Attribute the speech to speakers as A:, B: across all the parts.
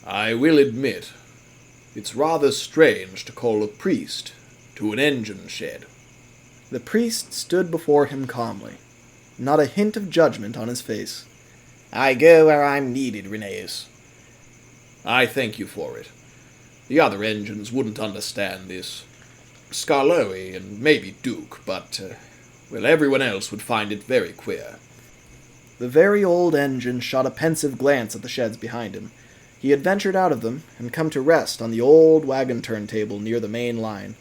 A: I will admit, it's rather strange to call a priest to an engine shed.
B: The priest stood before him calmly, not a hint of judgment on his face.
C: I go where I'm needed, Rheneas.
A: I thank you for it. The other engines wouldn't understand this. Skarloey and maybe Duke, but, everyone else would find it very queer.
B: The very old engine shot a pensive glance at the sheds behind him. He had ventured out of them and come to rest on the old wagon turntable near the main line.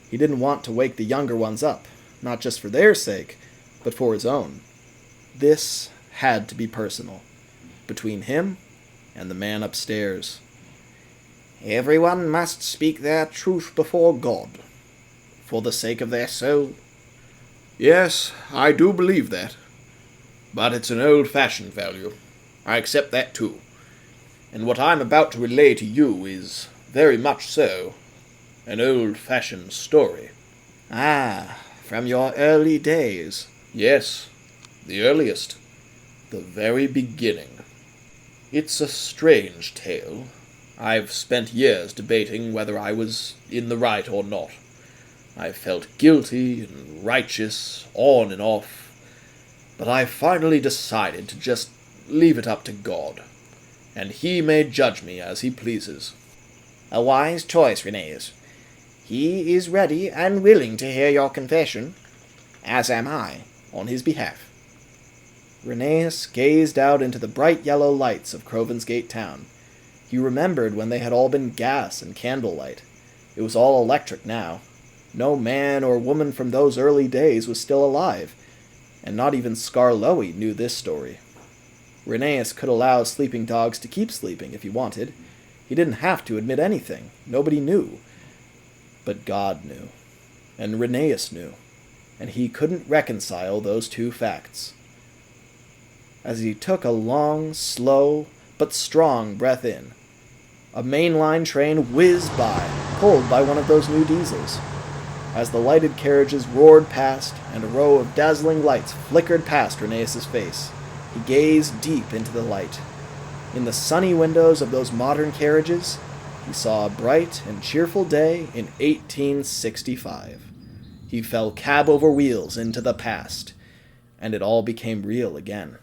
B: He didn't want to wake the younger ones up, not just for their sake, but for his own. This had to be personal, between him and the man upstairs.
C: Everyone must speak their truth before God, for the sake of their soul.
A: Yes, I do believe that. But it's an old-fashioned value. I accept that too. And what I'm about to relay to you is, very much so, an old-fashioned story.
C: Ah, from your early days.
A: Yes, the earliest. The very beginning. It's a strange tale. I've spent years debating whether I was in the right or not. I felt guilty and righteous, on and off. But I finally decided to just leave it up to God, and He may judge me as He pleases.
C: A wise choice, Rheneas. He is ready and willing to hear your confession, as am I, on his behalf.
B: Rheneas gazed out into the bright yellow lights of Crovan's Gate town. He remembered when they had all been gas and candlelight. It was all electric now. No man or woman from those early days was still alive, and not even Skarloey knew this story. Rheneas could allow sleeping dogs to keep sleeping if he wanted. He didn't have to admit anything. Nobody knew. But God knew. And Rheneas knew. And he couldn't reconcile those two facts. As he took a long, slow, but strong breath in, a mainline train whizzed by, pulled by one of those new diesels. As the lighted carriages roared past, and a row of dazzling lights flickered past Rheneas' face, he gazed deep into the light. In the sunny windows of those modern carriages, he saw a bright and cheerful day in 1865. He fell cab over wheels into the past, and it all became real again.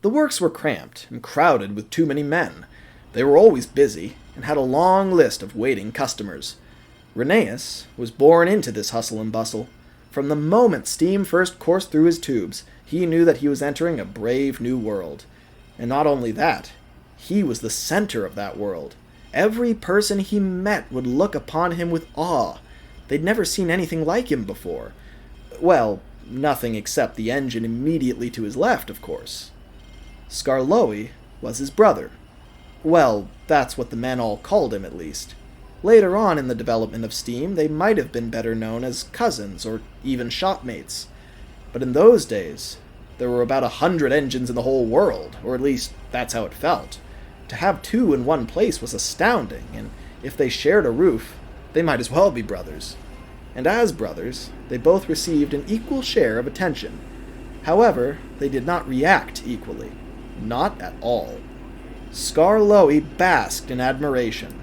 B: The works were cramped and crowded with too many men. They were always busy, and had a long list of waiting customers. Rheneas was born into this hustle and bustle. From the moment steam first coursed through his tubes, he knew that he was entering a brave new world. And not only that, he was the center of that world. Every person he met would look upon him with awe. They'd never seen anything like him before. Well, nothing except the engine immediately to his left, of course. Skarloey was his brother. Well, that's what the men all called him, at least. Later on in the development of steam, they might have been better known as cousins or even shopmates. But in those days, there were about 100 engines in the whole world, or at least that's how it felt. To have two in one place was astounding, and if they shared a roof, they might as well be brothers. And as brothers, they both received an equal share of attention. However, they did not react equally. Not at all. Skarloey basked in admiration.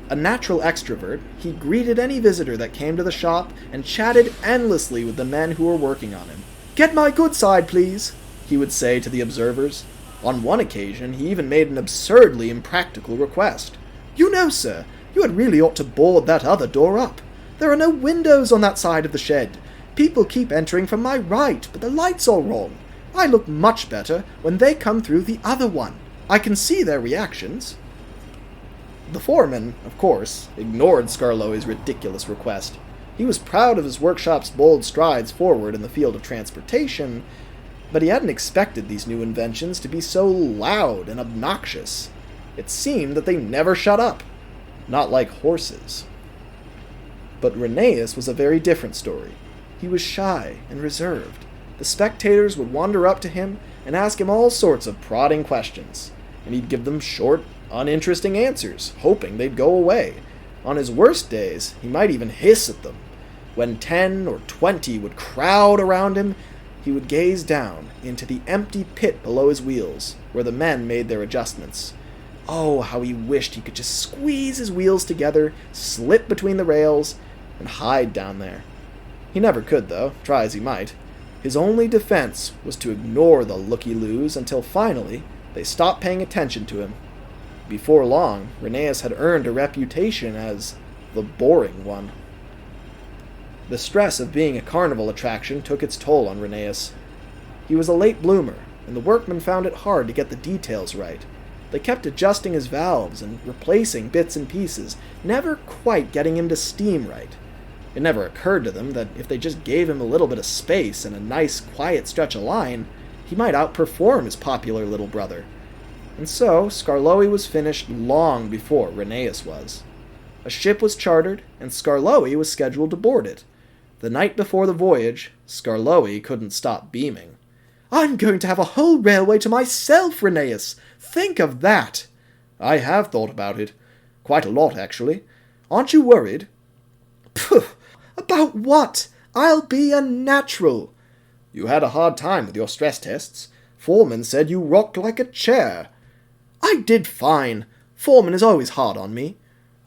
B: A natural extrovert, he greeted any visitor that came to the shop and chatted endlessly with the men who were working on him. "Get my good side, please," he would say to the observers. On one occasion, he even made an absurdly impractical request. "You know, sir, you had really ought to board that other door up. There are no windows on that side of the shed. People keep entering from my right, but the light's all wrong. I look much better when they come through the other one. I can see their reactions." The foreman, of course, ignored Skarloey's ridiculous request. He was proud of his workshop's bold strides forward in the field of transportation, but he hadn't expected these new inventions to be so loud and obnoxious. It seemed that they never shut up. Not like horses. But Rheneas was a very different story. He was shy and reserved. The spectators would wander up to him and ask him all sorts of prodding questions, and he'd give them short, uninteresting answers, hoping they'd go away. On his worst days, he might even hiss at them. When 10 or 20 would crowd around him, he would gaze down into the empty pit below his wheels, where the men made their adjustments. Oh, how he wished he could just squeeze his wheels together, slip between the rails, and hide down there. He never could, though, try as he might. His only defense was to ignore the looky-loos until finally they stopped paying attention to him. Before long, Rheneas had earned a reputation as the boring one. The stress of being a carnival attraction took its toll on Rheneas. He was a late bloomer, and the workmen found it hard to get the details right. They kept adjusting his valves and replacing bits and pieces, never quite getting him to steam right. It never occurred to them that if they just gave him a little bit of space and a nice, quiet stretch of line, he might outperform his popular little brother. And so, Skarloey was finished long before Rheneas was. A ship was chartered, and Skarloey was scheduled to board it. The night before the voyage, Skarloey couldn't stop beaming. "I'm going to have a whole railway to myself, Rheneas! Think of that!" "I have thought about it. Quite a lot, actually. Aren't you worried?" "Pooh! About what? I'll be a natural." "You had a hard time with your stress tests. Foreman said you rocked like a chair." "I did fine. Foreman is always hard on me."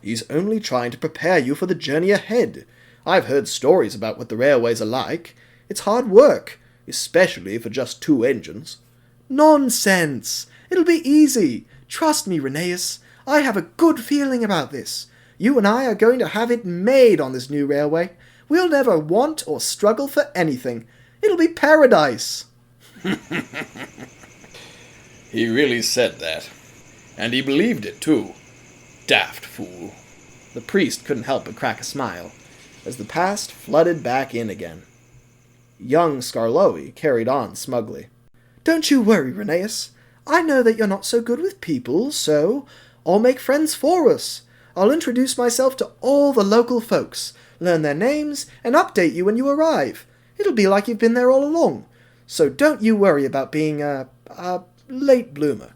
B: "He's only trying to prepare you for the journey ahead. I've heard stories about what the railways are like. It's hard work, especially for just 2 engines." "Nonsense! It'll be easy. Trust me, Rheneas. I have a good feeling about this. You and I are going to have it made on this new railway. We'll never want or struggle for anything. It'll be paradise."
A: He really said that. And he believed it, too. Daft fool.
B: The priest couldn't help but crack a smile, as the past flooded back in again. Young Skarloey carried on smugly. "Don't you worry, Rheneas. I know that you're not so good with people, so I'll make friends for us. I'll introduce myself to all the local folks, learn their names, and update you when you arrive. It'll be like you've been there all along. So don't you worry about being a late bloomer."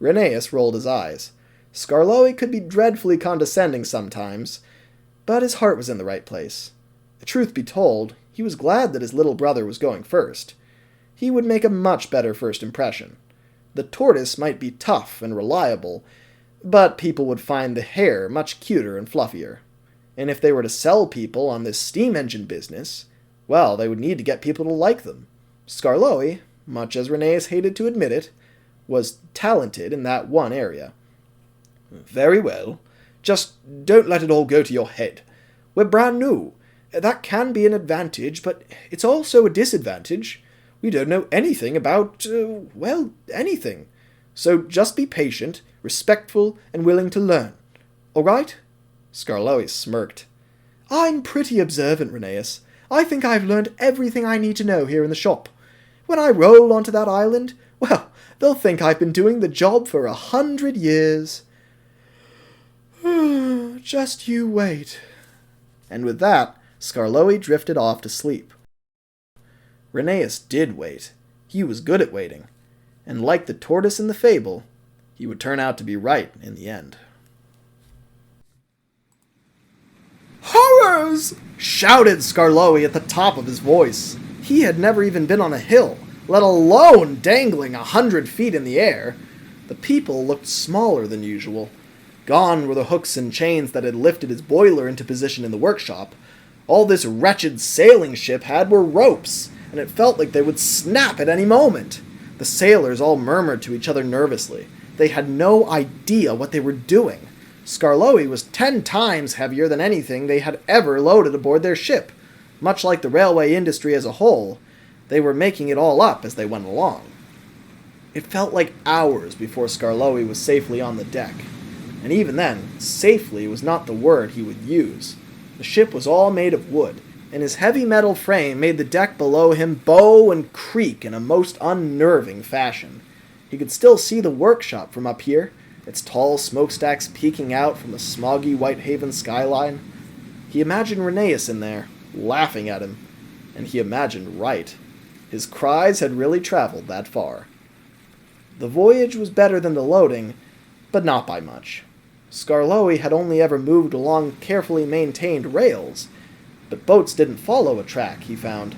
B: Rheneas rolled his eyes. Skarloey could be dreadfully condescending sometimes, but his heart was in the right place. The truth be told, he was glad that his little brother was going first. He would make a much better first impression. The tortoise might be tough and reliable, but people would find the hare much cuter and fluffier. And if they were to sell people on this steam engine business, well, they would need to get people to like them. Skarloey, much as Rheneas hated to admit it, was talented in that one area.
A: "Very well. Just don't let it all go to your head. We're brand new. That can be an advantage, but it's also a disadvantage. We don't know anything about, anything. So just be patient, respectful, and willing to learn. All right?" Skarloey smirked. "I'm pretty observant, Rheneas. I think I've learned everything I need to know here in the shop. When I roll onto that island, well, they'll think I've been doing the job for 100 years. Just you wait." And with that, Skarloey drifted off to sleep. Rheneas did wait. He was good at waiting. And like the tortoise in the fable, he would turn out to be right in the end. "Horrors!" shouted Skarloey at the top of his voice. He had never even been on a hill, let alone dangling 100 feet in the air. The people looked smaller than usual. Gone were the hooks and chains that had lifted his boiler into position in the workshop. All this wretched sailing ship had were ropes, and it felt like they would snap at any moment. The sailors all murmured to each other nervously. They had no idea what they were doing. Skarloey was 10 times heavier than anything they had ever loaded aboard their ship. Much like the railway industry as a whole, they were making it all up as they went along. It felt like hours before Skarloey was safely on the deck. And even then, safely was not the word he would use. The ship was all made of wood, and his heavy metal frame made the deck below him bow and creak in a most unnerving fashion. He could still see the workshop from up here, its tall smokestacks peeking out from the smoggy Whitehaven skyline. He imagined Rheneas in there, laughing at him, and he imagined right. His cries had really traveled that far. The voyage was better than the loading, but not by much. Skarloey had only ever moved along carefully maintained rails, but boats didn't follow a track, he found.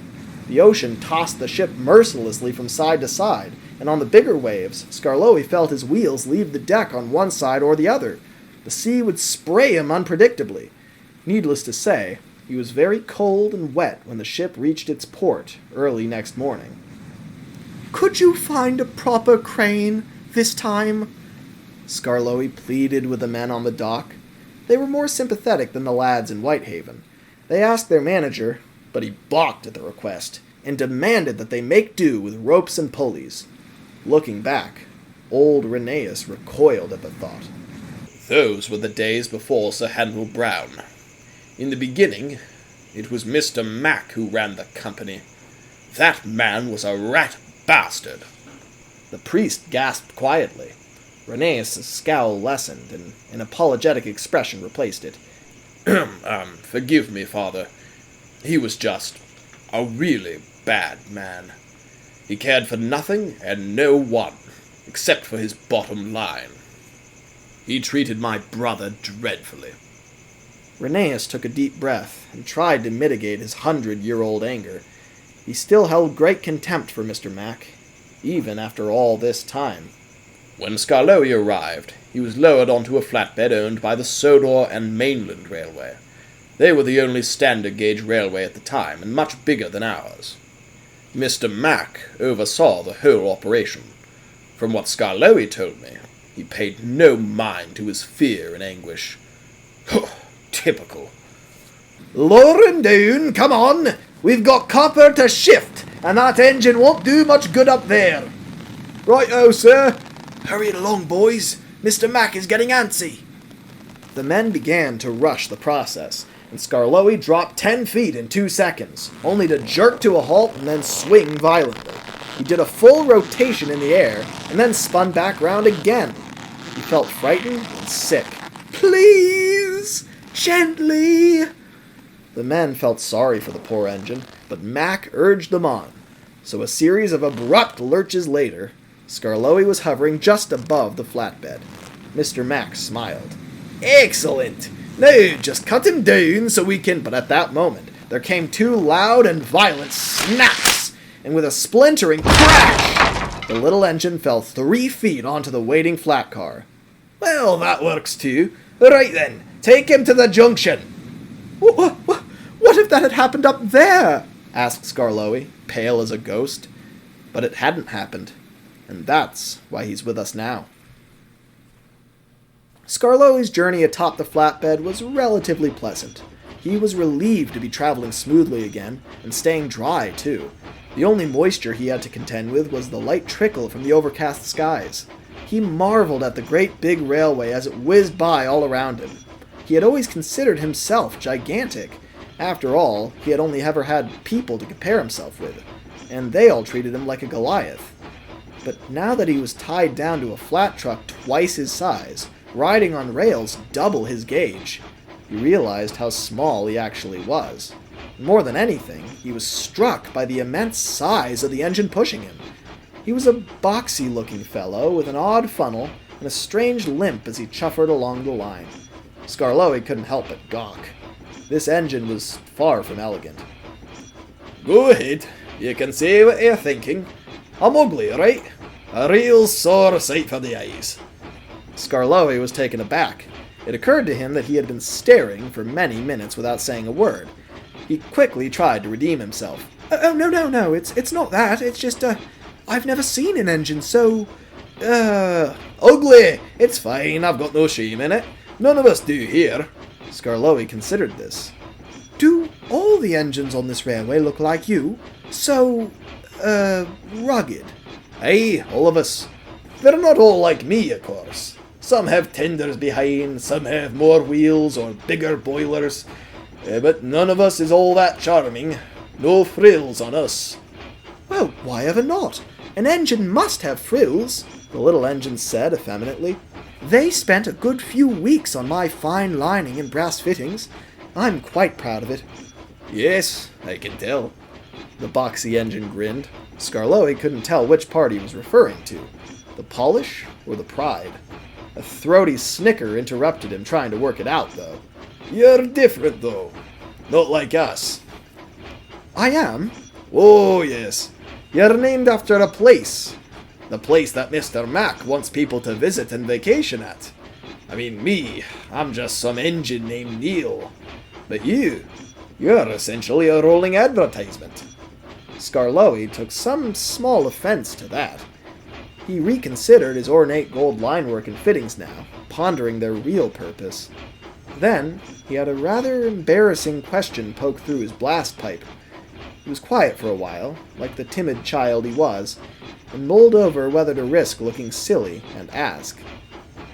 B: The ocean tossed the ship mercilessly from side to side, and on the bigger waves, Skarloey felt his wheels leave the deck on one side or the other. The sea would spray him unpredictably. Needless to say, he was very cold and wet when the ship reached its port early next morning. "Could you find a proper crane this time?" Skarloey pleaded with the men on the dock. They were more sympathetic than the lads in Whitehaven. They asked their manager, but he balked at the request and demanded that they make do with ropes and pulleys. Looking back, old Rheneas recoiled at the thought.
A: Those were the days before Sir Handel Brown. In the beginning, it was Mr. Mac who ran the company. That man was a rat bastard.
B: The priest gasped quietly. Rheneas' scowl lessened, and an apologetic expression replaced it.
A: Forgive me, Father. He was just a really bad man. He cared for nothing and no one, except for his bottom line. He treated my brother dreadfully.
B: Rheneas took a deep breath and tried to mitigate his 100-year-old anger. He still held great contempt for Mr. Mac, even after all this time.
A: When Skarloey arrived, he was lowered onto a flatbed owned by the Sodor and Mainland Railway. They were the only standard gauge railway at the time, and much bigger than ours. Mr. Mac oversaw the whole operation. From what Skarloey told me, he paid no mind to his fear and anguish. Typical.
C: "Lowering down, come on! We've got copper to shift, and that engine won't do much good up there."
B: "Right-o, sir."
C: "Hurry it along, boys. Mr. Mac is getting antsy."
B: The men began to rush the process, and Skarloey dropped 10 feet in 2 seconds, only to jerk to a halt and then swing violently. He did a full rotation in the air, and then spun back round again. He felt frightened and sick.
C: "Please! Gently!"
B: The men felt sorry for the poor engine, but Mac urged them on. So a series of abrupt lurches later, Skarloey was hovering just above the flatbed. Mr. Mac smiled.
C: "Excellent! Now just cut him down so we can..."
B: But at that moment, there came 2 loud and violent snaps, and with a splintering crash, the little engine fell 3 feet onto the waiting flat car.
C: "Well, that works too. Right then, take him to the junction."
B: What if that had happened up there?" asked Skarloey, pale as a ghost. But it hadn't happened, and that's why he's with us now. Skarloey's journey atop the flatbed was relatively pleasant. He was relieved to be traveling smoothly again, and staying dry, too. The only moisture he had to contend with was the light trickle from the overcast skies. He marveled at the great big railway as it whizzed by all around him. He had always considered himself gigantic. After all, he had only ever had people to compare himself with, and they all treated him like a Goliath. But now that he was tied down to a flat truck twice his size, riding on rails double his gauge, he realized how small he actually was. More than anything, he was struck by the immense size of the engine pushing him. He was a boxy-looking fellow with an odd funnel and a strange limp as he chuffered along the line. Skarloey couldn't help but gawk. This engine was far from elegant.
C: "Go ahead. You can say what you're thinking. I'm ugly, right? A real sore sight for the eyes."
B: Skarloey was taken aback. It occurred to him that he had been staring for many minutes without saying a word. He quickly tried to redeem himself.
D: "Oh, no, it's not that. It's just, I've never seen an engine so,
C: ugly. It's fine. I've got no shame in it. None of us do here."
B: Skarloey considered this.
D: Do all the engines on this railway look like you? So, rugged?
C: Aye, all of us. They're not all like me, of course. Some have tenders behind, some have more wheels or bigger boilers. But none of us is all that charming. No frills on us.
D: "Well, why ever not? An engine must have frills,"
B: the little engine said effeminately.
D: "They spent a good few weeks on my fine lining and brass fittings. I'm quite proud of it."
C: "Yes, I can tell."
B: The boxy engine grinned. Skarloey couldn't tell which part he was referring to, the polish or the pride. A throaty snicker interrupted him trying to work it out, though.
C: "You're different, though. Not like us."
D: "I am?
C: Oh, yes. You're named after a place. The place that Mr. Mac wants people to visit and vacation at. I mean, I'm just some engine named Neil. But you're essentially a rolling advertisement.
B: Skarloey took some small offense to that. He reconsidered his ornate gold linework and fittings now, pondering their real purpose. Then, he had a rather embarrassing question poke through his blast pipe. He was quiet for a while, like the timid child he was, and mulled over whether to risk looking silly and ask.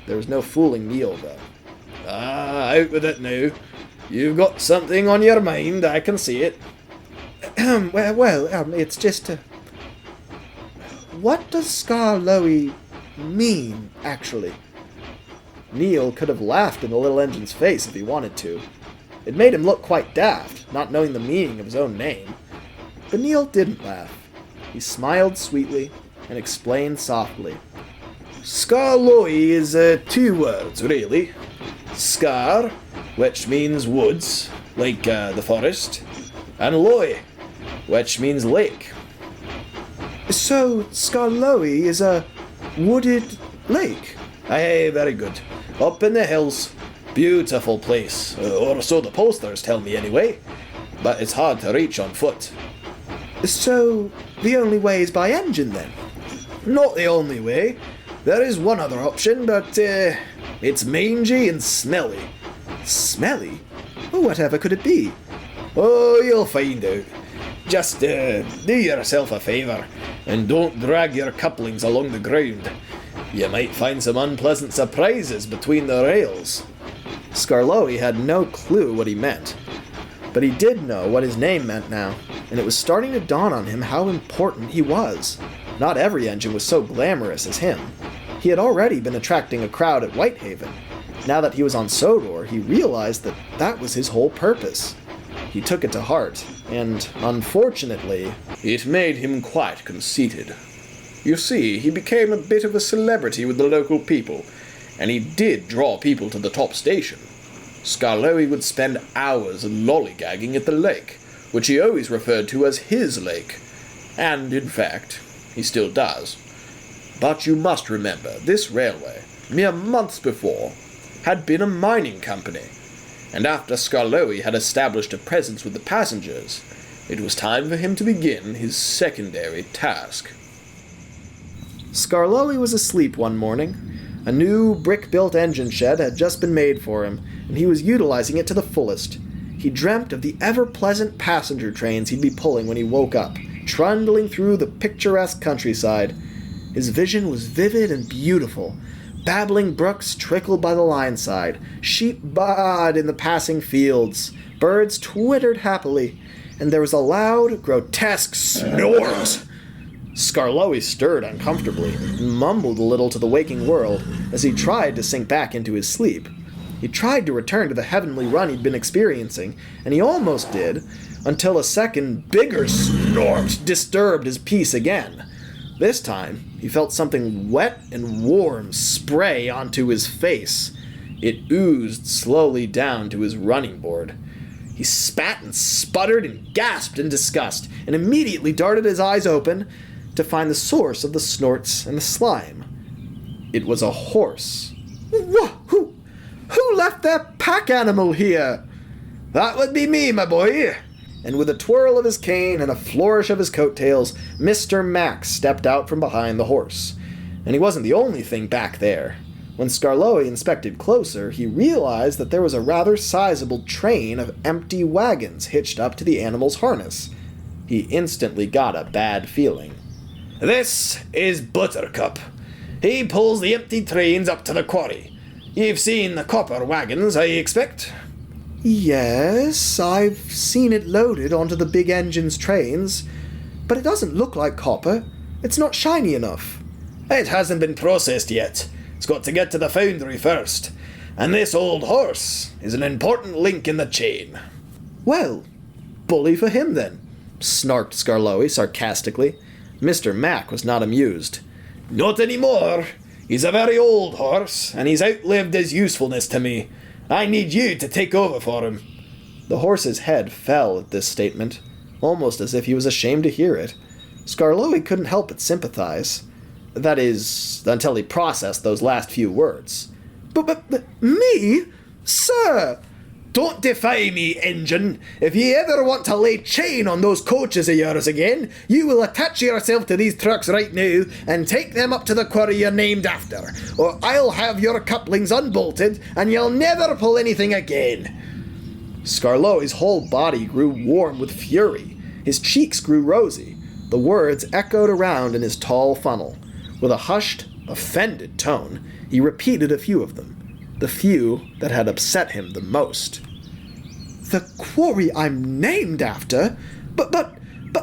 B: There was no fooling Neil, though.
C: Out with it now. You've got something on your mind, I can see it.
D: It's just what does Skarloey mean, actually?
B: Neil could have laughed in the little engine's face if he wanted to. It made him look quite daft, not knowing the meaning of his own name. But Neil didn't laugh. He smiled sweetly and explained softly.
C: Skarloey is 2 words, really. Skar, which means woods, like the forest, and loy, which means lake.
D: So, Skarloey is a wooded lake?
C: Aye, very good. Up in the hills. Beautiful place, or so the posters tell me anyway. But it's hard to reach on foot.
D: So, the only way is by engine then?
C: Not the only way. There is one other option, but it's mangy and smelly.
D: Smelly? Whatever could it be?
C: Oh, you'll find out. Just do yourself a favour, and don't drag your couplings along the ground. You might find some unpleasant surprises between the rails.
B: Skarloey had no clue what he meant, but he did know what his name meant now, and it was starting to dawn on him how important he was. Not every engine was so glamorous as him. He had already been attracting a crowd at Whitehaven. Now that he was on Sodor, he realized that that was his whole purpose. He took it to heart, and, unfortunately,
A: it made him quite conceited. You see, he became a bit of a celebrity with the local people, and he did draw people to the top station. Skarloey would spend hours lollygagging at the lake, which he always referred to as his lake, and, in fact, he still does. But you must remember, this railway, mere months before, had been a mining company, and after Skarloey had established a presence with the passengers, it was time for him to begin his secondary task.
B: Skarloey was asleep one morning. A new brick-built engine shed had just been made for him, and he was utilizing it to the fullest. He dreamt of the ever-pleasant passenger trains he'd be pulling when he woke up, trundling through the picturesque countryside. His vision was vivid and beautiful. Babbling brooks trickled by the line side, sheep baaed in the passing fields, birds twittered happily, and there was a loud, grotesque snort. Skarloey stirred uncomfortably and mumbled a little to the waking world as he tried to sink back into his sleep. He tried to return to the heavenly run he'd been experiencing, and he almost did, until a second, bigger snort disturbed his peace again. This time, he felt something wet and warm spray onto his face. It oozed slowly down to his running board. He spat and sputtered and gasped in disgust, and immediately darted his eyes open to find the source of the snorts and the slime. It was a horse.
D: Who left their pack animal here?
C: That would be me, my boy.
B: And with a twirl of his cane and a flourish of his coattails, Mr. Max stepped out from behind the horse. And he wasn't the only thing back there. When Skarloey inspected closer, he realized that there was a rather sizable train of empty wagons hitched up to the animal's harness. He instantly got a bad feeling.
C: This is Buttercup. He pulls the empty trains up to the quarry. You've seen the copper wagons, I expect?
D: Yes, I've seen it loaded onto the big engine's trains, but it doesn't look like copper. It's not shiny enough.
C: It hasn't been processed yet. It's got to get to the foundry first. And this old horse is an important link in the chain.
B: Well, bully for him then, snarked Skarloey sarcastically. Mr. Mac was not amused.
C: Not anymore. He's a very old horse, and he's outlived his usefulness to me. I need you to take over for him.
B: The horse's head fell at this statement. almost as if he was ashamed to hear it. Skarloey couldn't help but sympathize. That is, until he processed those last few words.
D: But me? Sir!
C: Don't defy me, engine. If ye ever want to lay chain on those coaches of yours again, you will attach yourself to these trucks right now and take them up to the quarry you're named after, or I'll have your couplings unbolted and you'll never pull anything again.
B: Skarloey's whole body grew warm with fury. His cheeks grew rosy. The words echoed around in his tall funnel. With a hushed, offended tone, he repeated a few of them, the few that had upset him the most.
D: The quarry I'm named after? But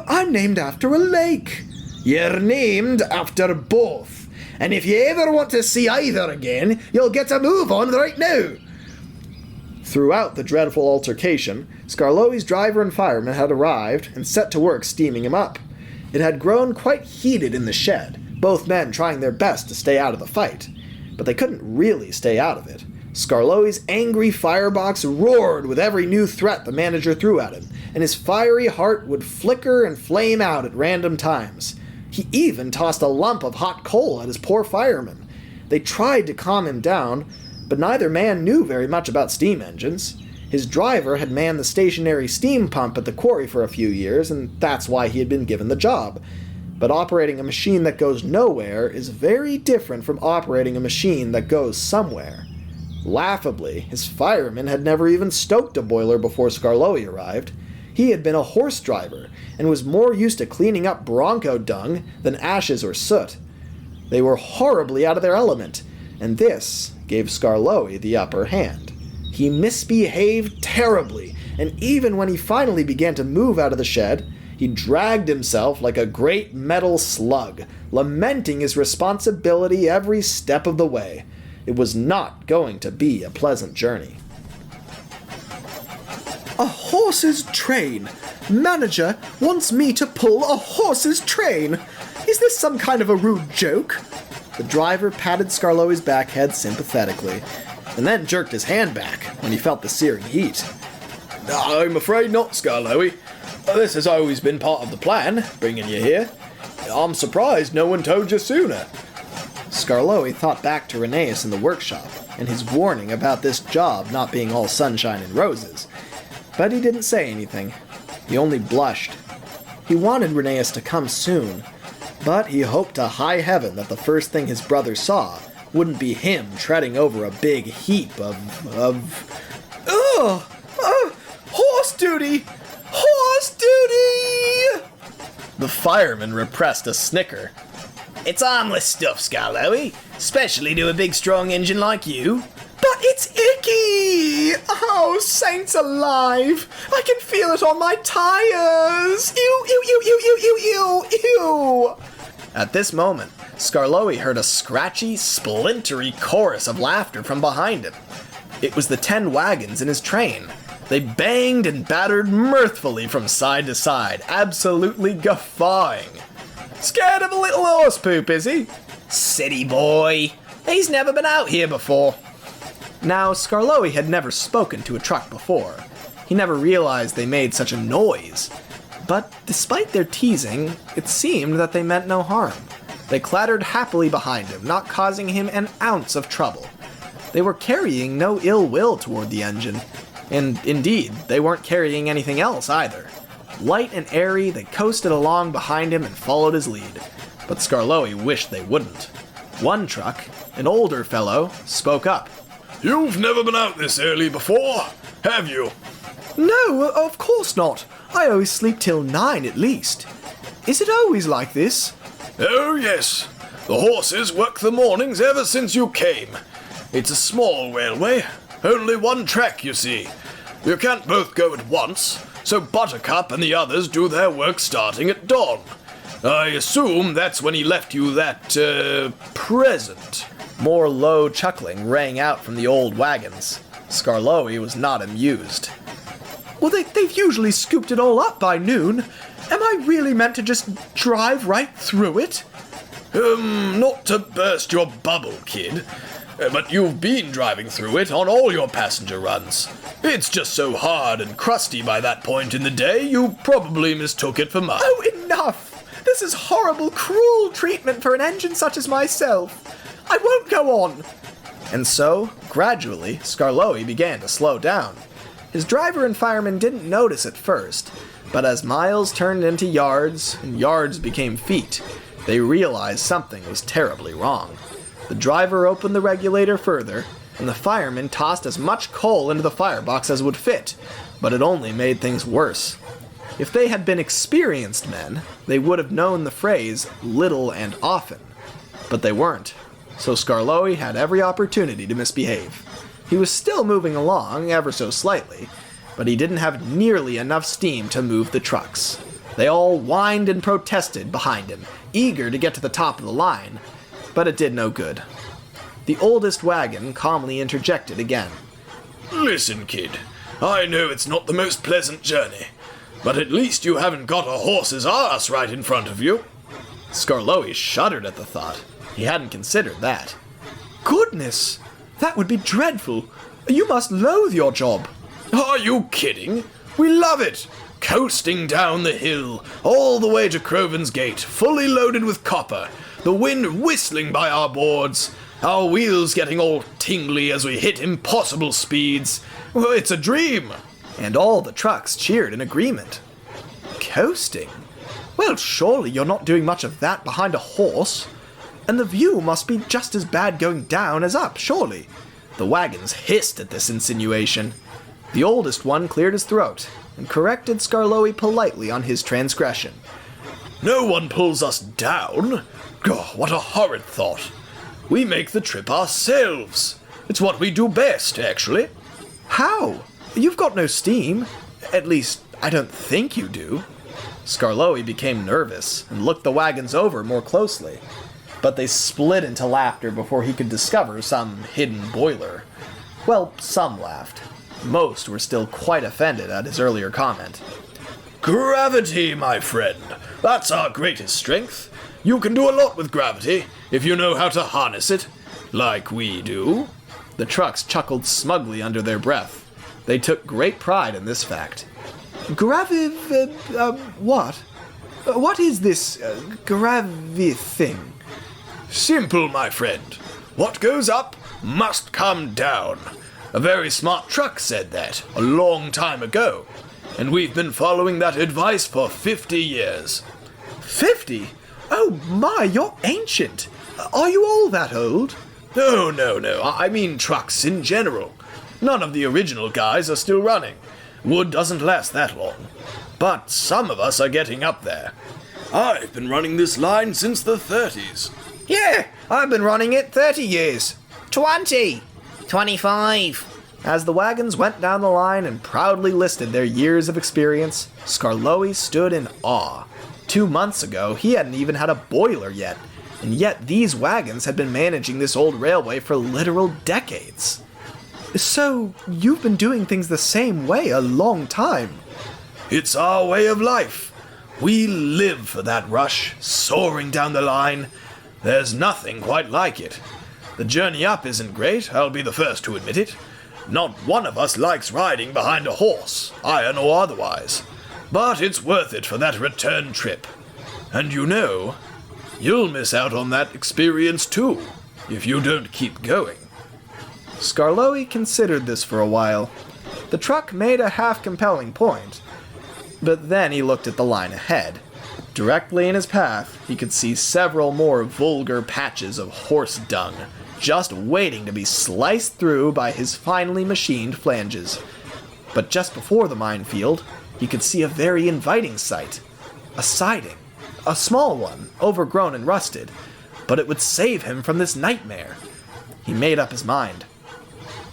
D: I'm named after a lake.
C: You're named after both. And if you ever want to see either again, you'll get a move on right now.
B: Throughout the dreadful altercation, Skarloey's driver and fireman had arrived and set to work steaming him up. It had grown quite heated in the shed, both men trying their best to stay out of the fight. But they couldn't really stay out of it. Skarloey's angry firebox roared with every new threat the manager threw at him, and his fiery heart would flicker and flame out at random times. He even tossed a lump of hot coal at his poor fireman. They tried to calm him down, but neither man knew very much about steam engines. His driver had manned the stationary steam pump at the quarry for a few years, and that's why he had been given the job. But operating a machine that goes nowhere is very different from operating a machine that goes somewhere. Laughably, his fireman had never even stoked a boiler before Skarloey arrived. He had been a horse driver, and was more used to cleaning up bronco dung than ashes or soot. They were horribly out of their element, and this gave Skarloey the upper hand. He misbehaved terribly, and even when he finally began to move out of the shed, he dragged himself like a great metal slug, lamenting his responsibility every step of the way. It was not going to be a pleasant journey.
D: A horse's train. Manager wants me to pull a horse's train. Is this some kind of a rude joke?
B: The driver patted Skarloey's back head sympathetically, and then jerked his hand back when he felt the searing heat.
A: I'm afraid not, Skarloey. This has always been part of the plan, bringing you here. I'm surprised no one told you sooner.
B: Skarloey thought back to Rheneas in the workshop, and his warning about this job not being all sunshine and roses. But he didn't say anything. He only blushed. He wanted Rheneas to come soon, but he hoped to high heaven that the first thing his brother saw wouldn't be him treading over a big heap of...
D: Ugh! Horse duty! Horse duty!
B: The fireman repressed a snicker.
C: It's harmless stuff, Skarloey, especially to a big strong engine like you.
D: But it's icky! Oh, saints alive! I can feel it on my tires! Ew, ew, ew, ew, ew, ew, ew, ew!
B: At this moment, Skarloey heard a scratchy, splintery chorus of laughter from behind him. It was the 10 wagons in his train. They banged and battered mirthfully from side to side, absolutely guffawing. Scared of a little horse poop, is he?
C: City boy. He's never been out here before.
B: Now, Skarloey had never spoken to a truck before. He never realized they made such a noise. But despite their teasing, it seemed that they meant no harm. They clattered happily behind him, not causing him an ounce of trouble. They were carrying no ill will toward the engine, and indeed, they weren't carrying anything else either. Light and airy, they coasted along behind him and followed his lead, but Skarloey wished they wouldn't. One truck, an older fellow, spoke up.
A: You've never been out this early before, have you?
D: No, of course not. I always sleep till 9 at least. Is it always like this?
A: Oh, yes. The horses work the mornings ever since you came. It's a small railway. Only one track, you see. You can't both go at once, so Buttercup and the others do their work starting at dawn. I assume that's when he left you that, present.
B: More low chuckling rang out from the old wagons. Skarloey was not amused.
D: Well, they've usually scooped it all up by noon. Am I really meant to just drive right through it?
A: Not to burst your bubble, kid, but you've been driving through it on all your passenger runs. It's just so hard and crusty by that point in the day, you probably mistook it for mine.
D: Oh, enough! This is horrible, cruel treatment for an engine such as myself. I won't go on.
B: And so, gradually, Skarloey began to slow down. His driver and fireman didn't notice at first, but as miles turned into yards and yards became feet, they realized something was terribly wrong. The driver opened the regulator further, and the fireman tossed as much coal into the firebox as would fit, but it only made things worse. If they had been experienced men, they would have known the phrase little and often, but they weren't. So Skarloey had every opportunity to misbehave. He was still moving along, ever so slightly, but he didn't have nearly enough steam to move the trucks. They all whined and protested behind him, eager to get to the top of the line, but it did no good. The oldest wagon calmly interjected again.
A: Listen, kid, I know it's not the most pleasant journey, but at least you haven't got a horse's arse right in front of you.
B: Skarloey shuddered at the thought. He hadn't considered that.
D: Goodness, that would be dreadful. You must loathe your job.
A: Are you kidding? We love it. Coasting down the hill, all the way to Croven's Gate, fully loaded with copper, the wind whistling by our boards, our wheels getting all tingly as we hit impossible speeds. Well, it's a dream.
B: And all the trucks cheered in agreement. Coasting? Well, surely you're not doing much of that behind a horse. And the view must be just as bad going down as up, surely. The wagons hissed at this insinuation. The oldest one cleared his throat and corrected Skarloey politely on his transgression.
A: No one pulls us down. God, what a horrid thought. We make the trip ourselves. It's what we do best, actually.
B: How? You've got no steam. At least, I don't think you do. Skarloey became nervous and looked the wagons over more closely, but they split into laughter before he could discover some hidden boiler. Well, some laughed. Most were still quite offended at his earlier comment.
A: Gravity, my friend. That's our greatest strength. You can do a lot with gravity if you know how to harness it, like we do.
B: The trucks chuckled smugly under their breath. They took great pride in this fact.
D: What? What is this, thing?
A: Simple, my friend. What goes up must come down. A very smart truck said that a long time ago, and we've been following that advice for 50 years.
D: 50? Oh my, you're ancient. Are you all that old?
A: No. I mean trucks in general. None of the original guys are still running. Wood doesn't last that long. But some of us are getting up there. I've been running this line since the 30s.
D: Yeah, I've been running it 30 years. 20. 25.
B: As the wagons went down the line and proudly listed their years of experience, Skarloey stood in awe. 2 months ago, he hadn't even had a boiler yet, and yet these wagons had been managing this old railway for literal decades.
D: So, you've been doing things the same way a long time.
A: It's our way of life. We live for that rush, soaring down the line. There's nothing quite like it. The journey up isn't great, I'll be the first to admit it. Not one of us likes riding behind a horse, iron or otherwise. But it's worth it for that return trip. And you know, you'll miss out on that experience too, if you don't keep going.
B: Skarloey considered this for a while. The truck made a half-compelling point, but then he looked at the line ahead. Directly in his path, he could see several more vulgar patches of horse dung, just waiting to be sliced through by his finely machined flanges. But just before the minefield, he could see a very inviting sight. A siding. A small one, overgrown and rusted, but it would save him from this nightmare. He made up his mind.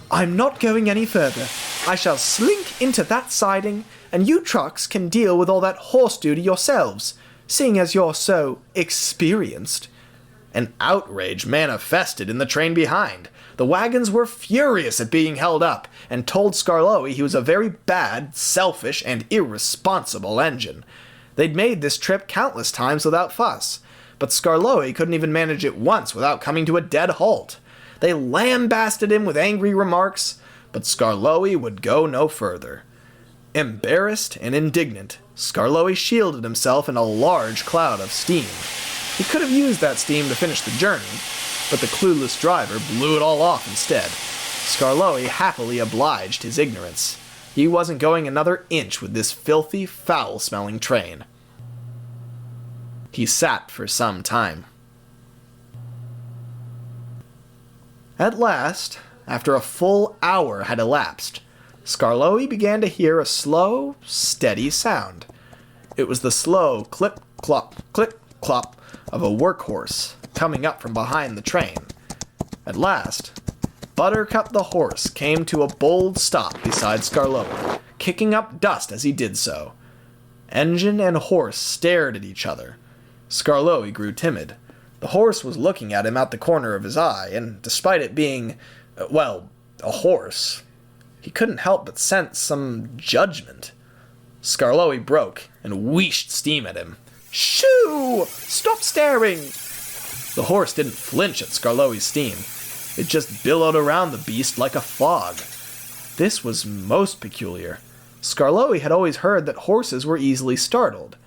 D: I'm not going any further. I shall slink into that siding, and you trucks can deal with all that horse duty yourselves, seeing as you're so experienced.
B: An outrage manifested in the train behind. The wagons were furious at being held up, and told Skarloey he was a very bad, selfish, and irresponsible engine. They'd made this trip countless times without fuss, but Skarloey couldn't even manage it once without coming to a dead halt. They lambasted him with angry remarks, But Skarloey would go no further. Embarrassed and indignant, Skarloey shielded himself in a large cloud of steam. He could have used that steam to finish the journey, but the clueless driver blew it all off instead. Skarloey happily obliged his ignorance. He wasn't going another inch with this filthy, foul-smelling train. He sat for some time. At last, after a full hour had elapsed, Skarloey began to hear a slow, steady sound. It was the slow clip-clop of a workhorse coming up from behind the train. At last, Buttercup the horse came to a bold stop beside Skarloey, kicking up dust as he did so. Engine and horse stared at each other. Skarloey grew timid. The horse was looking at him out the corner of his eye, and despite it being, well, a horse, he couldn't help but sense some judgment. Skarloey broke and wheeshed steam at him.
D: Shoo! Stop staring!
B: The horse didn't flinch at Skarloey's steam. It just billowed around the beast like a fog. This was most peculiar. Skarloey had always heard that horses were easily startled.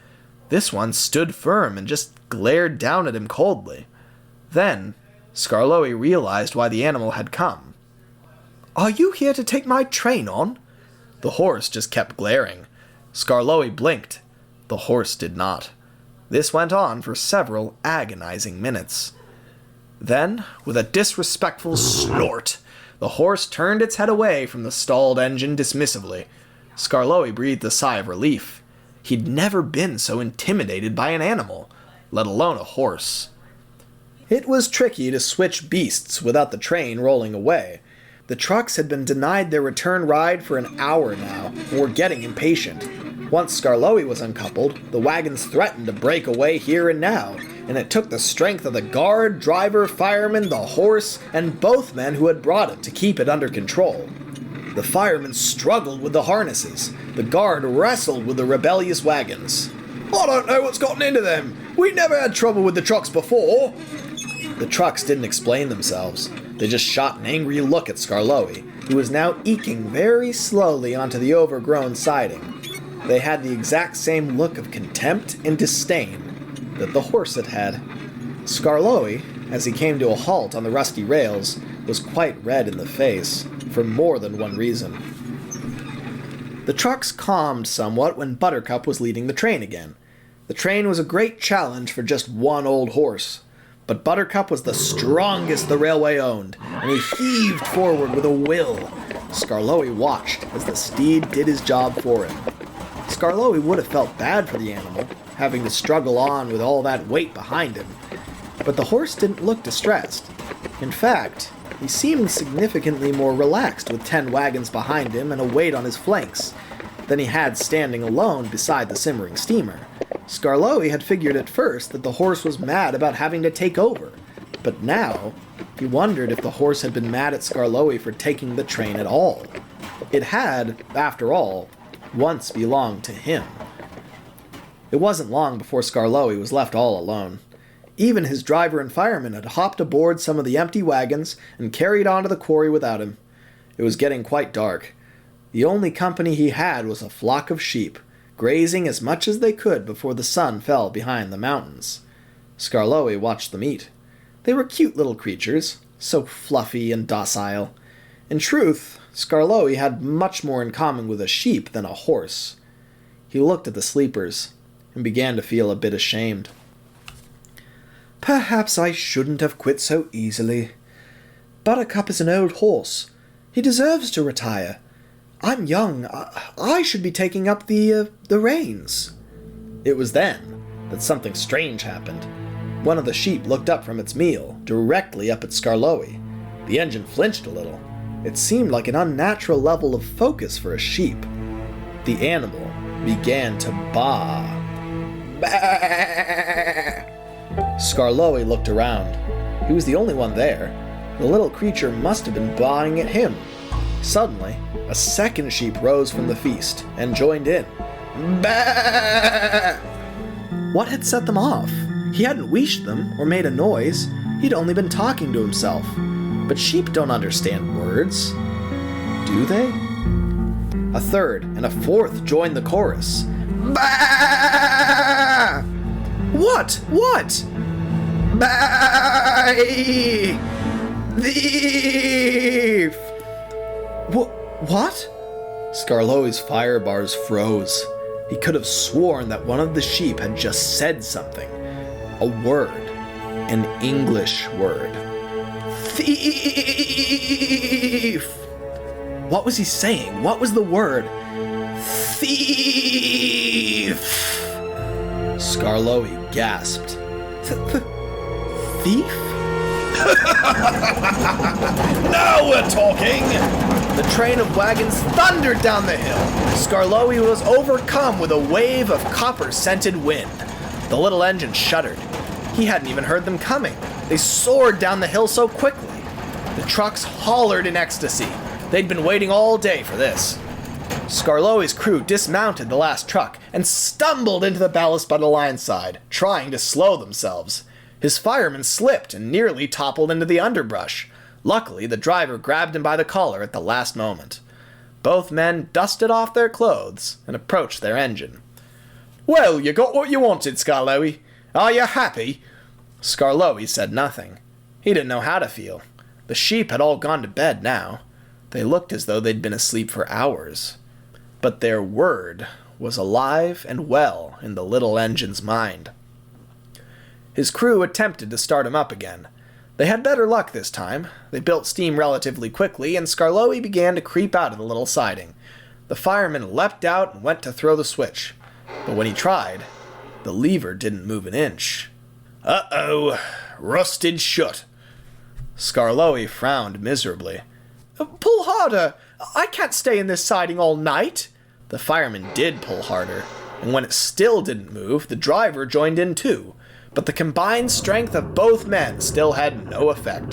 B: This one stood firm and just glared down at him coldly. Then, Skarloey realized why the animal had come.
D: Are you here to take my train on?
B: The horse just kept glaring. Skarloey blinked. The horse did not. This went on for several agonizing minutes. Then, with a disrespectful snort, the horse turned its head away from the stalled engine dismissively. Skarloey breathed a sigh of relief. He'd never been so intimidated by an animal, let alone a horse. It was tricky to switch beasts without the train rolling away. The trucks had been denied their return ride for an hour now, and were getting impatient. Once Skarloey was uncoupled, the wagons threatened to break away here and now, and it took the strength of the guard, driver, fireman, the horse, and both men who had brought it to keep it under control. The firemen struggled with the harnesses. The guard wrestled with the rebellious wagons.
C: I don't know what's gotten into them. We never had trouble with the trucks before.
B: The trucks didn't explain themselves. They just shot an angry look at Skarloey, who was now eking very slowly onto the overgrown siding. They had the exact same look of contempt and disdain that the horse had had. Skarloey, as he came to a halt on the rusty rails, was quite red in the face, for more than one reason. The trucks calmed somewhat when Buttercup was leading the train again. The train was a great challenge for just one old horse, but Buttercup was the strongest the railway owned, and he heaved forward with a will. Skarloey watched as the steed did his job for him. Skarloey would have felt bad for the animal, having to struggle on with all that weight behind him, but the horse didn't look distressed. In fact, he seemed significantly more relaxed with 10 wagons behind him and a weight on his flanks than he had standing alone beside the simmering steamer. Skarloey had figured at first that the horse was mad about having to take over, but now he wondered if the horse had been mad at Skarloey for taking the train at all. It had, after all, once belonged to him. It wasn't long before Skarloey was left all alone. Even his driver and fireman had hopped aboard some of the empty wagons and carried on to the quarry without him. It was getting quite dark. The only company he had was a flock of sheep, grazing as much as they could before the sun fell behind the mountains. Skarloey watched them eat. They were cute little creatures, so fluffy and docile. In truth, Skarloey had much more in common with a sheep than a horse. He looked at the sleepers and began to feel a bit ashamed.
D: Perhaps I shouldn't have quit so easily. Buttercup is an old horse. He deserves to retire. I'm young. I should be taking up the reins.
B: It was then that something strange happened. One of the sheep looked up from its meal, directly up at Skarloey. The engine flinched a little. It seemed like an unnatural level of focus for a sheep. The animal began to baa. Bah! Skarloey looked around. He was the only one there. The little creature must have been baaing at him. Suddenly, a second sheep rose from the feast and joined in. Bah!
D: What had set them off? He hadn't wheeshed them or made a noise. He'd only been talking to himself.
B: But sheep don't understand words. Do Do they? A third and a fourth joined the chorus. Bah!
D: What? What?
B: Bah! Thief!
D: What?
B: Skarloey's fire bars froze. He could have sworn that one of the sheep had just said something. A word. An English word. Thief! What was he saying? What was the word? Thief! Skarloey gasped.
D: Thief?
C: Now we're talking!
B: The train of wagons thundered down the hill. Skarloey was overcome with a wave of copper-scented wind. The little engine shuddered. He hadn't even heard them coming. They soared down the hill so quickly. The trucks hollered in ecstasy. They'd been waiting all day for this. Skarloey's crew dismounted the last truck and stumbled into the ballast by the line side, trying to slow themselves. His fireman slipped and nearly toppled into the underbrush. Luckily, the driver grabbed him by the collar at the last moment. Both men dusted off their clothes and approached their engine.
C: Well, you got what you wanted, Skarloey. Are you happy?
B: Skarloey said nothing. He didn't know how to feel. The sheep had all gone to bed now. They looked as though they'd been asleep for hours. But their word was alive and well in the little engine's mind. His crew attempted to start him up again. They had better luck this time. They built steam relatively quickly, and Skarloey began to creep out of the little siding. The fireman leapt out and went to throw the switch. But when he tried, the lever didn't move an inch.
C: Uh-oh, rusted shut.
B: Skarloey frowned miserably.
D: Pull harder! I can't stay in this siding all night!
B: The fireman did pull harder, and when it still didn't move, the driver joined in too. But the combined strength of both men still had no effect.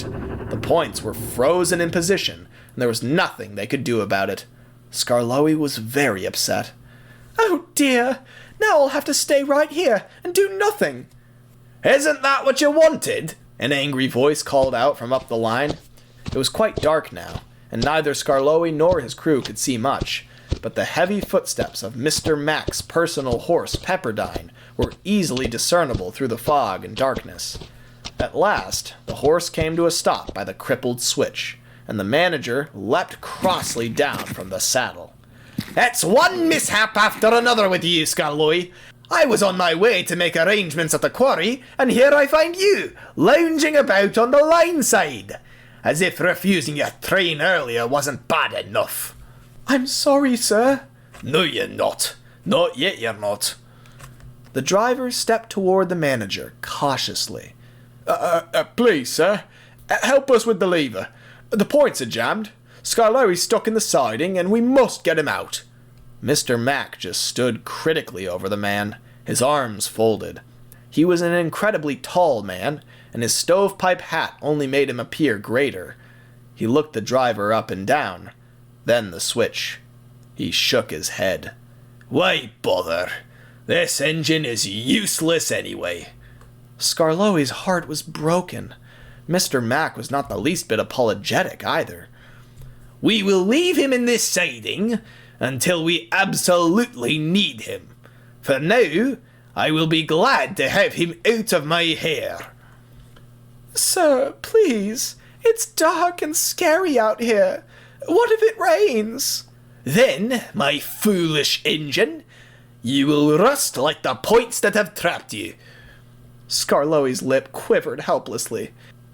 B: The points were frozen in position, and there was nothing they could do about it. Skarloey was very upset.
D: Oh dear! Now I'll have to stay right here and do nothing!
C: Isn't that what you wanted?
B: An angry voice called out from up the line. It was quite dark now, and neither Skarloey nor his crew could see much, but the heavy footsteps of Mr. Mac's personal horse, Pepperdine, were easily discernible through the fog and darkness. At last, the horse came to a stop by the crippled switch, and the manager leapt crossly down from the saddle.
C: It's one mishap after another with you, Skarloey. I was on my way to make arrangements at the quarry, and here I find you, lounging about on the line side, as if refusing your train earlier wasn't bad enough.
D: I'm sorry, sir.
C: No, you're not. Not yet, you're not.
B: The driver stepped toward the manager, cautiously.
C: Please, sir, help us with the lever. The points are jammed. Skarloey's stuck in the siding, and we must get him out.
B: Mr. Mac just stood critically over the man, his arms folded. He was an incredibly tall man, and his stovepipe hat only made him appear greater. He looked the driver up and down, then the switch. He shook his head.
C: Why bother? This engine is useless anyway.
B: Skarloey's heart was broken. Mr. Mac was not the least bit apologetic either.
C: We will leave him in this siding until we absolutely need him. For now, I will be glad to have him out of my hair.
D: Sir, please. It's dark and scary out here. What if it rains?
C: Then, my foolish engine, you will rust like the points that have trapped you.
B: Skarloey's lip quivered helplessly.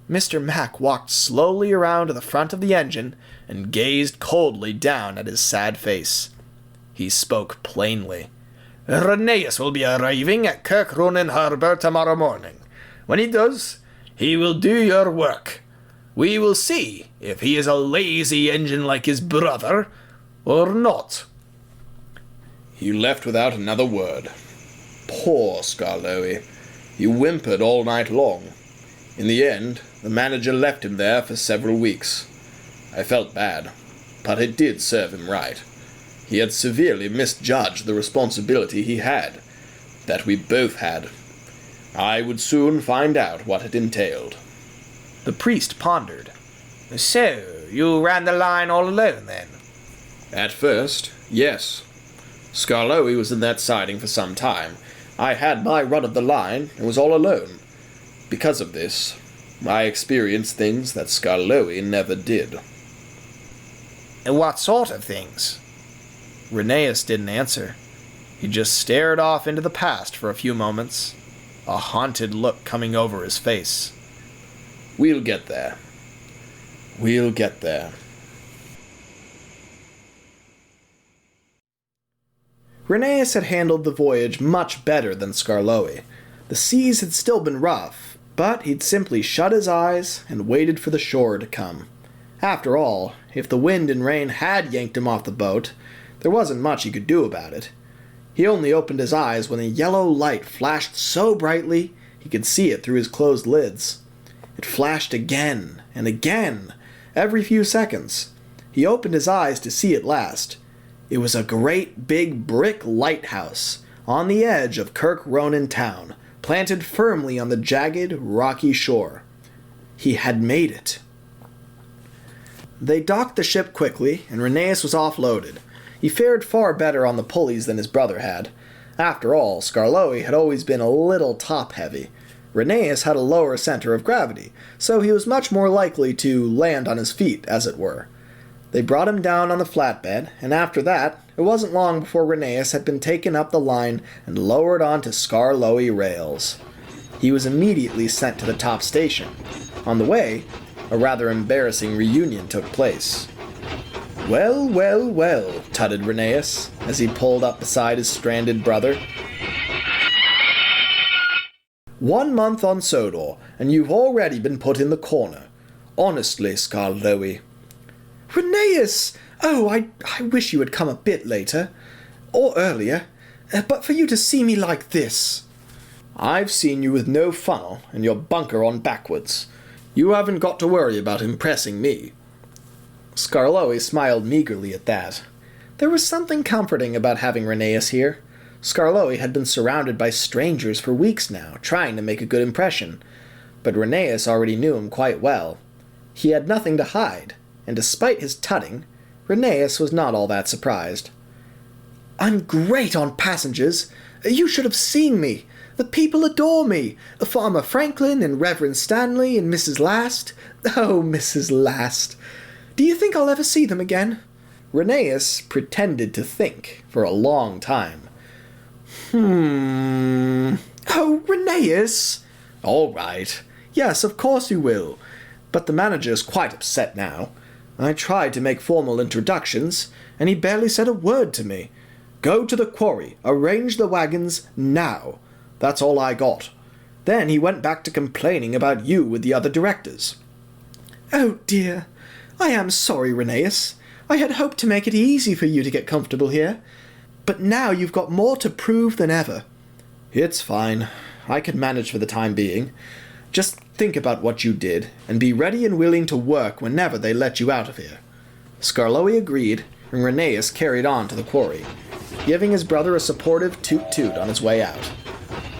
B: Mr. Mac walked slowly around to the front of the engine and gazed coldly down at his sad face. He spoke plainly.
C: Rheneas will be arriving at Kirkronan Harbour tomorrow morning. When he does, he will do your work. We will see if he is a lazy engine like his brother or not.
A: He left without another word. Poor Skarloey. He whimpered all night long. In the end, the manager left him there for several weeks. I felt bad, but it did serve him right. He had severely misjudged the responsibility he had, that we both had. I would soon find out what it entailed.
B: The priest pondered.
C: So, you ran the line all alone then?
A: At first, yes. Skarloey was in that siding for some time. I had my run of the line and was all alone. Because of this, I experienced things that Skarloey never did.
B: And what sort of things? Rheneas didn't answer. He just stared off into the past for a few moments, a haunted look coming over his face.
A: We'll get there. We'll get there.
B: Rheneas had handled the voyage much better than Skarloey. The seas had still been rough, but he'd simply shut his eyes and waited for the shore to come. After all, if the wind and rain had yanked him off the boat, there wasn't much he could do about it. He only opened his eyes when a yellow light flashed so brightly he could see it through his closed lids. It flashed again and again, every few seconds. He opened his eyes to see it last. It was a great big brick lighthouse on the edge of Kirk Ronan town, planted firmly on the jagged, rocky shore. He had made it. They docked the ship quickly, and Rheneas was offloaded. He fared far better on the pulleys than his brother had. After all, Skarloey had always been a little top-heavy. Rheneas had a lower center of gravity, so he was much more likely to land on his feet, as it were. They brought him down on the flatbed, and after that, it wasn't long before Rheneas had been taken up the line and lowered onto Skarloey rails. He was immediately sent to the top station. On the way, a rather embarrassing reunion took place. "Well, well, well," tutted Rheneas, as he pulled up beside his stranded brother. "1 month on Sodor, and you've already been put in the corner. Honestly, Skarloey." "Rheneas! Oh, I wish you had come a bit later. Or earlier. But for you to see me like this." "I've seen you with no funnel and your bunker on backwards. You haven't got to worry about impressing me." Skarloey smiled meagerly at that. There was something comforting about having Rheneas here. Skarloey had been surrounded by strangers for weeks now, trying to make a good impression. But Rheneas already knew him quite well. He had nothing to hide, and despite his tutting, Rheneas was not all that surprised. "I'm great on passengers. You should have seen me. The people adore me. Farmer Franklin and Reverend Stanley and Mrs. Last. Oh, Mrs. Last. Do you think I'll ever see them again?" Rheneas pretended to think for a long time. "Oh, Rheneas!" "All right. Yes, of course you will. But the manager's quite upset now. I tried to make formal introductions, and he barely said a word to me. Go to the quarry, arrange the wagons, now. That's all I got. Then he went back to complaining about you with the other directors." "Oh, dear. I am sorry, Rheneas. I had hoped to make it easy for you to get comfortable here. But now you've got more to prove than ever." "It's fine. I can manage for the time being. Just think about what you did, and be ready and willing to work whenever they let you out of here." Skarloey agreed, and Rheneas carried on to the quarry, giving his brother a supportive toot-toot on his way out.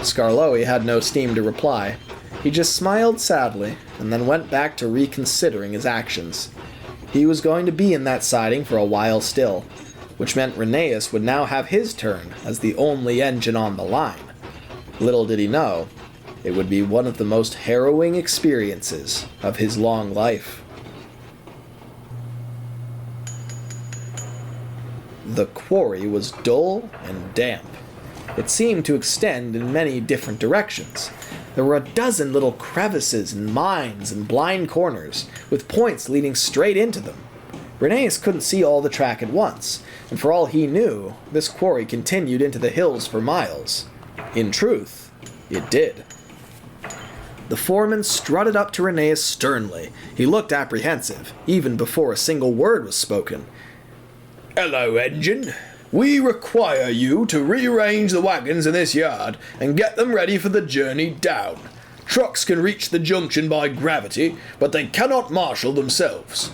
B: Skarloey had no steam to reply. He just smiled sadly, and then went back to reconsidering his actions. He was going to be in that siding for a while still, which meant Rheneas would now have his turn as the only engine on the line. Little did he know, it would be one of the most harrowing experiences of his long life. The quarry was dull and damp. It seemed to extend in many different directions. There were a dozen little crevices and mines and blind corners, with points leading straight into them. Rheneas couldn't see all the track at once, and for all he knew, this quarry continued into the hills for miles. In truth, it did. The foreman strutted up to Rheneas sternly. He looked apprehensive, even before a single word was spoken. "Hello, engine. We require you to rearrange the wagons in this yard and get them ready for the journey down. Trucks can reach the junction by gravity, but they cannot marshal themselves."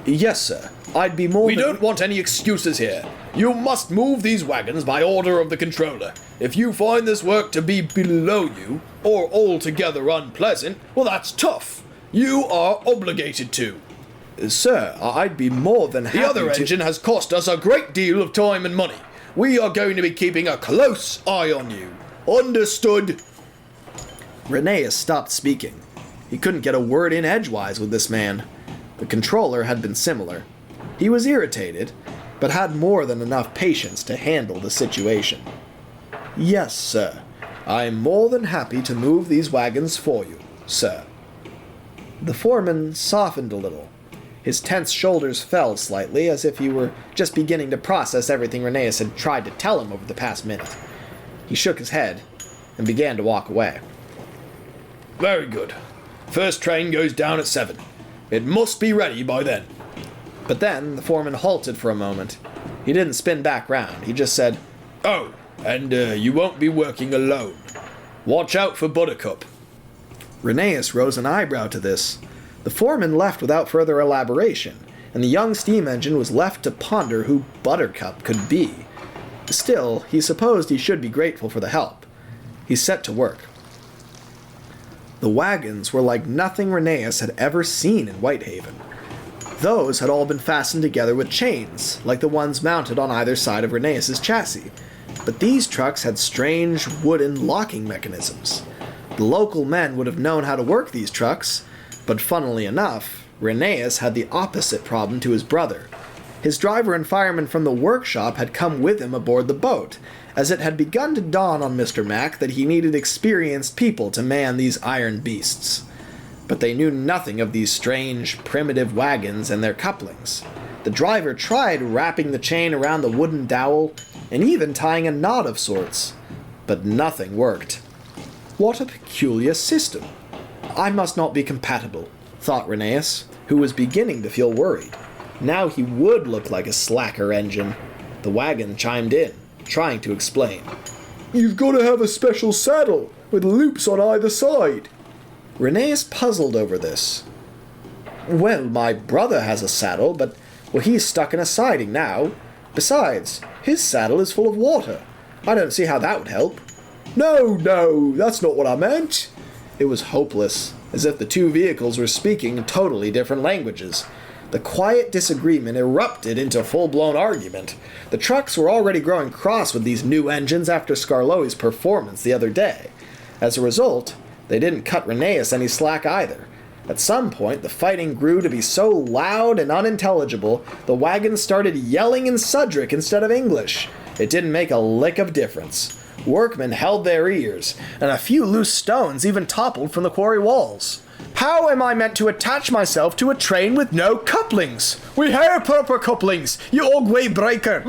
B: "Yes, sir. I'd be more
A: We don't want any excuses here. You must move these wagons by order of the controller. If you find this work to be below you, or altogether unpleasant, well, that's tough. You are obligated to."
B: Sir, I'd be more than happy
C: The other
B: to...
C: engine has cost us a great deal of time and money. We are going to be keeping a close eye on you. Understood?
B: Rheneas stopped speaking. He couldn't get a word in edgewise with this man. The controller had been similar. He was irritated, but had more than enough patience to handle the situation. Yes, sir. I'm more than happy to move these wagons for you, sir. The foreman softened a little. His tense shoulders fell slightly, as if he were just beginning to process everything Rheneas had tried to tell him over the past minute. He shook his head and began to walk away.
C: Very good. First train goes down at 7. It must be ready by then.
B: But then the foreman halted for a moment. He didn't spin back round. He just said,
C: Oh, and you won't be working alone. Watch out for Buttercup.
B: Rheneas rose an eyebrow to this. The foreman left without further elaboration, and the young steam engine was left to ponder who Buttercup could be. Still, he supposed he should be grateful for the help. He set to work. The wagons were like nothing Rheneas had ever seen in Whitehaven. Those had all been fastened together with chains, like the ones mounted on either side of Rheneas's chassis. But these trucks had strange wooden locking mechanisms. The local men would have known how to work these trucks, but funnily enough, Rheneas had the opposite problem to his brother. His driver and fireman from the workshop had come with him aboard the boat, as it had begun to dawn on Mr. Mac that he needed experienced people to man these iron beasts. But they knew nothing of these strange, primitive wagons and their couplings. The driver tried wrapping the chain around the wooden dowel, and even tying a knot of sorts, but nothing worked. What a peculiar system. I must not be compatible, thought Rheneas, who was beginning to feel worried. Now he would look like a slacker engine. The wagon chimed in, trying to explain.
C: You've got to have a special saddle with loops on either side.
B: Rheneas puzzled over this. Well, my brother has a saddle, but he's stuck in a siding now. Besides, his saddle is full of water. I don't see how that would help.
C: No, that's not what I meant.
B: It was hopeless, as if the two vehicles were speaking totally different languages. The quiet disagreement erupted into full-blown argument. The trucks were already growing cross with these new engines after Skarloey's performance the other day. As a result, they didn't cut Rheneas any slack either. At some point, the fighting grew to be so loud and unintelligible, the wagons started yelling in Sudric instead of English. It didn't make a lick of difference. Workmen held their ears, and a few loose stones even toppled from the quarry walls. How am I meant to attach myself to a train with no couplings? We have proper couplings, you old-way breaker!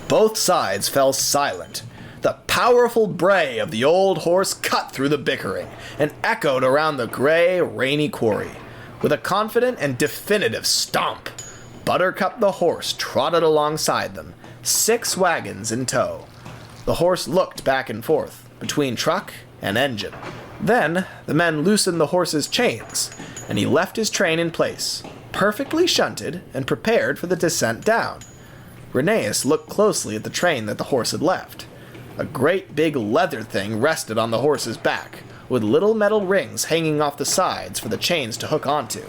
B: Both sides fell silent. The powerful bray of the old horse cut through the bickering and echoed around the gray, rainy quarry. With a confident and definitive stomp, Buttercup the horse trotted alongside them, 6 wagons in tow. The horse looked back and forth, between truck and engine. Then, the men loosened the horse's chains, and he left his train in place, perfectly shunted and prepared for the descent down. Rheneas looked closely at the train that the horse had left. A great big leather thing rested on the horse's back, with little metal rings hanging off the sides for the chains to hook onto.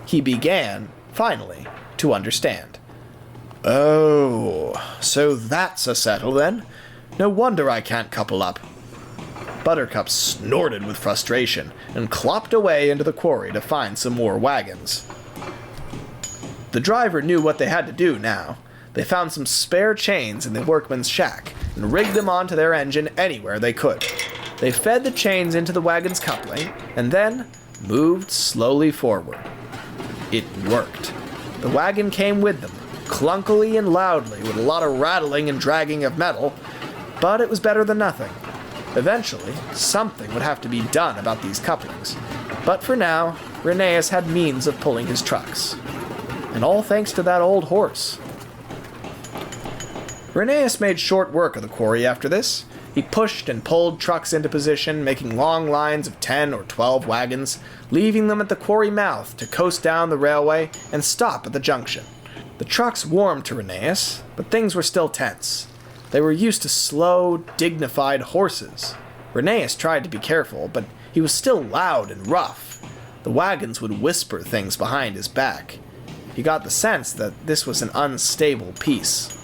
B: He began, finally, to understand. Oh, so that's a settle then? No wonder I can't couple up. Buttercup snorted with frustration and clopped away into the quarry to find some more wagons. The driver knew what they had to do now. They found some spare chains in the workman's shack and rigged them onto their engine anywhere they could. They fed the chains into the wagon's coupling and then moved slowly forward. It worked. The wagon came with them, clunkily and loudly, with a lot of rattling and dragging of metal, but it was better than nothing. Eventually, something would have to be done about these couplings, but for now, Rheneas had means of pulling his trucks. And all thanks to that old horse. Rheneas made short work of the quarry after this. He pushed and pulled trucks into position, making long lines of 10 or 12 wagons, leaving them at the quarry mouth to coast down the railway and stop at the junction. The trucks warmed to Rheneas, but things were still tense. They were used to slow, dignified horses. Rheneas tried to be careful, but he was still loud and rough. The wagons would whisper things behind his back. He got the sense that this was an unstable piece.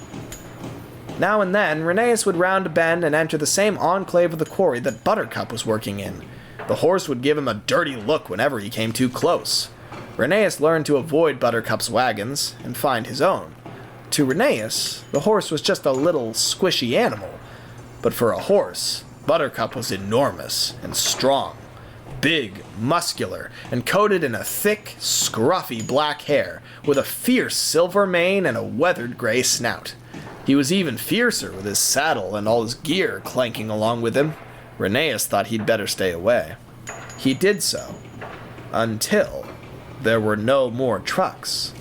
B: Now and then, Rheneas would round a bend and enter the same enclave of the quarry that Buttercup was working in. The horse would give him a dirty look whenever he came too close. Rheneas learned to avoid Buttercup's wagons and find his own. To Rheneas, the horse was just a little squishy animal. But for a horse, Buttercup was enormous and strong. Big, muscular, and coated in a thick, scruffy black hair, with a fierce silver mane and a weathered gray snout. He was even fiercer with his saddle and all his gear clanking along with him. Rheneas thought he'd better stay away. He did so, until there were no more trucks.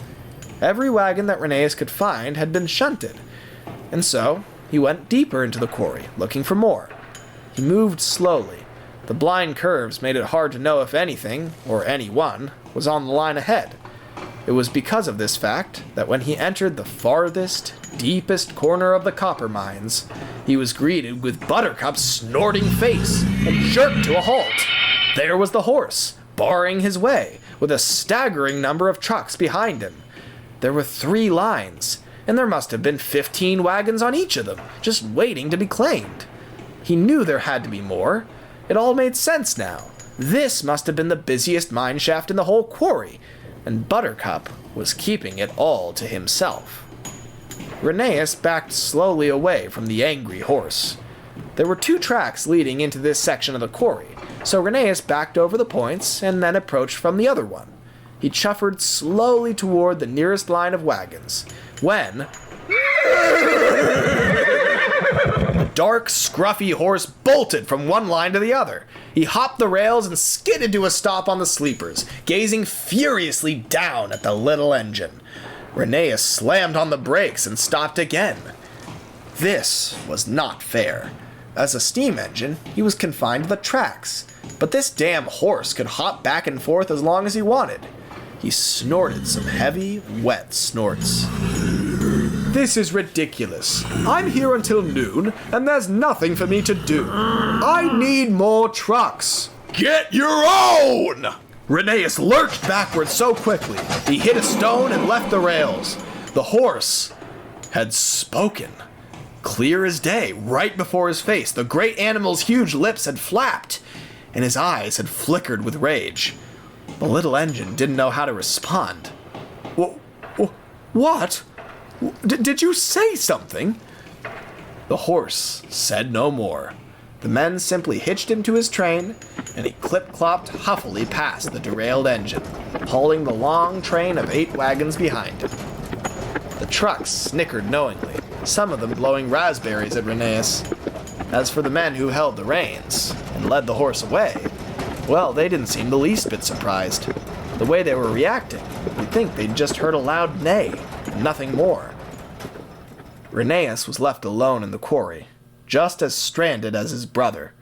B: Every wagon that Rheneas could find had been shunted, and so he went deeper into the quarry, looking for more. He moved slowly. The blind curves made it hard to know if anything, or anyone, was on the line ahead. It was because of this fact that when he entered the farthest, deepest corner of the copper mines, he was greeted with Buttercup's snorting face and jerked to a halt. There was the horse, barring his way, with a staggering number of trucks behind him. There were 3 lines, and there must have been 15 wagons on each of them, just waiting to be claimed. He knew there had to be more. It all made sense now. This must have been the busiest mine shaft in the whole quarry, and Buttercup was keeping it all to himself. Rheneas backed slowly away from the angry horse. There were 2 tracks leading into this section of the quarry, so Rheneas backed over the points and then approached from the other one. He chuffered slowly toward the nearest line of wagons, when a dark, scruffy horse bolted from one line to the other. He hopped the rails and skidded to a stop on the sleepers, gazing furiously down at the little engine. Rheneas slammed on the brakes and stopped again. This was not fair. As a steam engine, he was confined to the tracks, but this damn horse could hop back and forth as long as he wanted. He snorted some heavy, wet snorts.
D: This is ridiculous. I'm here until noon, and there's nothing for me to do. I need more trucks.
B: Get your own! Rheneas lurched backwards so quickly, he hit a stone and left the rails. The horse had spoken. Clear as day, right before his face, the great animal's huge lips had flapped, and his eyes had flickered with rage. The little engine didn't know how to respond. What? Did you say something? The horse said no more. The men simply hitched him to his train, and he clip-clopped huffily past the derailed engine, hauling the long train of 8 wagons behind him. The trucks snickered knowingly, some of them blowing raspberries at Rheneas. As for the men who held the reins and led the horse away, well, they didn't seem the least bit surprised. The way they were reacting, you'd think they'd just heard a loud neigh, and nothing more. Rheneas was left alone in the quarry, just as stranded as his brother.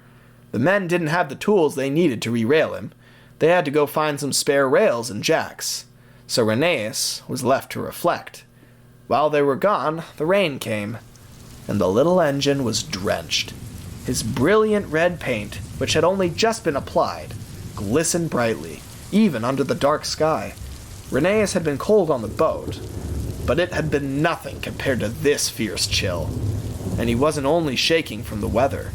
B: The men didn't have the tools they needed to re-rail him. They had to go find some spare rails and jacks. So Rheneas was left to reflect. While they were gone, the rain came, and the little engine was drenched. His brilliant red paint, which had only just been applied, glistened brightly, even under the dark sky. Rheneas had been cold on the boat, but it had been nothing compared to this fierce chill. And he wasn't only shaking from the weather.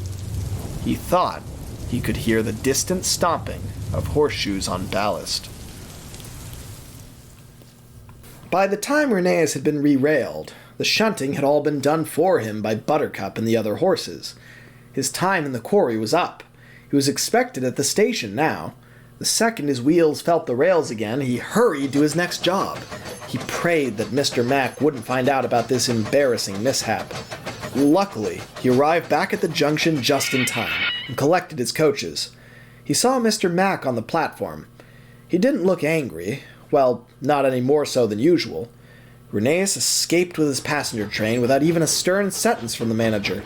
B: He thought he could hear the distant stomping of horseshoes on ballast. By the time Rheneas had been re-railed, the shunting had all been done for him by Buttercup and the other horses. His time in the quarry was up. He was expected at the station now. The second his wheels felt the rails again, he hurried to his next job. He prayed that Mr. Mack wouldn't find out about this embarrassing mishap. Luckily, he arrived back at the junction just in time and collected his coaches. He saw Mr. Mack on the platform. He didn't look angry, well, not any more so than usual. Rheneas escaped with his passenger train without even a stern sentence from the manager.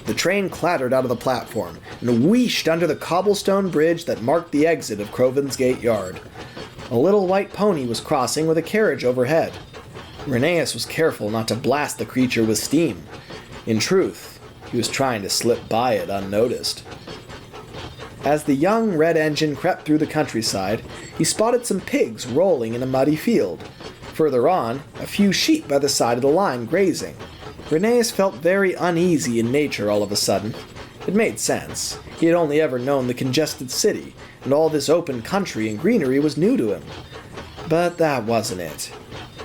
B: The train clattered out of the platform and wheeshed under the cobblestone bridge that marked the exit of Crovan's Gate Yard. A little white pony was crossing with a carriage overhead. Rheneas was careful not to blast the creature with steam. In truth, he was trying to slip by it unnoticed. As the young red engine crept through the countryside, he spotted some pigs rolling in a muddy field. Further on, a few sheep by the side of the line grazing. Rheneas felt very uneasy in nature all of a sudden. It made sense. He had only ever known the congested city, and all this open country and greenery was new to him. But that wasn't it.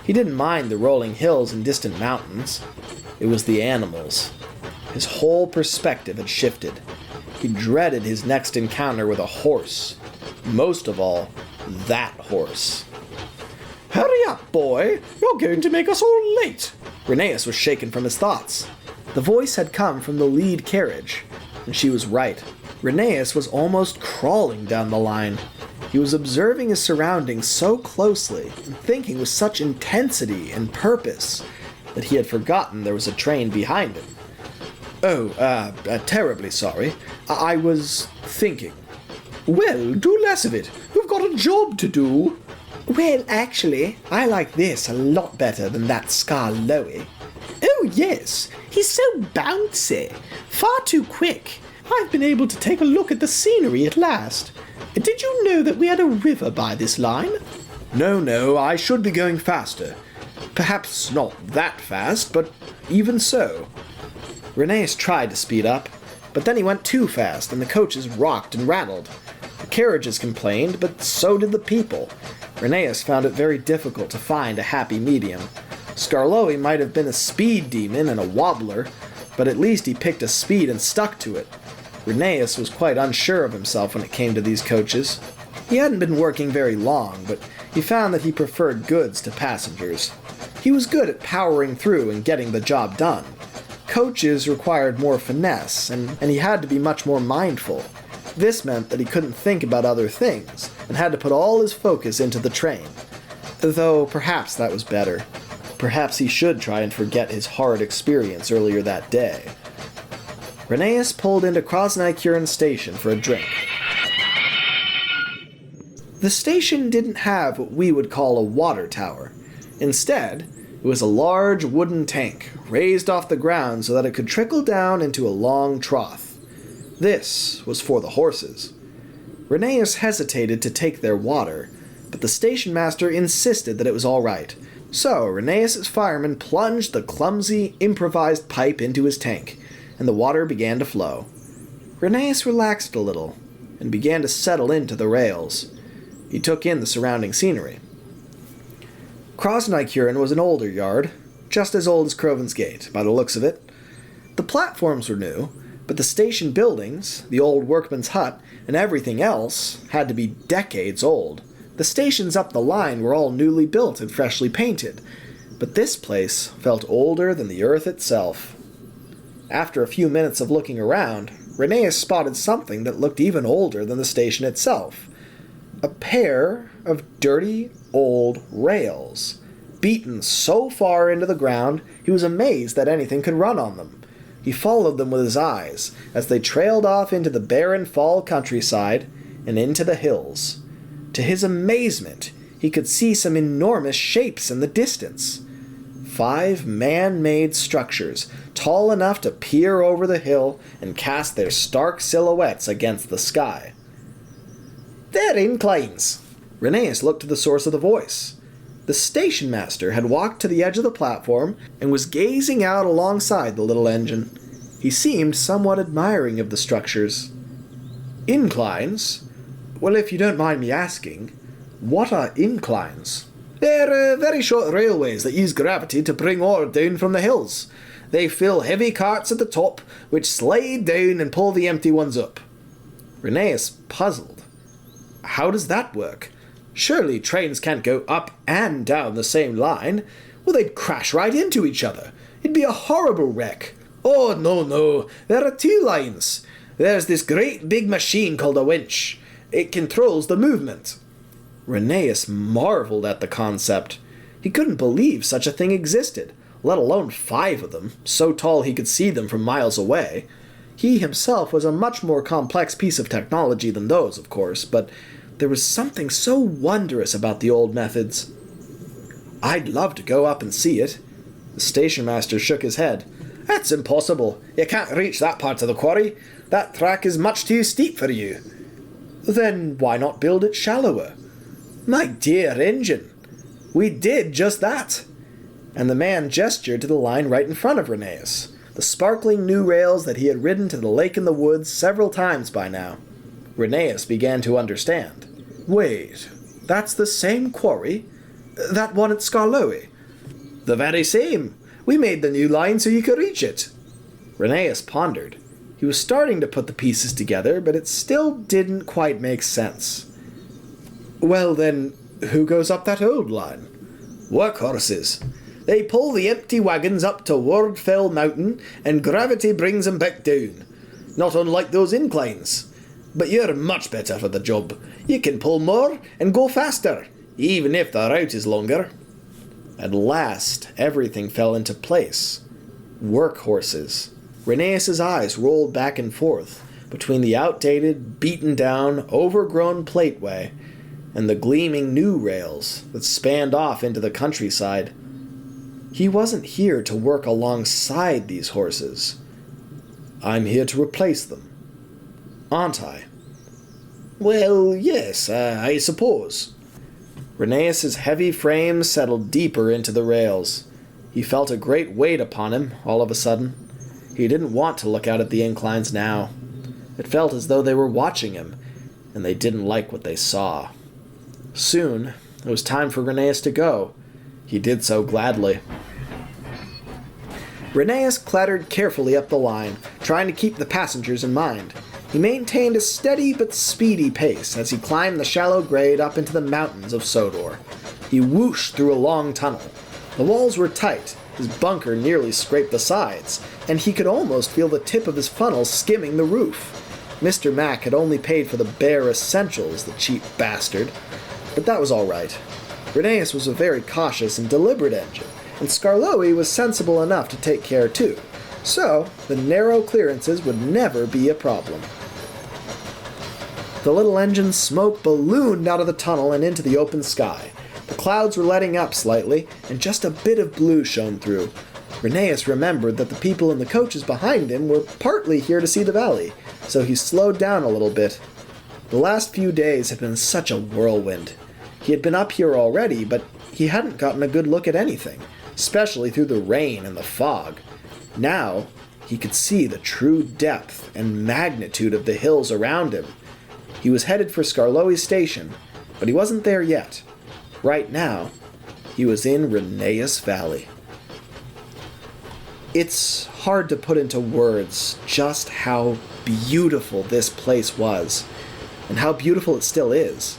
B: He didn't mind the rolling hills and distant mountains. It was the animals. His whole perspective had shifted. He dreaded his next encounter with a horse. Most of all, that horse.
C: Hurry up, boy! You're going to make us all late!
B: Rheneas was shaken from his thoughts. The voice had come from the lead carriage, and she was right. Rheneas was almost crawling down the line. He was observing his surroundings so closely and thinking with such intensity and purpose that he had forgotten there was a train behind him. Terribly sorry. I was thinking.
C: Well, do less of it. We've got a job to do.
D: Well, actually, I like this a lot better than that Skarloey.
C: Oh, yes.
D: He's so bouncy. Far too quick.
C: I've been able to take a look at the scenery at last. Did you know that we had a river by this line?
B: No, I should be going faster. Perhaps not that fast, but even so. Rheneas tried to speed up, but then he went too fast and the coaches rocked and rattled. The carriages complained, but so did the people. Rheneas found it very difficult to find a happy medium. Skarloey might have been a speed demon and a wobbler, but at least he picked a speed and stuck to it. Rheneas was quite unsure of himself when it came to these coaches. He hadn't been working very long, but he found that he preferred goods to passengers. He was good at powering through and getting the job done. Coaches required more finesse, and he had to be much more mindful. This meant that he couldn't think about other things, and had to put all his focus into the train. Though perhaps that was better. Perhaps he should try and forget his hard experience earlier that day. Rheneas pulled into Krasny station for a drink. The station didn't have what we would call a water tower. Instead, it was a large wooden tank, raised off the ground so that it could trickle down into a long trough. This was for the horses. Rheneas hesitated to take their water, but the station master insisted that it was all right. So Rheneas' fireman plunged the clumsy, improvised pipe into his tank, and the water began to flow. Rheneas relaxed a little, and began to settle into the rails. He took in the surrounding scenery. Krasny was an older yard, just as old as Croven's Gate, by the looks of it. The platforms were new, but the station buildings, the old workman's hut, and everything else had to be decades old. The stations up the line were all newly built and freshly painted, but this place felt older than the earth itself. After a few minutes of looking around, Rheneas spotted something that looked even older than the station itself. A pair of dirty, old rails, beaten so far into the ground he was amazed that anything could run on them. He followed them with his eyes as they trailed off into the barren fall countryside and into the hills. To his amazement, he could see some enormous shapes in the distance. 5 man-made structures, tall enough to peer over the hill and cast their stark silhouettes against the sky.
C: They're Inclines.
B: Rheneas looked to the source of the voice. The station master had walked to the edge of the platform and was gazing out alongside the little engine. He seemed somewhat admiring of the structures. Inclines? Well, if you don't mind me asking, what are inclines?
C: They're very short railways that use gravity to bring ore down from the hills. They fill heavy carts at the top, which slide down and pull the empty ones up.
B: Rheneas puzzled. How does that work? Surely trains can't go up and down the same line. Well, they'd crash right into each other. It'd be a horrible wreck.
C: Oh, no. There are 2 lines. There's this great big machine called a winch. It controls the movement.
B: Rheneas marveled at the concept. He couldn't believe such a thing existed, let alone 5 of them, so tall he could see them from miles away. He himself was a much more complex piece of technology than those, of course, but there was something so wondrous about the old methods. I'd love to go up and see it. The station master shook his head.
C: That's impossible. You can't reach that part of the quarry. That track is much too steep for you.
B: Then why not build it shallower?
C: My dear engine,
B: We did just that. And the man gestured to the line right in front of Rheneas, the sparkling new rails that he had ridden to the lake in the woods several times by now. Rheneas began to understand.
D: Wait, that's the same quarry? That one at Skarloey?
B: The very same. We made the new line so you could reach it. Rheneas pondered. He was starting to put the pieces together, but it still didn't quite make sense.
D: Well then, who goes up that old line?
C: Workhorses. They pull the empty wagons up to Wordfell Mountain, and gravity brings them back down. Not unlike those inclines. But you're much better for the job. You can pull more and go faster, even if the route is longer.
B: At last, everything fell into place. Workhorses. Rheneas's eyes rolled back and forth between the outdated, beaten-down, overgrown plateway and the gleaming new rails that spanned off into the countryside. He wasn't here to work alongside these horses. I'm here to replace them. Aren't I?
C: Well, yes, I suppose.
B: Rheneas's heavy frame settled deeper into the rails. He felt a great weight upon him all of a sudden. He didn't want to look out at the inclines now. It felt as though they were watching him, and they didn't like what they saw. Soon, it was time for Rheneas to go. He did so gladly. Rheneas clattered carefully up the line, trying to keep the passengers in mind. He maintained a steady but speedy pace as he climbed the shallow grade up into the mountains of Sodor. He whooshed through a long tunnel. The walls were tight, his bunker nearly scraped the sides, and he could almost feel the tip of his funnel skimming the roof. Mr. Mac had only paid for the bare essentials, the cheap bastard. But that was all right. Rheneas was a very cautious and deliberate engine, and Skarloey was sensible enough to take care too, so the narrow clearances would never be a problem. The little engine's smoke ballooned out of the tunnel and into the open sky. The clouds were letting up slightly, and just a bit of blue shone through. Rheneas remembered that the people in the coaches behind him were partly here to see the valley, so he slowed down a little bit. The last few days had been such a whirlwind. He had been up here already, but he hadn't gotten a good look at anything, especially through the rain and the fog. Now, he could see the true depth and magnitude of the hills around him. He was headed for Skarloey Station, but he wasn't there yet. Right now, he was in Rheneas Valley. It's hard to put into words just how beautiful this place was, and how beautiful it still is.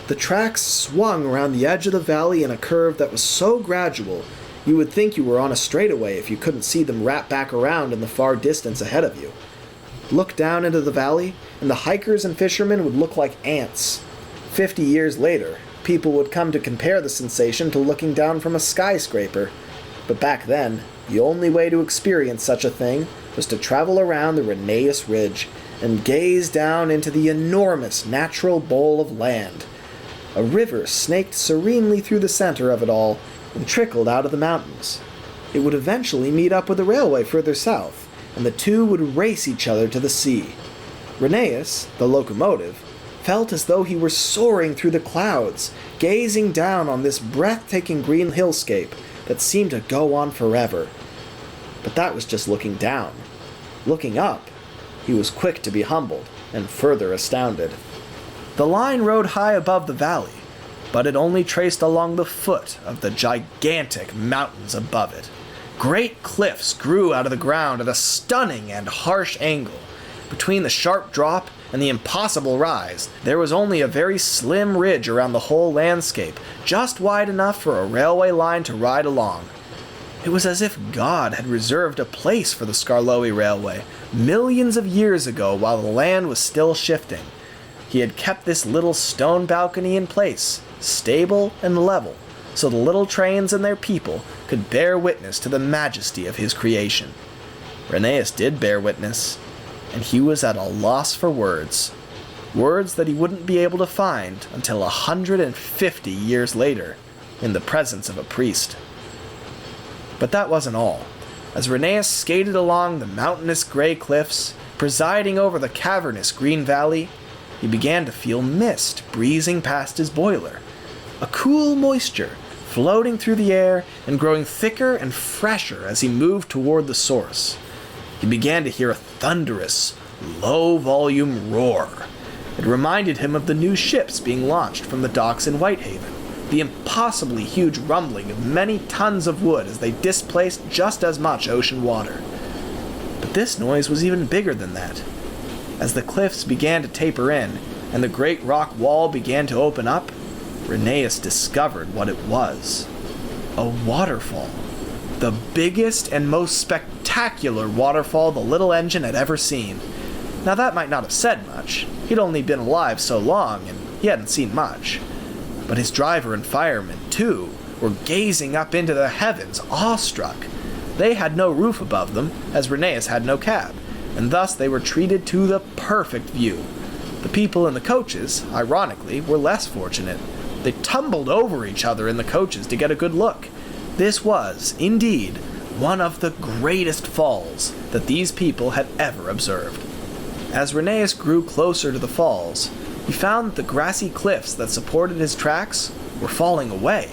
B: The tracks swung around the edge of the valley in a curve that was so gradual you would think you were on a straightaway if you couldn't see them wrap back around in the far distance ahead of you. Look down into the valley, and the hikers and fishermen would look like ants. 50 years later, people would come to compare the sensation to looking down from a skyscraper. But back then, the only way to experience such a thing was to travel around the Rheneas Ridge and gaze down into the enormous natural bowl of land. A river snaked serenely through the center of it all and trickled out of the mountains. It would eventually meet up with the railway further south, and the two would race each other to the sea. Rheneas, the locomotive, felt as though he were soaring through the clouds, gazing down on this breathtaking green hillscape that seemed to go on forever. But that was just looking down. Looking up, he was quick to be humbled and further astounded. The line rode high above the valley, but it only traced along the foot of the gigantic mountains above it. Great cliffs grew out of the ground at a stunning and harsh angle. Between the sharp drop and the impossible rise, there was only a very slim ridge around the whole landscape, just wide enough for a railway line to ride along. It was as if God had reserved a place for the Skarloey Railway millions of years ago while the land was still shifting. He had kept this little stone balcony in place, stable and level, so the little trains and their people could bear witness to the majesty of his creation. Rheneas did bear witness, and he was at a loss for words. Words that he wouldn't be able to find until 150 years later, in the presence of a priest. But that wasn't all. As Rheneas skated along the mountainous gray cliffs, presiding over the cavernous green valley, he began to feel mist breezing past his boiler. A cool moisture floating through the air and growing thicker and fresher as he moved toward the source. He began to hear a thunderous, low-volume roar. It reminded him of the new ships being launched from the docks in Whitehaven, the impossibly huge rumbling of many tons of wood as they displaced just as much ocean water. But this noise was even bigger than that. As the cliffs began to taper in and the great rock wall began to open up, Rheneas discovered what it was. A waterfall. The biggest and most spectacular waterfall the little engine had ever seen. Now that might not have said much. He'd only been alive so long and he hadn't seen much. But his driver and firemen, too, were gazing up into the heavens, awestruck. They had no roof above them, as Rheneas had no cab, and thus they were treated to the perfect view. The people in the coaches, ironically, were less fortunate. They tumbled over each other in the coaches to get a good look. This was, indeed, one of the greatest falls that these people had ever observed. As Rheneas grew closer to the falls, he found that the grassy cliffs that supported his tracks were falling away.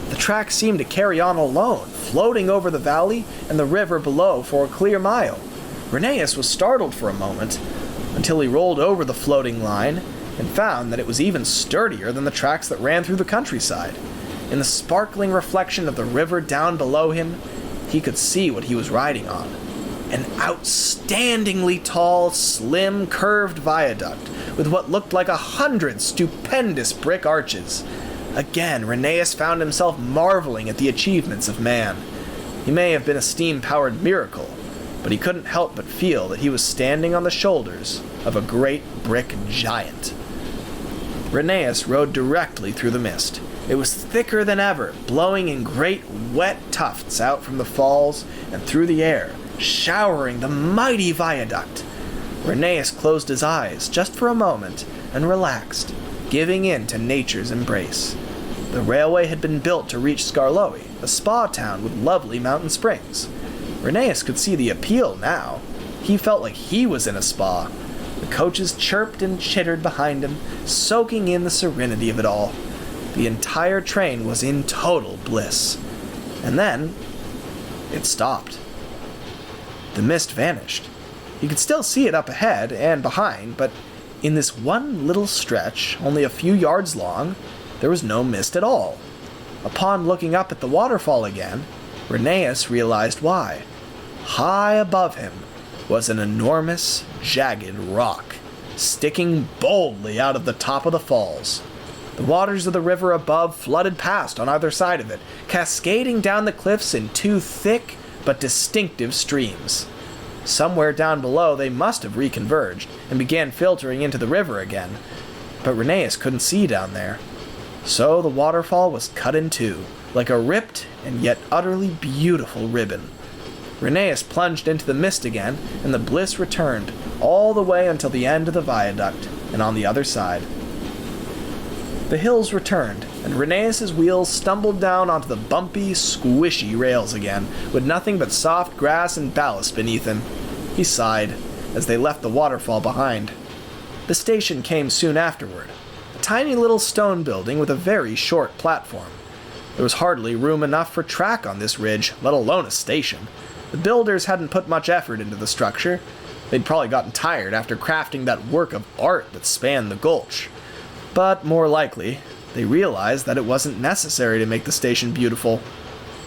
B: The tracks seemed to carry on alone, floating over the valley and the river below for a clear mile. Rheneas was startled for a moment, until he rolled over the floating line and found that it was even sturdier than the tracks that ran through the countryside. In the sparkling reflection of the river down below him, he could see what he was riding on. An outstandingly tall, slim, curved viaduct with what looked like 100 stupendous brick arches. Again, Rheneas found himself marveling at the achievements of man. He may have been a steam-powered miracle, but he couldn't help but feel that he was standing on the shoulders of a great brick giant. Rheneas rode directly through the mist. It was thicker than ever, blowing in great wet tufts out from the falls and through the air, showering the mighty viaduct. Rheneas closed his eyes just for a moment and relaxed, giving in to nature's embrace. The railway had been built to reach Skarloey, a spa town with lovely mountain springs. Rheneas could see the appeal now. He felt like he was in a spa. The coaches chirped and chittered behind him, soaking in the serenity of it all. The entire train was in total bliss. And then, it stopped. The mist vanished. You could still see it up ahead and behind, but in this one little stretch, only a few yards long, there was no mist at all. Upon looking up at the waterfall again, Rheneas realized why. High above him was an enormous, jagged rock, sticking boldly out of the top of the falls. The waters of the river above flooded past on either side of it, cascading down the cliffs in two thick but distinctive streams. Somewhere down below they must have reconverged and began filtering into the river again, but Rheneas couldn't see down there. So the waterfall was cut in two, like a ripped and yet utterly beautiful ribbon. Rheneas plunged into the mist again, and the bliss returned, all the way until the end of the viaduct, and on the other side. The hills returned, and Rheneas's wheels stumbled down onto the bumpy, squishy rails again, with nothing but soft grass and ballast beneath him. He sighed, as they left the waterfall behind. The station came soon afterward, a tiny little stone building with a very short platform. There was hardly room enough for track on this ridge, let alone a station. The builders hadn't put much effort into the structure. They'd probably gotten tired after crafting that work of art that spanned the gulch. But more likely, they realized that it wasn't necessary to make the station beautiful.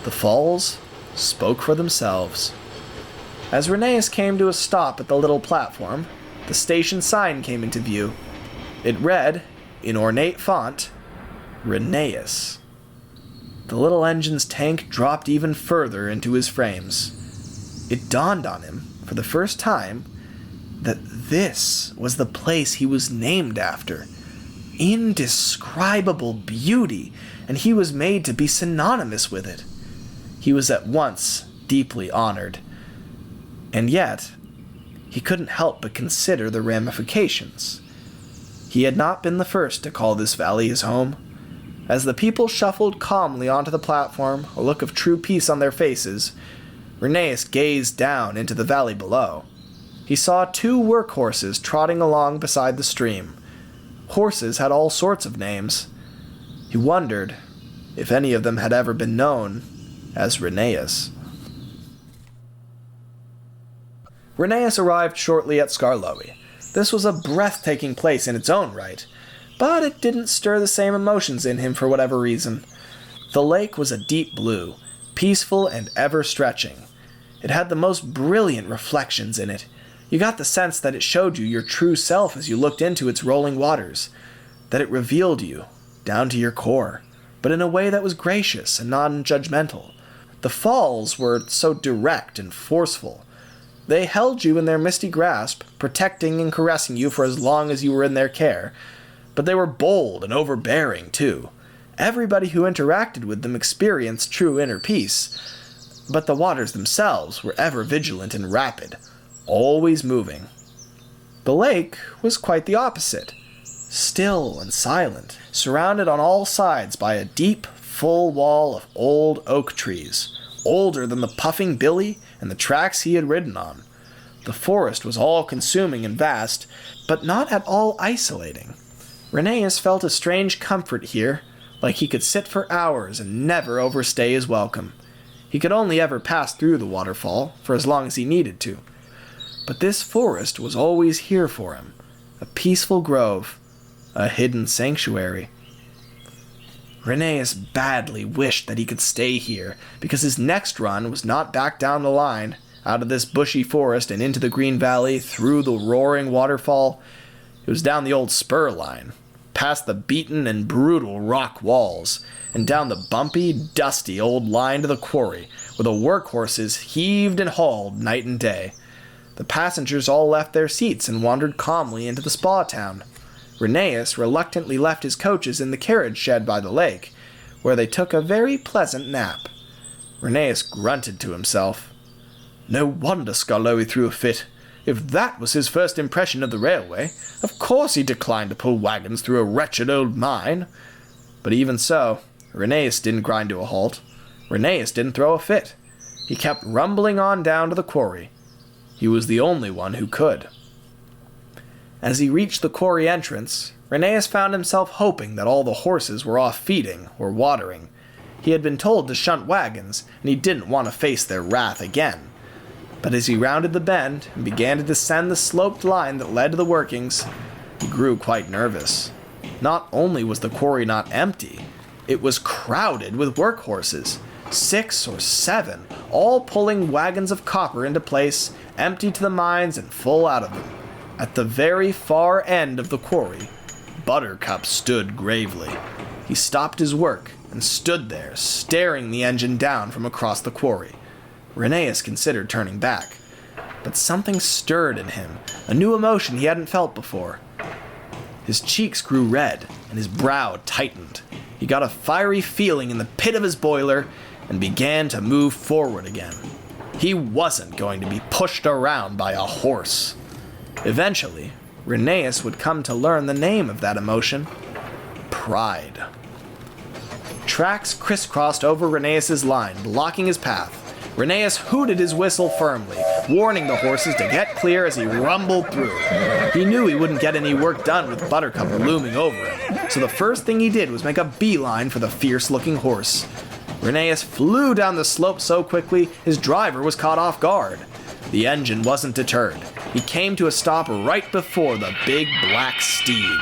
B: The falls spoke for themselves. As Rheneas came to a stop at the little platform, the station sign came into view. It read, in ornate font, Rheneas. The little engine's tank dropped even further into his frames. It dawned on him, for the first time, that this was the place he was named after. Indescribable beauty, and he was made to be synonymous with it. He was at once deeply honored. And yet, he couldn't help but consider the ramifications. He had not been the first to call this valley his home. As the people shuffled calmly onto the platform, a look of true peace on their faces, Rheneas gazed down into the valley below. He saw two workhorses trotting along beside the stream. Horses had all sorts of names. He wondered if any of them had ever been known as Rheneas. Rheneas arrived shortly at Skarloey. This was a breathtaking place in its own right, but it didn't stir the same emotions in him for whatever reason. The lake was a deep blue, peaceful and ever-stretching. It had the most brilliant reflections in it. You got the sense that it showed you your true self as you looked into its rolling waters, that it revealed you, down to your core, but in a way that was gracious and non-judgmental. The falls were so direct and forceful. They held you in their misty grasp, protecting and caressing you for as long as you were in their care, but they were bold and overbearing, too. Everybody who interacted with them experienced true inner peace, but the waters themselves were ever vigilant and rapid, always moving. The lake was quite the opposite, still and silent, surrounded on all sides by a deep, full wall of old oak trees, older than the puffing billy and the tracks he had ridden on. The forest was all-consuming and vast, but not at all isolating. Rheneas felt a strange comfort here, like he could sit for hours and never overstay his welcome. He could only ever pass through the waterfall for as long as he needed to. But this forest was always here for him, a peaceful grove, a hidden sanctuary. Rheneas badly wished that he could stay here, because his next run was not back down the line, out of this bushy forest and into the green valley, through the roaring waterfall. It was down the old spur line, past the beaten and brutal rock walls, and down the bumpy, dusty old line to the quarry, where the workhorses heaved and hauled night and day. The passengers all left their seats and wandered calmly into the spa town. Rheneas reluctantly left his coaches in the carriage shed by the lake, where they took a very pleasant nap. Rheneas grunted to himself. No wonder Skarloey threw a fit. If that was his first impression of the railway, of course he declined to pull wagons through a wretched old mine. But even so, Rheneas didn't grind to a halt. Rheneas didn't throw a fit. He kept rumbling on down to the quarry. He was the only one who could. As he reached the quarry entrance, Rheneas found himself hoping that all the horses were off feeding or watering. He had been told to shunt wagons, and he didn't want to face their wrath again. But as he rounded the bend and began to descend the sloped line that led to the workings, he grew quite nervous. Not only was the quarry not empty, it was crowded with workhorses, 6 or 7, all pulling wagons of copper into place, empty to the mines and full out of them. At the very far end of the quarry, Buttercup stood gravely. He stopped his work and stood there, staring the engine down from across the quarry. Rheneas considered turning back, but something stirred in him, a new emotion he hadn't felt before. His cheeks grew red, and his brow tightened. He got a fiery feeling in the pit of his boiler, and began to move forward again. He wasn't going to be pushed around by a horse. Eventually, Rheneas would come to learn the name of that emotion: pride. Tracks crisscrossed over Rheneas's line, blocking his path. Rheneas hooted his whistle firmly, warning the horses to get clear as he rumbled through. He knew he wouldn't get any work done with Buttercup looming over him, so the first thing he did was make a beeline for the fierce-looking horse. Rheneas flew down the slope so quickly, his driver was caught off guard. The engine wasn't deterred. He came to a stop right before the big black steed.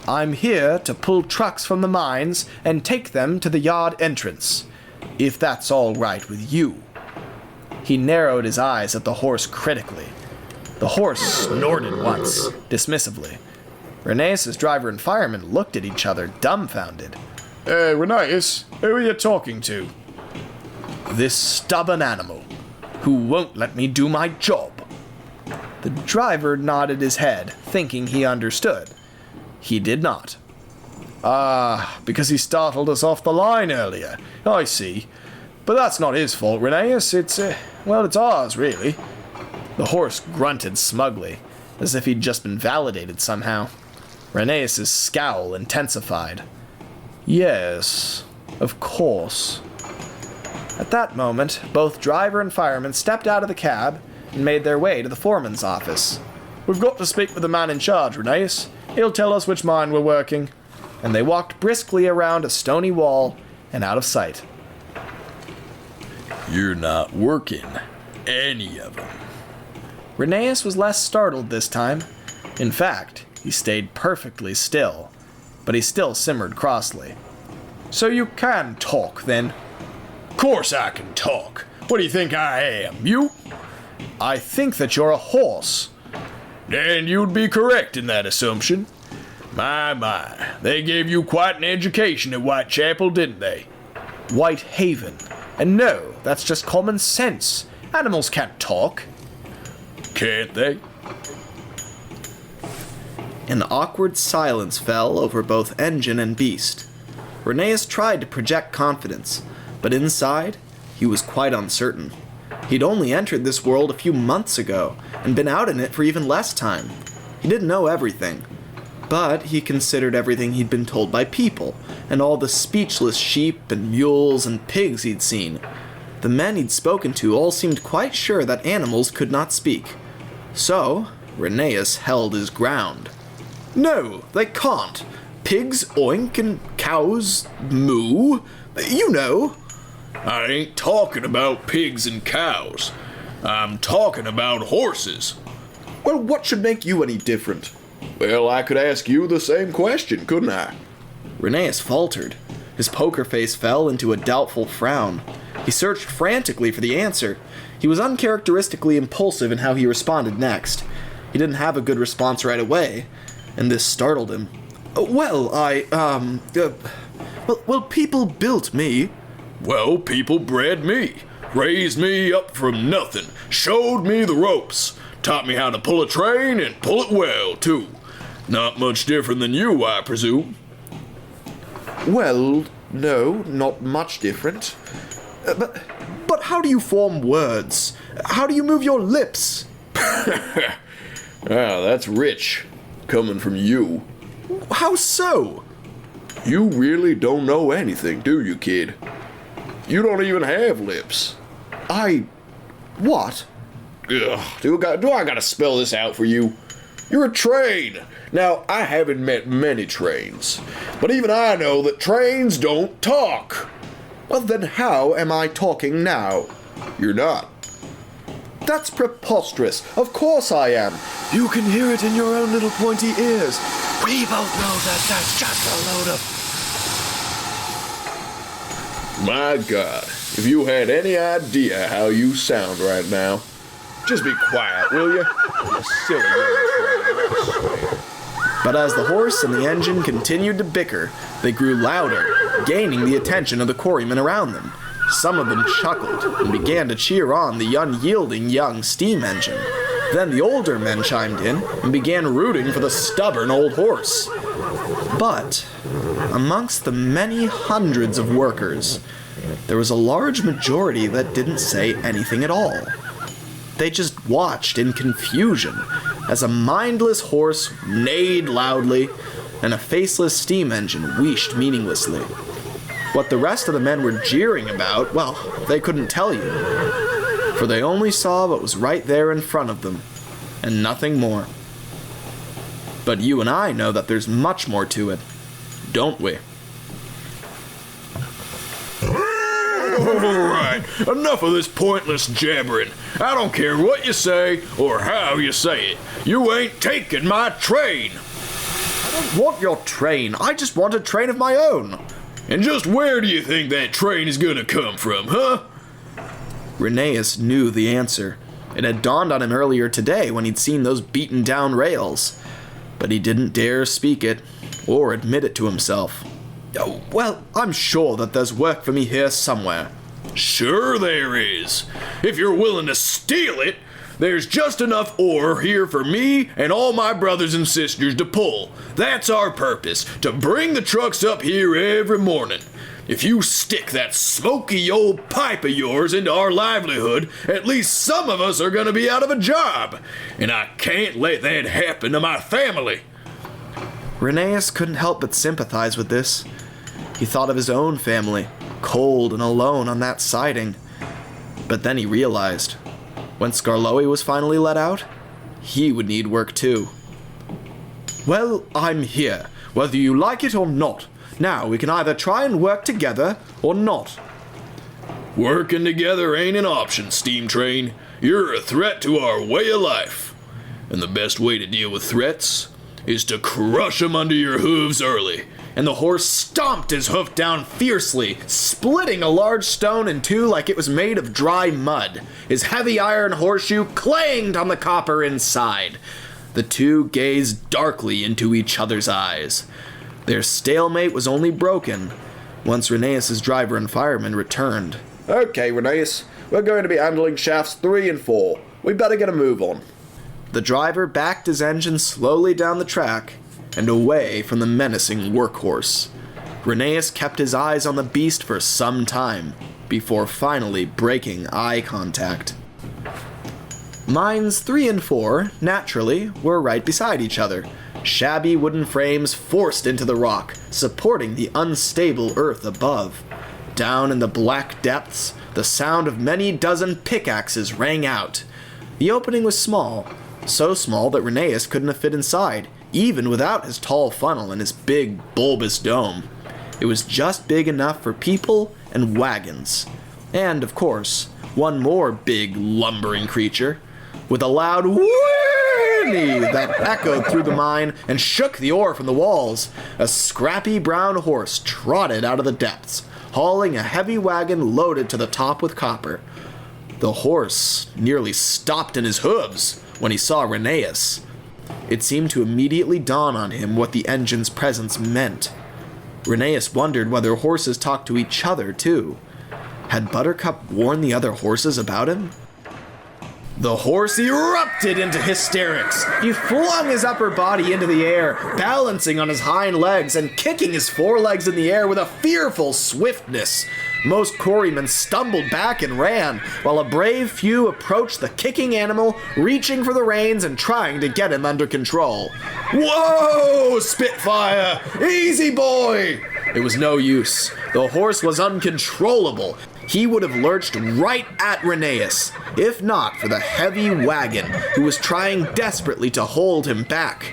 B: I'm here to pull trucks from the mines and take them to the yard entrance, if that's all right with you. He narrowed his eyes at the horse critically. The horse snorted once, dismissively. Rheneas' driver and fireman looked at each other, dumbfounded.
C: Hey, Rheneas, who are you talking to?
B: This stubborn animal, who won't let me do my job. The driver nodded his head, thinking he understood. He did not.
C: Because he startled us off the line earlier. I see. But that's not his fault, Rheneas. It's ours, really.
B: The horse grunted smugly, as if he'd just been validated somehow. Rheneas' scowl intensified. Yes, of course. At that moment, both driver and fireman stepped out of the cab and made their way to the foreman's office.
C: We've got to speak with the man in charge, Rheneas.
B: He'll tell us which mine we're working. And they walked briskly around a stony wall and out of sight.
E: You're not working any of them.
B: Rheneas was less startled this time. In fact, he stayed perfectly still, but he still simmered crossly. So you can talk, then?
E: Course I can talk. What do you think I am, you?
B: I think that you're a horse.
E: And you'd be correct in that assumption. My, they gave you quite an education at Whitechapel, didn't they?
B: Whitehaven. And no, that's just common sense. Animals can't talk.
E: Can't they?
B: An awkward silence fell over both engine and beast. Rheneas tried to project confidence, but inside, he was quite uncertain. He'd only entered this world a few months ago, and been out in it for even less time. He didn't know everything, but he considered everything he'd been told by people, and all the speechless sheep and mules and pigs he'd seen. The men he'd spoken to all seemed quite sure that animals could not speak. So, Rheneas held his ground. No, they can't. Pigs oink and cows moo. You know.
E: I ain't talking about pigs and cows. I'm talking about horses.
A: Well, what should make you any different? Well, I could ask you the same question, couldn't I?
B: Rheneas faltered. His poker face fell into a doubtful frown. He searched frantically for the answer. He was uncharacteristically impulsive in how he responded next. He didn't have a good response right away, and this startled him. Well, people built me.
E: Well, people bred me, raised me up from nothing, showed me the ropes, taught me how to pull a train and pull it well, too. Not much different than you, I presume.
A: Well, no, not much different.
B: But how do you form words? How do you move your lips?
A: Ah, that's rich, coming from you.
B: How so?
A: You really don't know anything, do you, kid? You don't even have lips.
B: What?
A: Ugh, do I gotta spell this out for you? You're a train. Now, I haven't met many trains, but even I know that trains don't talk.
B: Well, then how am I talking now?
A: You're not.
B: That's preposterous. Of course I am. You can hear it in your own little pointy ears. We both know that that's just a load of...
A: My God, if you had any idea how you sound right now, just be quiet, will you? You silly little train.
B: But as the horse and the engine continued to bicker, they grew louder, gaining the attention of the quarrymen around them. Some of them chuckled and began to cheer on the unyielding young steam engine. Then the older men chimed in and began rooting for the stubborn old horse. But amongst the many hundreds of workers, there was a large majority that didn't say anything at all. They just watched in confusion as a mindless horse neighed loudly and a faceless steam engine wheeshed meaninglessly. What the rest of the men were jeering about, well, they couldn't tell you, for they only saw what was right there in front of them, and nothing more. But you and I know that there's much more to it, don't we?
E: Alright, enough of this pointless jabbering. I don't care what you say or how you say it. You ain't taking my train.
B: I don't want your train. I just want a train of my own.
E: And just where do you think that train is gonna come from, huh?
B: Rheneas knew the answer. It had dawned on him earlier today when he'd seen those beaten down rails. But he didn't dare speak it or admit it to himself. Oh, well, I'm sure that there's work for me here somewhere.
E: Sure there is. If you're willing to steal it, there's just enough ore here for me and all my brothers and sisters to pull. That's our purpose, to bring the trucks up here every morning. If you stick that smoky old pipe of yours into our livelihood, at least some of us are gonna be out of a job. And I can't let that happen to my family.
B: Rheneas couldn't help but sympathize with this. He thought of his own family, cold and alone on that siding. But then he realized, when Skarloey was finally let out, he would need work too.
D: Well, I'm here, whether you like it or not. Now, we can either try and work together or not.
E: Working together ain't an option, Steam Train. You're a threat to our way of life. And the best way to deal with threats is to crush 'em under your hooves early.
D: And the horse stomped his hoof down fiercely, splitting a large stone in two like it was made of dry mud. His heavy iron horseshoe clanged on the copper inside. The two gazed darkly into each other's eyes. Their stalemate was only broken once Rheneas' driver and fireman returned.
B: Okay, Rheneas, we're going to be handling shafts 3 and 4. We better get a move on.
D: The driver backed his engine slowly down the track and away from the menacing workhorse. Rheneas kept his eyes on the beast for some time before finally breaking eye contact. Mines 3 and 4, naturally, were right beside each other, shabby wooden frames forced into the rock, supporting the unstable earth above. Down in the black depths, the sound of many dozen pickaxes rang out. The opening was small, so small that Rheneas couldn't have fit inside, even without his tall funnel and his big, bulbous dome. It was just big enough for people and wagons. And, of course, one more big, lumbering creature, with a loud whinny that echoed through the mine and shook the ore from the walls. A scrappy brown horse trotted out of the depths, hauling a heavy wagon loaded to the top with copper. The horse nearly stopped in his hooves when he saw Rheneas. It seemed to immediately dawn on him what the engine's presence meant. Rheneas wondered whether horses talked to each other, too. Had Buttercup warned the other horses about him? The horse erupted into hysterics. He flung his upper body into the air, balancing on his hind legs and kicking his forelegs in the air with a fearful swiftness. Most quarrymen stumbled back and ran, while a brave few approached the kicking animal, reaching for the reins and trying to get him under control.
E: Whoa, Spitfire! Easy, boy!
D: It was no use. The horse was uncontrollable. He would have lurched right at Rheneas, if not for the heavy wagon, who was trying desperately to hold him back.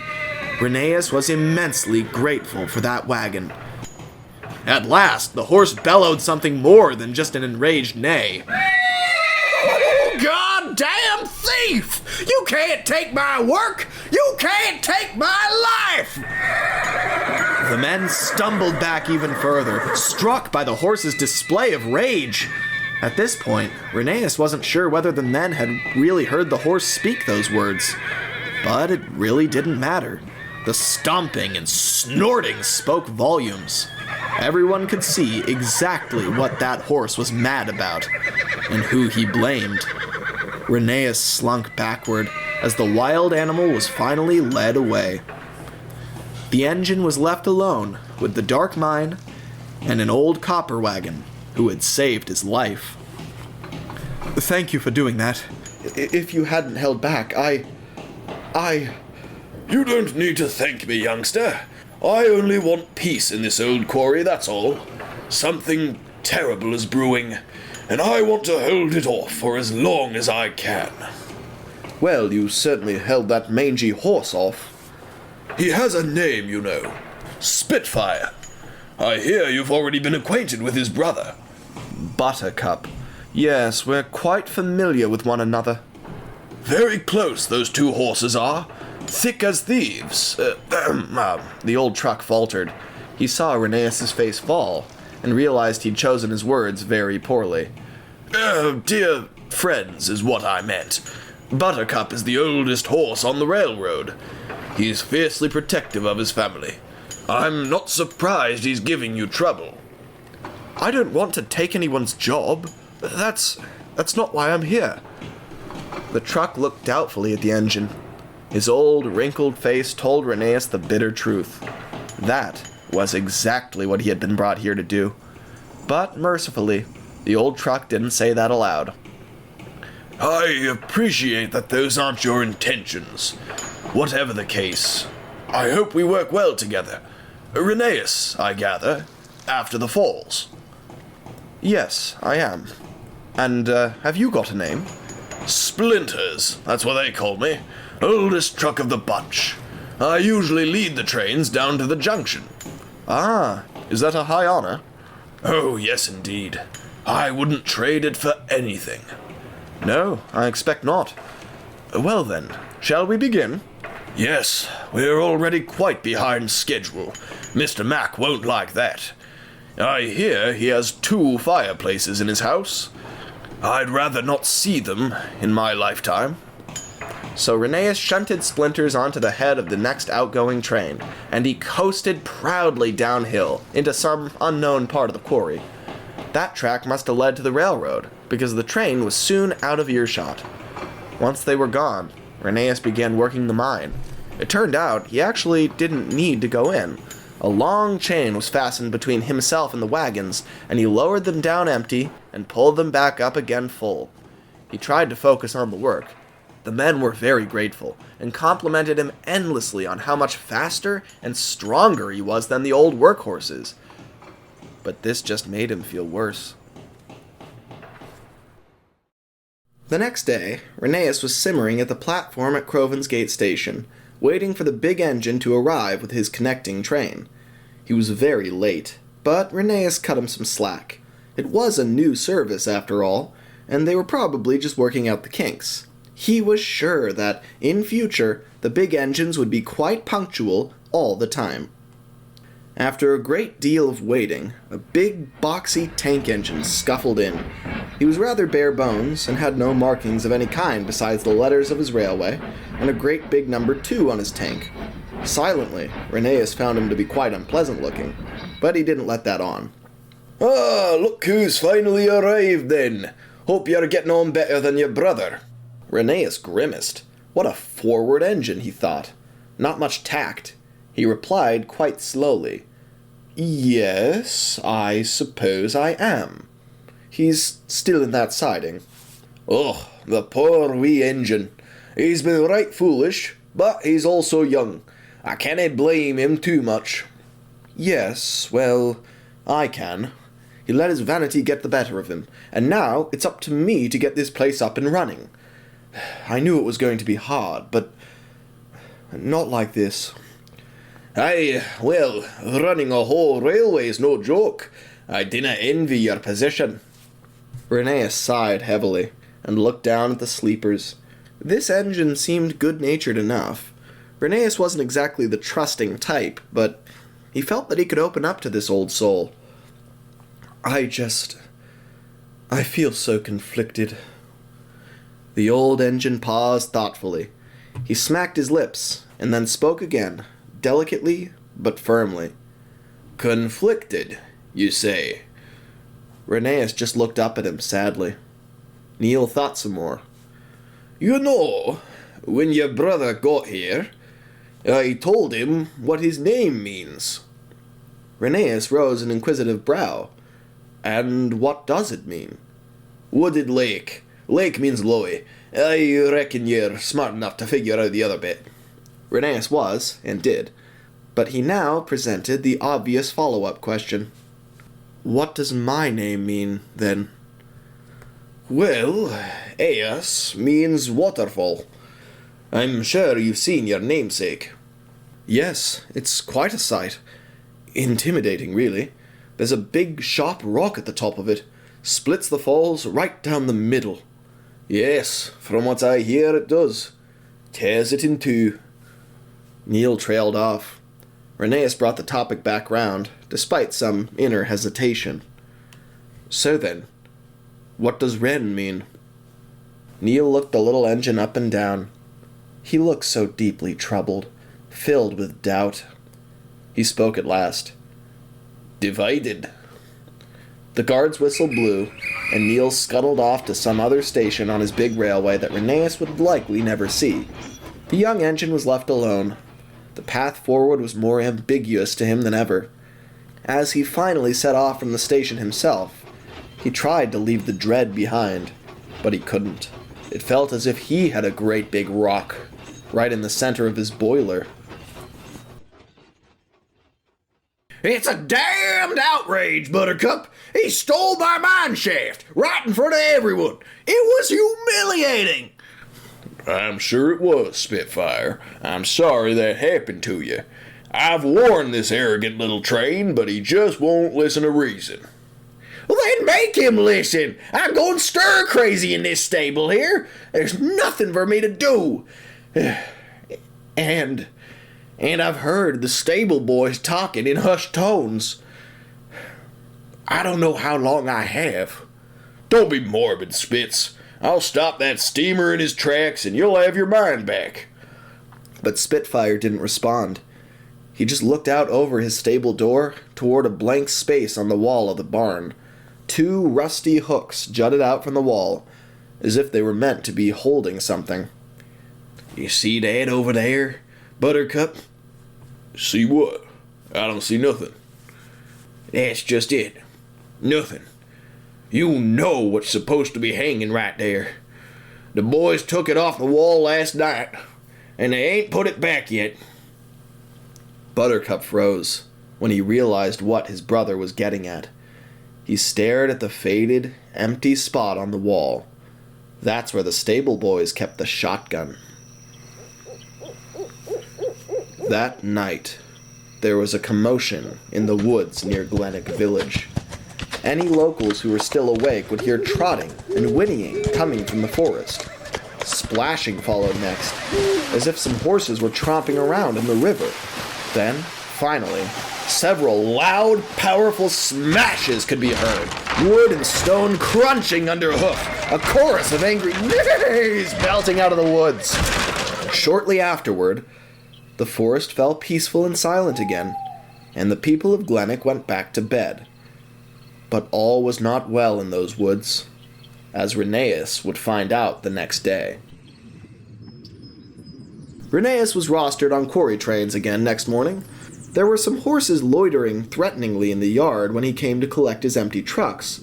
D: Rheneas was immensely grateful for that wagon. At last, the horse bellowed something more than just an enraged neigh.
E: Goddamn thief! You can't take my work! You can't take my life!
D: The men stumbled back even further, struck by the horse's display of rage. At this point, Rheneas wasn't sure whether the men had really heard the horse speak those words. But it really didn't matter. The stomping and snorting spoke volumes. Everyone could see exactly what that horse was mad about, and who he blamed. Rheneas slunk backward as the wild animal was finally led away. The engine was left alone with the dark mine and an old copper wagon who had saved his life. Thank you for doing that.
B: If you hadn't held back,
A: You don't need to thank me, youngster. I only want peace in this old quarry, that's all. Something terrible is brewing, and I want to hold it off for as long as I can.
B: Well, you certainly held that mangy horse off.
A: He has a name, you know. Spitfire. I hear you've already been acquainted with his brother.
B: Buttercup. Yes, we're quite familiar with one another.
A: Very close, those two horses are. Thick as thieves.
B: The old truck faltered. He saw Rheneas' face fall, and realized he'd chosen his words very poorly.
A: Dear friends is what I meant. Buttercup is the oldest horse on the railroad. He's fiercely protective of his family. I'm not surprised he's giving you trouble.
B: I don't want to take anyone's job. That's not why I'm here. The truck looked doubtfully at the engine. His old, wrinkled face told Rheneas the bitter truth. That was exactly what he had been brought here to do. But, mercifully, the old truck didn't say that aloud.
A: I appreciate that those aren't your intentions. Whatever the case, I hope we work well together. Rheneas, I gather, after the falls.
B: Yes, I am. And, have you got a name?
A: Splinters, that's what they call me. Oldest truck of the bunch.
E: I usually lead the trains down to the junction.
D: Ah, is that a high honor?
E: Oh, yes, indeed. I wouldn't trade it for anything.
D: No, I expect not. Well then, shall we begin?
E: Yes, we're already quite behind schedule. Mr. Mac won't like that. I hear he has 2 fireplaces in his house. I'd rather not see them in my lifetime.
D: So Rheneas shunted Splinters onto the head of the next outgoing train, and he coasted proudly downhill into some unknown part of the quarry. That track must have led to the railroad, because the train was soon out of earshot. Once they were gone, Rheneas began working the mine. It turned out he actually didn't need to go in. A long chain was fastened between himself and the wagons, and he lowered them down empty and pulled them back up again full. He tried to focus on the work. The men were very grateful, and complimented him endlessly on how much faster and stronger he was than the old workhorses. But this just made him feel worse. The next day, Rheneas was simmering at the platform at Crovan's Gate Station, waiting for the big engine to arrive with his connecting train. He was very late, but Rheneas cut him some slack. It was a new service, after all, and they were probably just working out the kinks. He was sure that, in future, the big engines would be quite punctual all the time. After a great deal of waiting, a big, boxy tank engine scuffled in. He was rather bare bones, and had no markings of any kind besides the letters of his railway, and a great big number 2 on his tank. Silently, Rheneas found him to be quite unpleasant looking, but he didn't let that on.
C: Ah, look who's finally arrived then. Hope you're getting on better than your brother.
B: Rheneas grimaced. What a forward engine, he thought. Not much tact. He replied quite slowly. Yes, I suppose I am. He's still in that siding.
C: Oh, the poor wee engine. He's been right foolish, but he's also young. I cannae blame him too much.
B: Yes, well, I can. He let his vanity get the better of him, and now it's up to me to get this place up and running. I knew it was going to be hard, but not like this.
C: Aye, well, running a whole railway's no joke. I dinna envy your position.
B: Rheneas sighed heavily, and looked down at the sleepers. This engine seemed good-natured enough. Rheneas wasn't exactly the trusting type, but he felt that he could open up to this old soul. I feel so conflicted. The old engine paused thoughtfully. He smacked his lips, and then spoke again, delicately but firmly.
C: Conflicted, you say?
B: Rheneas just looked up at him sadly. Neil thought some more.
C: You know, when your brother got here, I told him what his name means.
B: Rheneas rose an inquisitive brow. And what does it mean?
C: Wooded Lake. Lake means lowy. I reckon you're smart enough to figure out the other bit.
B: Rheneas was, and did, but he now presented the obvious follow-up question. What does my name mean, then?
C: Well, Eos means waterfall. I'm sure you've seen your namesake.
B: Yes, it's quite a sight. Intimidating, really. There's a big, sharp rock at the top of it. Splits the falls right down the middle.
C: Yes, from what I hear it does. Tears it in two.
B: Neil trailed off. Rheneas brought the topic back round, despite some inner hesitation. So then, what does Ren mean? Neil looked the little engine up and down. He looked so deeply troubled, filled with doubt. He spoke at last.
C: Divided.
B: The guard's whistle blew, and Neil scuttled off to some other station on his big railway that Rheneas would likely never see. The young engine was left alone. The path forward was more ambiguous to him than ever. As he finally set off from the station himself, he tried to leave the dread behind, but he couldn't. It felt as if he had a great big rock right in the center of his boiler.
C: It's a damned outrage, Buttercup. He stole my mine shaft right in front of everyone. It was humiliating.
E: I'm sure it was, Spitfire. I'm sorry that happened to you. I've warned this arrogant little train, but he just won't listen to reason.
C: Well, then make him listen. I'm going stir crazy in this stable here. There's nothing for me to do. And I've heard the stable boys talking in hushed tones. I don't know how long I have.
E: Don't be morbid, Spitz. I'll stop that steamer in his tracks and you'll have your mind back.
B: But Spitfire didn't respond. He just looked out over his stable door toward a blank space on the wall of the barn. 2 rusty hooks jutted out from the wall, as if they were meant to be holding something.
C: You see that over there, Buttercup?
E: See what? I don't see nothing.
C: That's just it. Nothing. You know what's supposed to be hanging right there. The boys took it off the wall last night, and they ain't put it back yet.
B: Buttercup froze when he realized what his brother was getting at. He stared at the faded, empty spot on the wall. That's where the stable boys kept the shotgun. That night, there was a commotion in the woods near Glennick Village. Any locals who were still awake would hear trotting and whinnying coming from the forest. Splashing followed next, as if some horses were tromping around in the river. Then, finally, several loud, powerful smashes could be heard. Wood and stone crunching under hoof. A chorus of angry neighs belting out of the woods. Shortly afterward, the forest fell peaceful and silent again, and the people of Glennick went back to bed. But all was not well in those woods, as Rheneas would find out the next day. Rheneas was rostered on quarry trains again next morning. There were some horses loitering threateningly in the yard when he came to collect his empty trucks,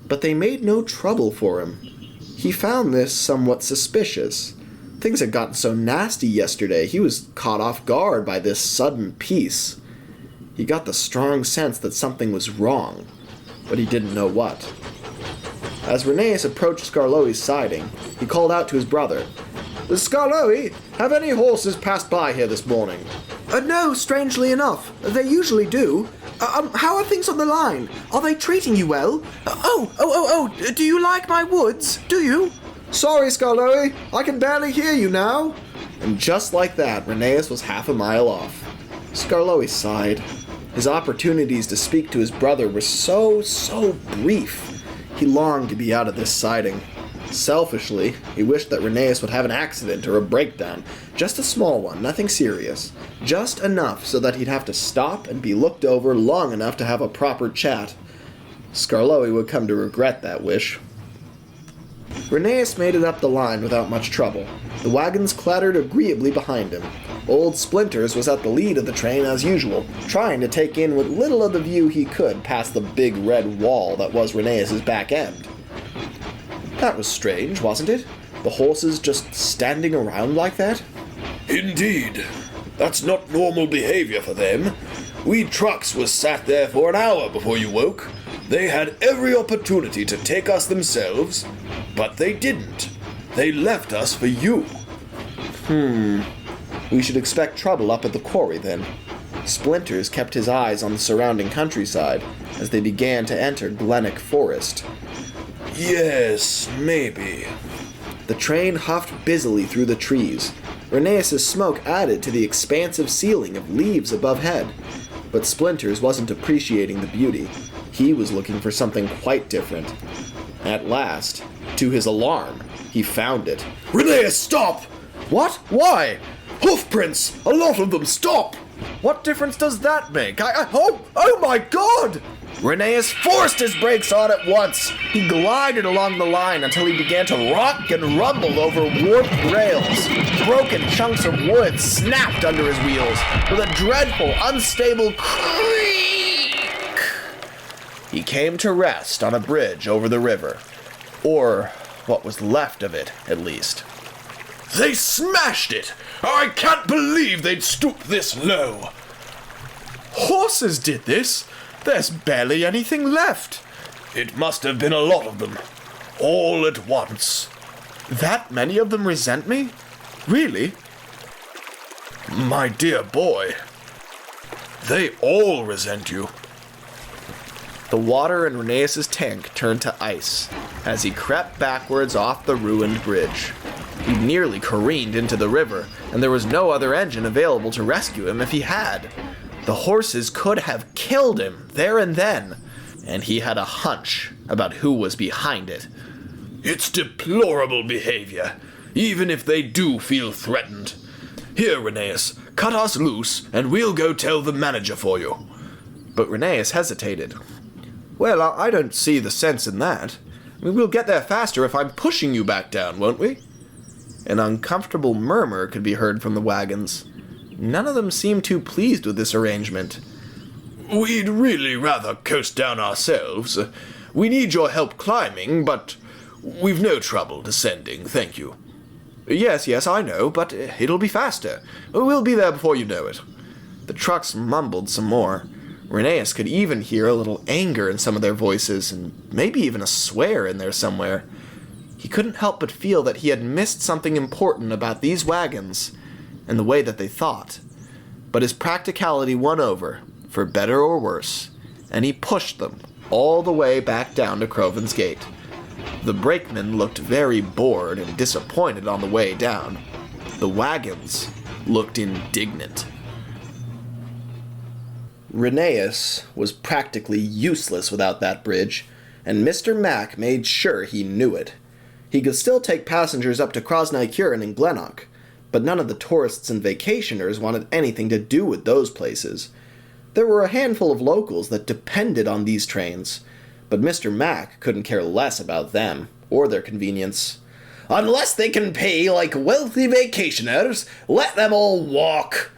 B: but they made no trouble for him. He found this somewhat suspicious. Things had gotten so nasty yesterday, he was caught off guard by this sudden peace. He got the strong sense that something was wrong, but he didn't know what. As Rheneas approached Skarloey's siding, he called out to his brother. "Skarloey, have any horses passed by here this morning?"
D: No, strangely enough. They usually do. How are things on the line? Are they treating you well? Do you like my woods? Do you?
B: "Sorry, Skarloey, I can barely hear you now." And just like that, Rheneas was half a mile off. Skarloey sighed. His opportunities to speak to his brother were so brief. He longed to be out of this siding. Selfishly, he wished that Rheneas would have an accident or a breakdown. Just a small one, nothing serious. Just enough so that he'd have to stop and be looked over long enough to have a proper chat. Skarloey would come to regret that wish. Rheneas made it up the line without much trouble. The wagons clattered agreeably behind him. Old Splinters was at the lead of the train as usual, trying to take in what little of the view he could past the big red wall that was Rheneas' back end. That was strange, wasn't it? The horses just standing around like that?
C: Indeed. That's not normal behavior for them. We trucks was sat there for an hour before you woke. They had every opportunity to take us themselves, but they didn't. They left us for you.
B: We should expect trouble up at the quarry then. Splinters kept his eyes on the surrounding countryside as they began to enter Glennick Forest.
C: Yes, maybe.
B: The train huffed busily through the trees. Rheneas' smoke added to the expansive ceiling of leaves above head. But Splinters wasn't appreciating the beauty. He was looking for something quite different. At last, to his alarm, he found it.
C: Rheneas, stop!
B: What? Why?
C: Hoof prints! A lot of them, stop!
B: What difference does that make? Oh my god! Rheneas forced his brakes on at once. He glided along the line until he began to rock and rumble over warped rails. Broken chunks of wood snapped under his wheels with a dreadful, unstable creak. He came to rest on a bridge over the river. Or what was left of it, at least.
E: They smashed it! I can't believe they'd stoop this low.
B: Horses did this? There's barely anything left.
C: It must have been a lot of them. All at once.
D: That many of them resent me? Really?
E: My dear boy, they all resent you.
D: The water in Rheneas' tank turned to ice as he crept backwards off the ruined bridge. He nearly careened into the river, and there was no other engine available to rescue him if he had. The horses could have killed him there and then, and he had a hunch about who was behind it.
E: It's deplorable behavior, even if they do feel threatened. Here, Rheneas, cut us loose, and we'll go tell the manager for you.
D: But Rheneas hesitated. Well, I don't see the sense in that. We'll get there faster if I'm pushing you back down, won't we? An uncomfortable murmur could be heard from the wagons. None of them seemed too pleased with this arrangement.
E: We'd really rather coast down ourselves. We need your help climbing, but we've no trouble descending, thank you.
D: Yes, I know, but it'll be faster. We'll be there before you know it. The trucks mumbled some more. Rheneas could even hear a little anger in some of their voices, and maybe even a swear in there somewhere. He couldn't help but feel that he had missed something important about these wagons and the way that they thought. But his practicality won over, for better or worse, and he pushed them all the way back down to Croven's Gate. The brakemen looked very bored and disappointed on the way down. The wagons looked indignant.
B: Rheneas was practically useless without that bridge, and Mr. Mac made sure he knew it. He could still take passengers up to Krosnai-Kieran and Glennock, but none of the tourists and vacationers wanted anything to do with those places. There were a handful of locals that depended on these trains, but Mr. Mac couldn't care less about them, or their convenience.
C: Unless they can pay like wealthy vacationers, let them all walk,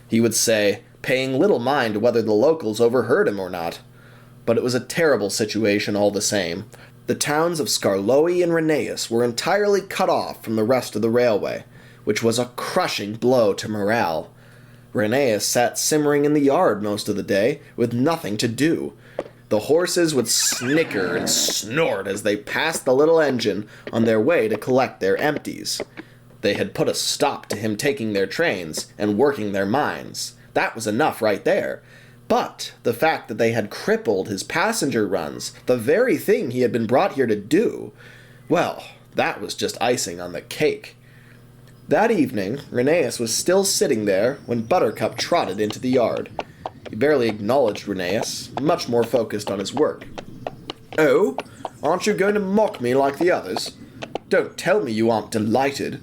B: he would say, paying little mind whether the locals overheard him or not. But it was a terrible situation all the same. The towns of Skarloey and Rheneas were entirely cut off from the rest of the railway, which was a crushing blow to morale. Rheneas sat simmering in the yard most of the day, with nothing to do. The horses would snicker and snort as they passed the little engine on their way to collect their empties. They had put a stop to him taking their trains and working their mines. That was enough right there. But the fact that they had crippled his passenger runs, the very thing he had been brought here to do, well, that was just icing on the cake. That evening, Rheneas was still sitting there when Buttercup trotted into the yard. He barely acknowledged Rheneas, much more focused on his work. "Oh, aren't you going to mock me like the others? Don't tell me you aren't delighted."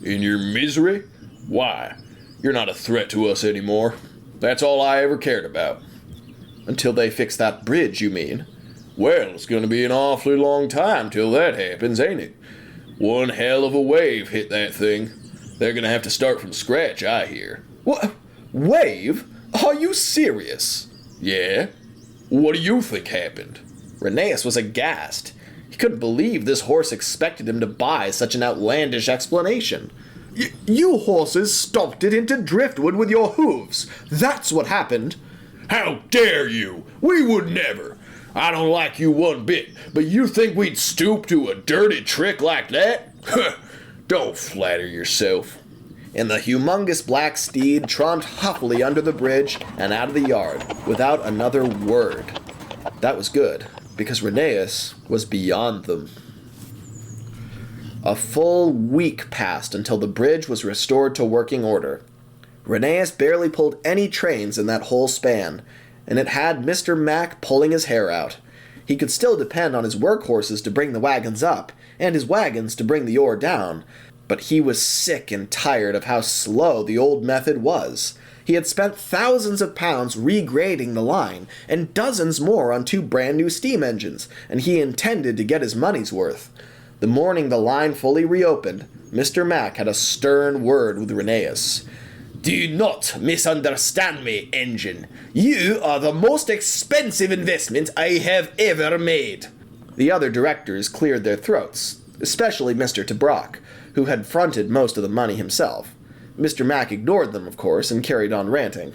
A: In your misery? Why? You're not a threat to us anymore. That's all I ever cared about.
B: Until they fix that bridge, you mean?
A: Well, it's going to be an awfully long time till that happens, ain't it? One hell of a wave hit that thing. They're going to have to start from scratch, I hear.
B: What? Wave? Are you serious?
A: Yeah? What do you think happened?
B: Rheneas was aghast. He couldn't believe this horse expected him to buy such an outlandish explanation. You horses stomped it into driftwood with your hooves. That's what happened.
A: How dare you? We would never. I don't like you one bit, but you think we'd stoop to a dirty trick like that? Don't flatter yourself.
B: And the humongous black steed tromped huffily under the bridge and out of the yard, without another word. That was good, because Rheneas was beyond them. A full week passed until the bridge was restored to working order. Rheneas barely pulled any trains in that whole span, and it had Mr. Mac pulling his hair out. He could still depend on his workhorses to bring the wagons up, and his wagons to bring the ore down, but he was sick and tired of how slow the old method was. He had spent thousands of pounds regrading the line, and dozens more on 2 brand new steam engines, and he intended to get his money's worth. The morning the line fully reopened, Mr. Mac had a stern word with Rheneas.
C: Do not misunderstand me, engine. You are the most expensive investment I have ever made.
B: The other directors cleared their throats, especially Mr. Tabrock, who had fronted most of the money himself. Mr. Mac ignored them, of course, and carried on ranting.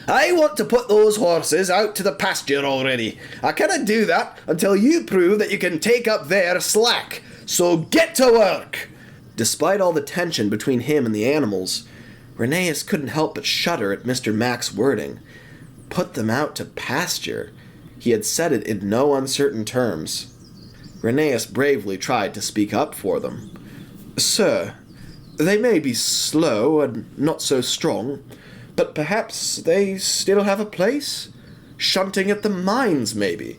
C: I want to put those horses out to the pasture already. I cannot do that until you prove that you can take up their slack. so get to work!
B: Despite all the tension between him and the animals, Rheneas couldn't help but shudder at Mr. Mack's wording. Put them out to pasture. He had said it in no uncertain terms. Rheneas bravely tried to speak up for them. Sir, they may be slow and not so strong, but perhaps they still have a place? Shunting at the mines, maybe.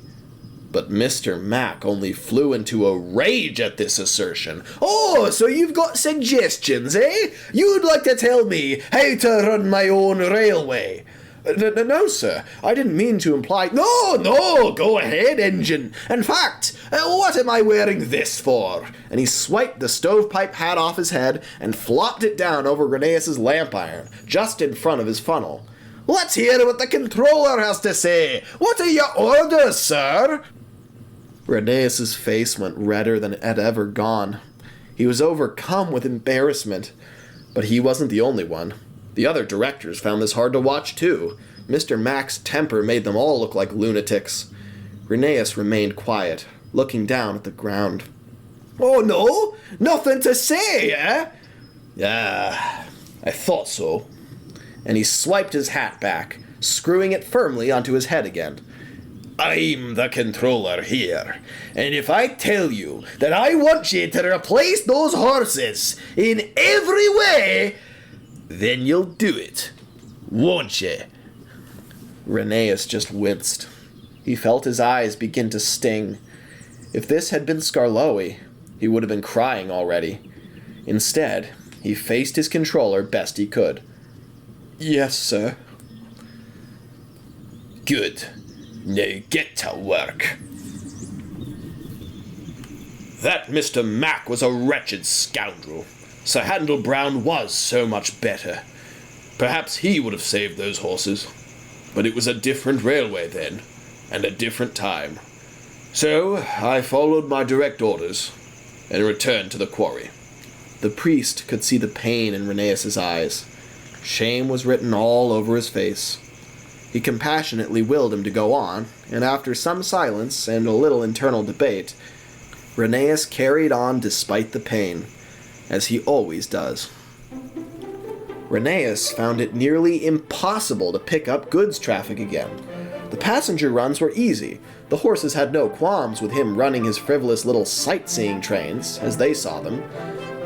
B: But Mr. Mack only flew into a rage at this assertion.
C: Oh, so you've got suggestions, eh? You'd like to tell me how to run my own railway?
B: No, sir. I didn't mean to imply...
C: No, go ahead, engine. In fact, what am I wearing this for?
B: And he swiped the stovepipe hat off his head and flopped it down over Rheneas's lamp iron, just in front of his funnel.
C: Let's hear what the controller has to say. What are your orders, sir?
B: Rheneas's face went redder than it had ever gone. He was overcome with embarrassment. But he wasn't the only one. The other directors found this hard to watch, too. Mr. Mack's temper made them all look like lunatics. Rheneas remained quiet, looking down at the ground.
C: Oh, no? Nothing to say, eh?
B: I thought so. And he swiped his hat back, screwing it firmly onto his head again.
C: I'm the controller here, and if I tell you that I want you to replace those horses in every way, then you'll do it, won't you?
B: Rheneas just winced. He felt his eyes begin to sting. If this had been Skarloey, he would have been crying already. Instead, he faced his controller best he could. Yes, sir.
C: Good. Now get to work.
A: That Mr. Mack was a wretched scoundrel. Sir Handel Brown was so much better. Perhaps he would have saved those horses. But it was a different railway then, and a different time. So I followed my direct orders, and returned to the quarry.
B: The priest could see the pain in Rheneas's eyes. Shame was written all over his face. He compassionately willed him to go on, and after some silence and a little internal debate, Rheneas carried on despite the pain, as he always does. Rheneas found it nearly impossible to pick up goods traffic again. The passenger runs were easy. The horses had no qualms with him running his frivolous little sightseeing trains, as they saw them.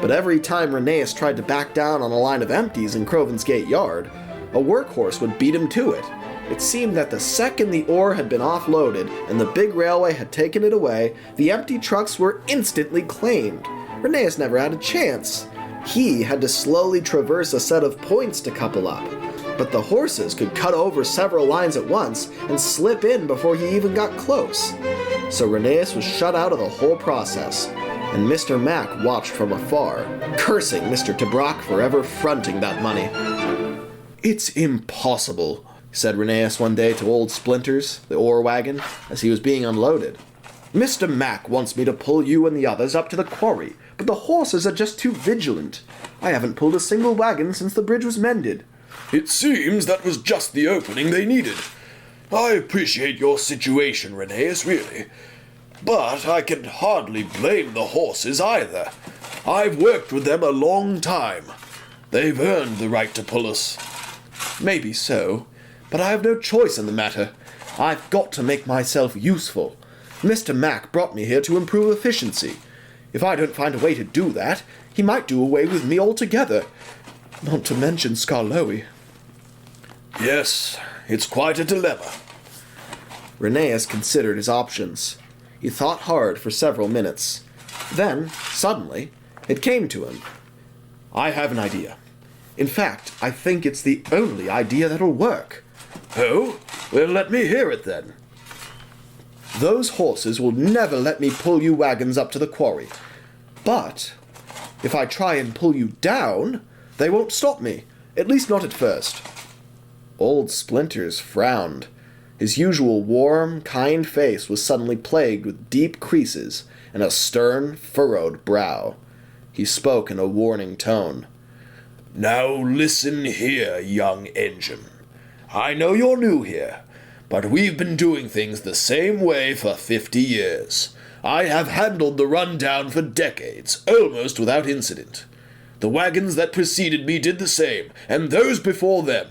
B: But every time Rheneas tried to back down on a line of empties in Croven's Gate Yard, a workhorse would beat him to it. It seemed that the second the ore had been offloaded and the big railway had taken it away, the empty trucks were instantly claimed. Rheneas never had a chance. He had to slowly traverse a set of points to couple up. But the horses could cut over several lines at once and slip in before he even got close. So Rheneas was shut out of the whole process, and Mr. Mack watched from afar, cursing Mr. Tabrock for ever fronting that money. It's impossible, said Rheneas one day to old Splinters, the ore wagon, as he was being unloaded. Mr. Mack wants me to pull you and the others up to the quarry, but the horses are just too vigilant. I haven't pulled a single wagon since the bridge was mended.
A: It seems that was just the opening they needed. I appreciate your situation, Rheneas, really. But I can hardly blame the horses either. I've worked with them a long time. They've earned the right to pull us. Maybe so, but I have no choice in the matter. I've got to make myself useful. Mr. Mack brought me here to improve efficiency. If I don't find a way to do that, he might do away with me altogether. Not to mention Skarloey. Yes, it's quite a dilemma. Rheneas considered his options. He thought hard for several minutes. Then, suddenly, it came to him. I have an idea. In fact, I think it's the only idea that'll work. Oh? Well, let me hear it then. Those horses will never let me pull you wagons up to the quarry. But, if I try and pull you down, they won't stop me. At least not at first. Old Splinters frowned. His usual warm, kind face was suddenly plagued with deep creases and a stern, furrowed brow. He spoke in a warning tone. Now listen here, young engine. I know you're new here, but we've been doing things the same way for 50 years. I have handled the rundown for decades, almost without incident. The wagons that preceded me did the same, and those before them.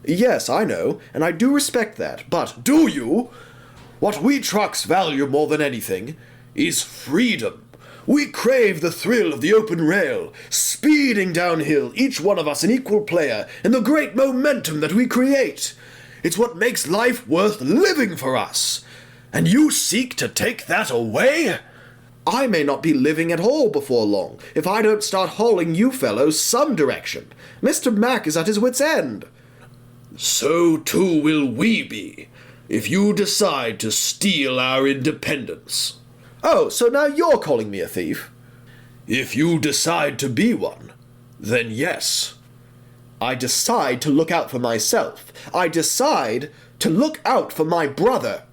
B: Yes, I know, and I do respect that, but
A: Do you? What we trucks value more than anything is freedom. We crave the thrill of the open rail, speeding downhill, each one of us an equal player, and the great momentum that we create. It's what makes life worth living for us. And you seek to take that away?
B: I may not be living at all before long if I don't start hauling you fellows some direction. Mr. Mac is at his wit's end.
A: So too will we be, if you decide to steal our independence.
B: Oh, so now you're calling me a thief?
A: If you decide to be one, then yes.
B: I decide to look out for myself. I decide to look out for my brother.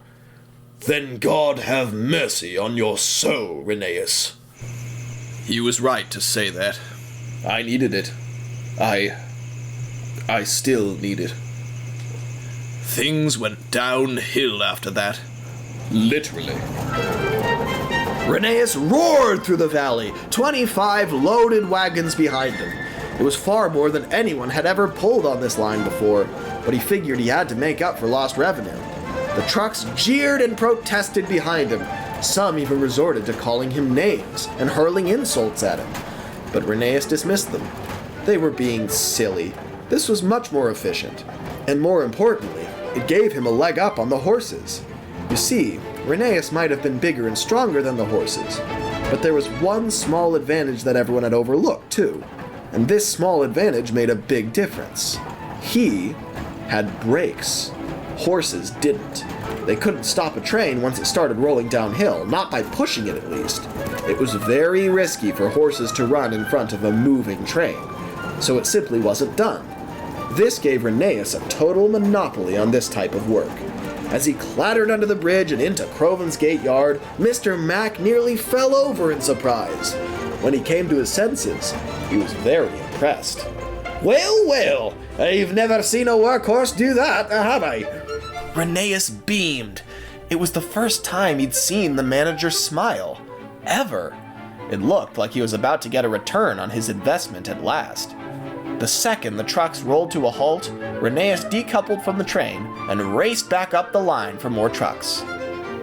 A: Then God have mercy on your soul, Rheneas.
E: He was right to say that.
A: I needed it. I still need it.
E: Things went downhill after that.
A: Literally.
B: Rheneas roared through the valley, 25 loaded wagons behind him. It was far more than anyone had ever pulled on this line before, but he figured he had to make up for lost revenue. The trucks jeered and protested behind him. Some even resorted to calling him names and hurling insults at him. But Rheneas dismissed them. They were being silly. This was much more efficient. And more importantly, it gave him a leg up on the horses. You see, Rheneas might have been bigger and stronger than the horses, but there was one small advantage that everyone had overlooked, too. And this small advantage made a big difference. He had brakes. Horses didn't. They couldn't stop a train once it started rolling downhill, not by pushing it at least. It was very risky for horses to run in front of a moving train, so it simply wasn't done. This gave Rheneas a total monopoly on this type of work. As he clattered under the bridge and into Croven's Gate Yard, Mr. Mac nearly fell over in surprise. When he came to his senses, he was very impressed.
C: Well, well, I've never seen a workhorse do that, have I?
B: Rheneas beamed. It was the first time he'd seen the manager smile. Ever. It looked like he was about to get a return on his investment at last. The second the trucks rolled to a halt, Rheneas decoupled from the train and raced back up the line for more trucks.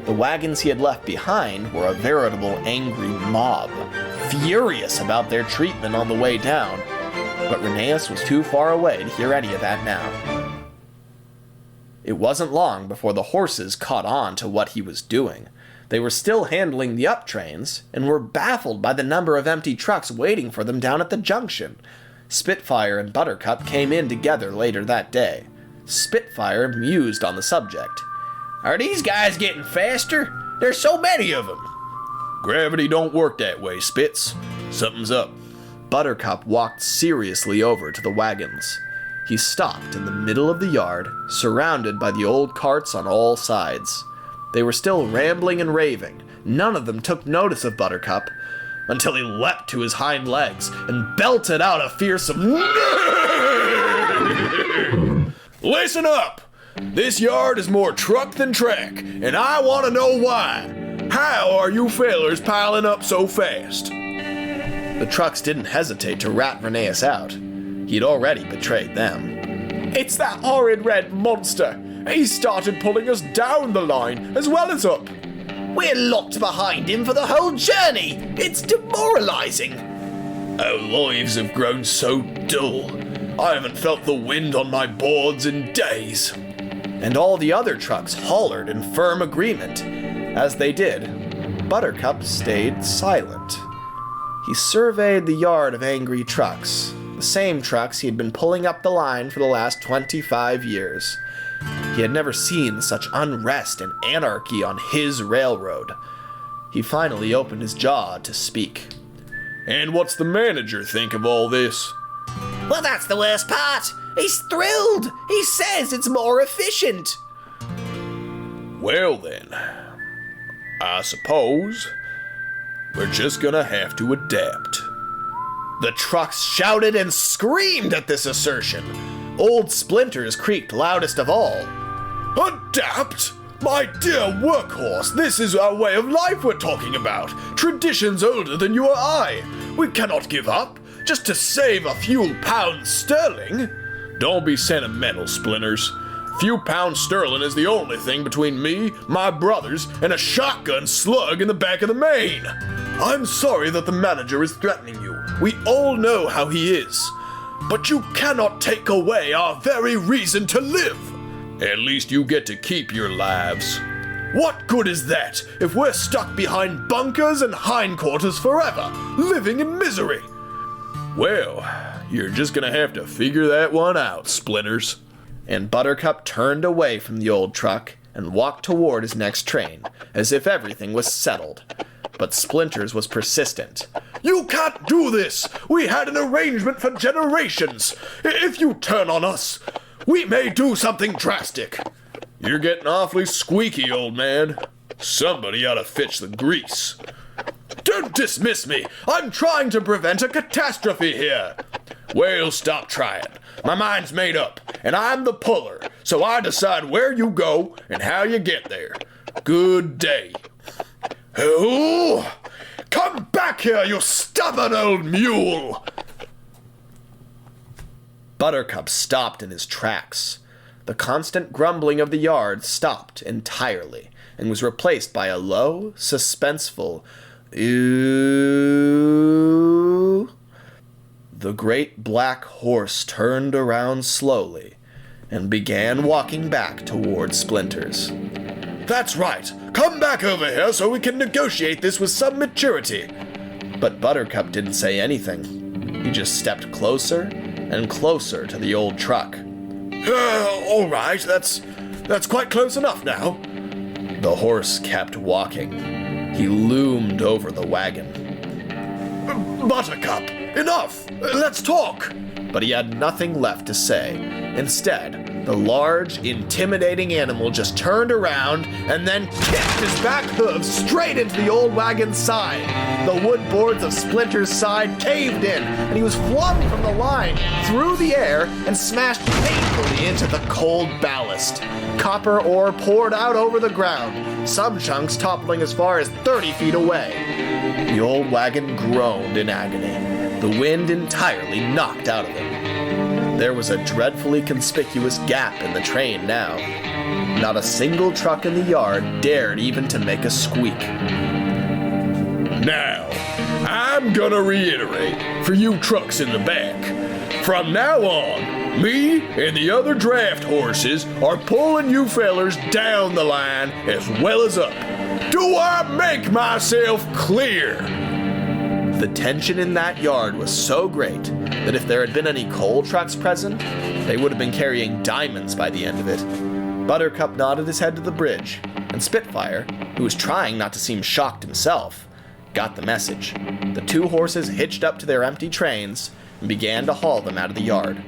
B: The wagons he had left behind were a veritable angry mob, furious about their treatment on the way down, but Rheneas was too far away to hear any of that now. It wasn't long before the horses caught on to what he was doing. They were still handling the up trains and were baffled by the number of empty trucks waiting for them down at the junction. Spitfire and Buttercup came in together later that day. Spitfire mused on the subject.
C: Are these guys getting faster? There's so many of them.
E: Gravity don't work that way, Spitz. Something's up.
B: Buttercup walked seriously over to the wagons. He stopped in the middle of the yard, surrounded by the old carts on all sides. They were still rambling and raving. None of them took notice of Buttercup, until he leapt to his hind legs and belted out a fearsome
E: Listen up! This yard is more truck than track, and I want to know why. How are you fellers piling up so fast?
B: The trucks didn't hesitate to rat Rheneas out. He'd already betrayed them.
E: It's that horrid red monster. He started pulling us down the line as well as up.
C: We're locked behind him for the whole journey. It's demoralizing.
E: Our lives have grown so dull. I haven't felt the wind on my boards in days.
B: And all the other trucks hollered in firm agreement. As they did, Buttercup stayed silent. He surveyed the yard of angry trucks, the same trucks he had been pulling up the line for the last 25 years. He had never seen such unrest and anarchy on his railroad. He finally opened his jaw to speak.
E: And what's the manager think of all this?
C: Well, that's the worst part. He's thrilled. He says it's more efficient.
E: Well then, I suppose we're just gonna have to adapt.
B: The trucks shouted and screamed at this assertion. Old Splinters creaked loudest of all.
E: Adapt? My dear workhorse, this is our way of life we're talking about. Traditions older than you or I. We cannot give up, just to save a few pounds sterling. Don't be sentimental, Splinters. Few pounds sterling is the only thing between me, my brothers, and a shotgun slug in the back of the main. I'm sorry that the manager is threatening you. We all know how he is. But you cannot take away our very reason to live. At least you get to keep your lives. What good is that if we're stuck behind bunkers and hindquarters forever, living in misery? Well, you're just gonna have to figure that one out, Splinters.
D: And Buttercup turned away from the old truck and walked toward his next train, as if everything was settled. But Splinters was persistent.
E: You can't do this! We had an arrangement for generations! If you turn on us, we may do something drastic. You're getting awfully squeaky, old man. Somebody ought to fetch the grease. Don't dismiss me! I'm trying to prevent a catastrophe here! Well, stop trying. My mind's made up, and I'm the puller, so I decide where you go and how you get there. Good day. Oh! Come back here, you stubborn old mule!
D: Buttercup stopped in his tracks. The constant grumbling of the yard stopped entirely and was replaced by a low, suspenseful "Ew." The great black horse turned around slowly and began walking back toward Splinters.
E: That's right! Come back over here so we can negotiate this with some maturity.
D: But Buttercup didn't say anything. He just stepped closer and closer to the old truck.
E: All right, that's quite close enough now.
D: The horse kept walking. He loomed over the wagon.
E: Buttercup, enough! Let's talk!
D: But he had nothing left to say. Instead, the large, intimidating animal just turned around and then kicked his back hooves straight into the old wagon's side. The wood boards of Splinter's side caved in, and he was flung from the line through the air and smashed painfully into the cold ballast. Copper ore poured out over the ground, some chunks toppling as far as 30 feet away. The old wagon groaned in agony, the wind entirely knocked out of it. There was a dreadfully conspicuous gap in the train now. Not a single truck in the yard dared even to make a squeak.
E: Now, I'm gonna reiterate for you trucks in the back. From now on, me and the other draft horses are pulling you fellers down the line as well as up. Do I make myself clear?
D: The tension in that yard was so great that if there had been any coal trucks present, they would have been carrying diamonds by the end of it. Buttercup nodded his head to the bridge, and Spitfire, who was trying not to seem shocked himself, got the message. The two horses hitched up to their empty trains and began to haul them out of the yard.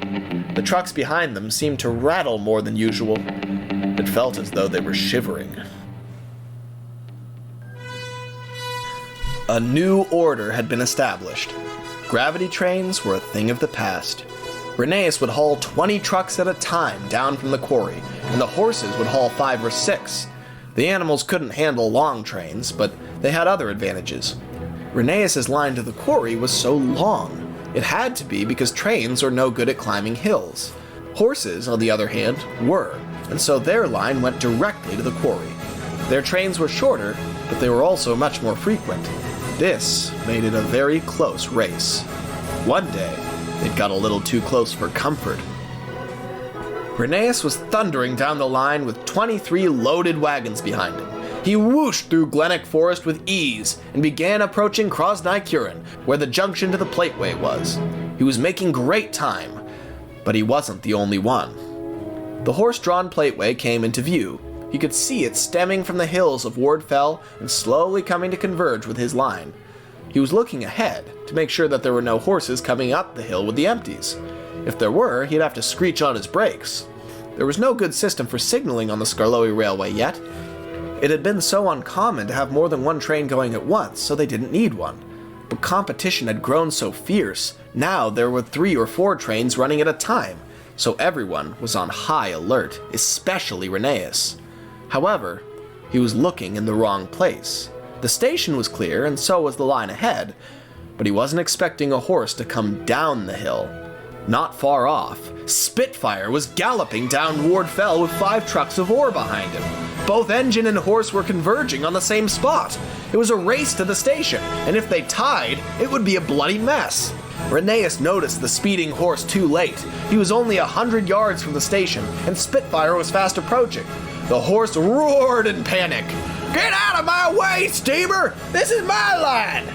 D: The trucks behind them seemed to rattle more than usual. It felt as though they were shivering. A new order had been established. Gravity trains were a thing of the past. Rheneas would haul 20 trucks at a time down from the quarry, and the horses would haul 5 or 6. The animals couldn't handle long trains, but they had other advantages. Rheneas' line to the quarry was so long. It had to be because trains are no good at climbing hills. Horses, on the other hand, were, and so their line went directly to the quarry. Their trains were shorter, but they were also much more frequent. This made it a very close race. One day, it got a little too close for comfort. Rheneas was thundering down the line with 23 loaded wagons behind him. He whooshed through Glennock Forest with ease and began approaching Krosny-Kurin, where the junction to the Plateway was. He was making great time, but he wasn't the only one. The horse-drawn Plateway came into view. He could see it stemming from the hills of Wardfell and slowly coming to converge with his line. He was looking ahead to make sure that there were no horses coming up the hill with the empties. If there were, he'd have to screech on his brakes. There was no good system for signaling on the Skarloey Railway yet. It had been so uncommon to have more than one train going at once, so they didn't need one. But competition had grown so fierce, now there were 3 or 4 trains running at a time. so everyone was on high alert, especially Rheneas. However, he was looking in the wrong place. The station was clear, and so was the line ahead, but he wasn't expecting a horse to come down the hill. Not far off, Spitfire was galloping down Ward Fell with 5 trucks of ore behind him. Both engine and horse were converging on the same spot. It was a race to the station, and if they tied, it would be a bloody mess. Rheneas noticed the speeding horse too late. He was only 100 yards from the station, and Spitfire was fast approaching. The horse roared in panic. "Get out of my way, steamer! This is my line!"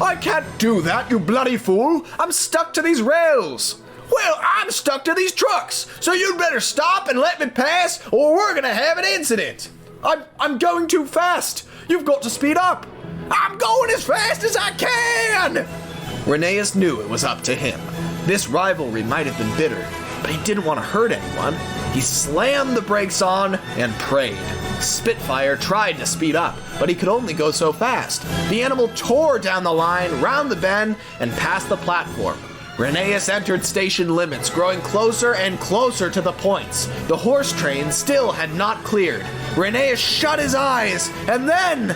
D: "I can't do that, you bloody fool! I'm stuck to these rails!" "Well, I'm stuck to these trucks, so you'd better stop and let me pass, or we're gonna have an incident." I'm going too fast! You've got to speed up!" "I'm going as fast as I can!" Rheneas knew it was up to him. This rivalry might have been bitter, but he didn't want to hurt anyone. He slammed the brakes on and prayed. Spitfire tried to speed up, but he could only go so fast. The animal tore down the line, round the bend, and past the platform. Rheneas entered station limits, growing closer and closer to the points. The horse train still had not cleared. Rheneas shut his eyes, and then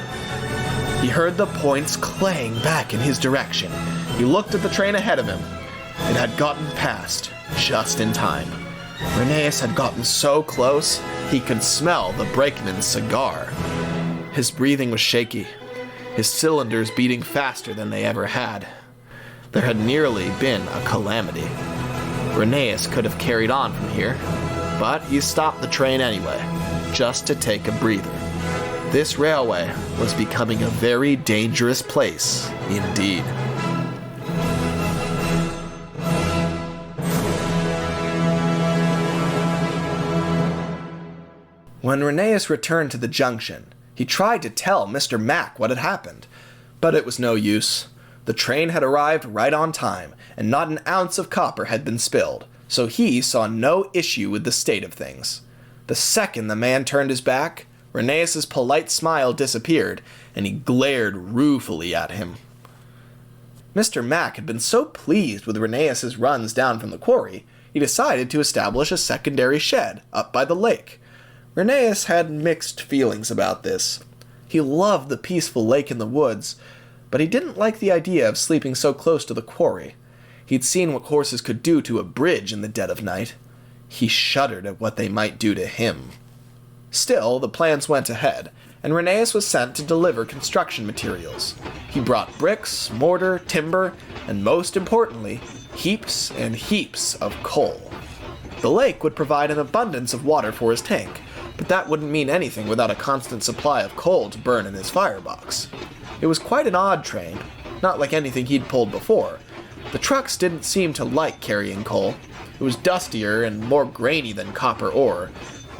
D: he heard the points clang back in his direction. He looked at the train ahead of him. It had gotten past, just in time. Rheneas had gotten so close, he could smell the brakeman's cigar. His breathing was shaky, his cylinders beating faster than they ever had. There had nearly been a calamity. Rheneas could have carried on from here, but he stopped the train anyway, just to take a breather. This railway was becoming a very dangerous place indeed. When Rheneas returned to the junction, he tried to tell Mr. Mack what had happened, but it was no use. The train had arrived right on time, and not an ounce of copper had been spilled, so he saw no issue with the state of things. The second the man turned his back, Rheneas's polite smile disappeared, and he glared ruefully at him. Mr. Mack had been so pleased with Rheneas's runs down from the quarry, he decided to establish a secondary shed up by the lake. Rheneas had mixed feelings about this. He loved the peaceful lake in the woods, but he didn't like the idea of sleeping so close to the quarry. He'd seen what horses could do to a bridge in the dead of night. He shuddered at what they might do to him. Still, the plans went ahead, and Rheneas was sent to deliver construction materials. He brought bricks, mortar, timber, and most importantly, heaps and heaps of coal. The lake would provide an abundance of water for his tank, but that wouldn't mean anything without a constant supply of coal to burn in his firebox. It was quite an odd train, not like anything he'd pulled before. The trucks didn't seem to like carrying coal. It was dustier and more grainy than copper ore,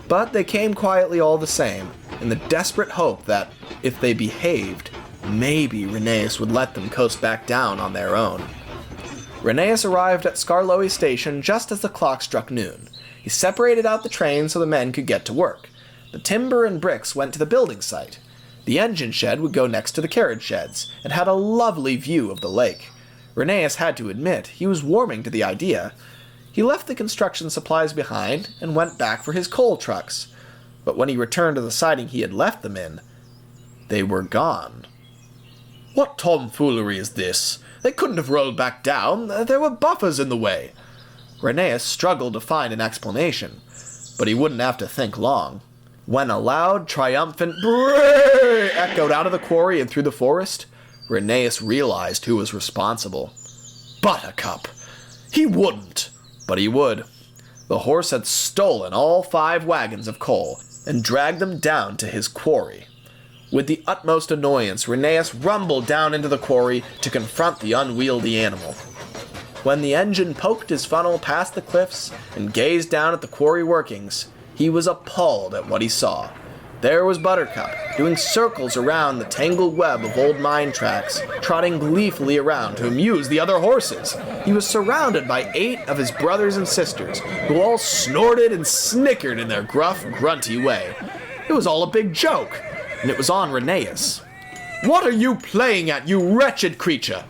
D: but they came quietly all the same, in the desperate hope that, if they behaved, maybe Rheneas would let them coast back down on their own. Rheneas arrived at Skarloey station just as the clock struck noon. He separated out the train so the men could get to work. The timber and bricks went to the building site. The engine shed would go next to the carriage sheds, and had a lovely view of the lake. Rheneas had to admit he was warming to the idea. He left the construction supplies behind and went back for his coal trucks. But when he returned to the siding he had left them in, they were gone. "What tomfoolery is this? They couldn't have rolled back down. There were buffers in the way." Rheneas struggled to find an explanation, but he wouldn't have to think long. When a loud, triumphant bray echoed out of the quarry and through the forest, Rheneas realized who was responsible. Buttercup! He wouldn't, but he would. The horse had stolen all 5 wagons of coal and dragged them down to his quarry. With the utmost annoyance, Rheneas rumbled down into the quarry to confront the unwieldy animal. When the engine poked his funnel past the cliffs and gazed down at the quarry workings, he was appalled at what he saw. There was Buttercup, doing circles around the tangled web of old mine tracks, trotting gleefully around to amuse the other horses. He was surrounded by 8 of his brothers and sisters, who all snorted and snickered in their gruff, grunty way. It was all a big joke, and it was on Rheneas. "What are you playing at, you wretched creature?"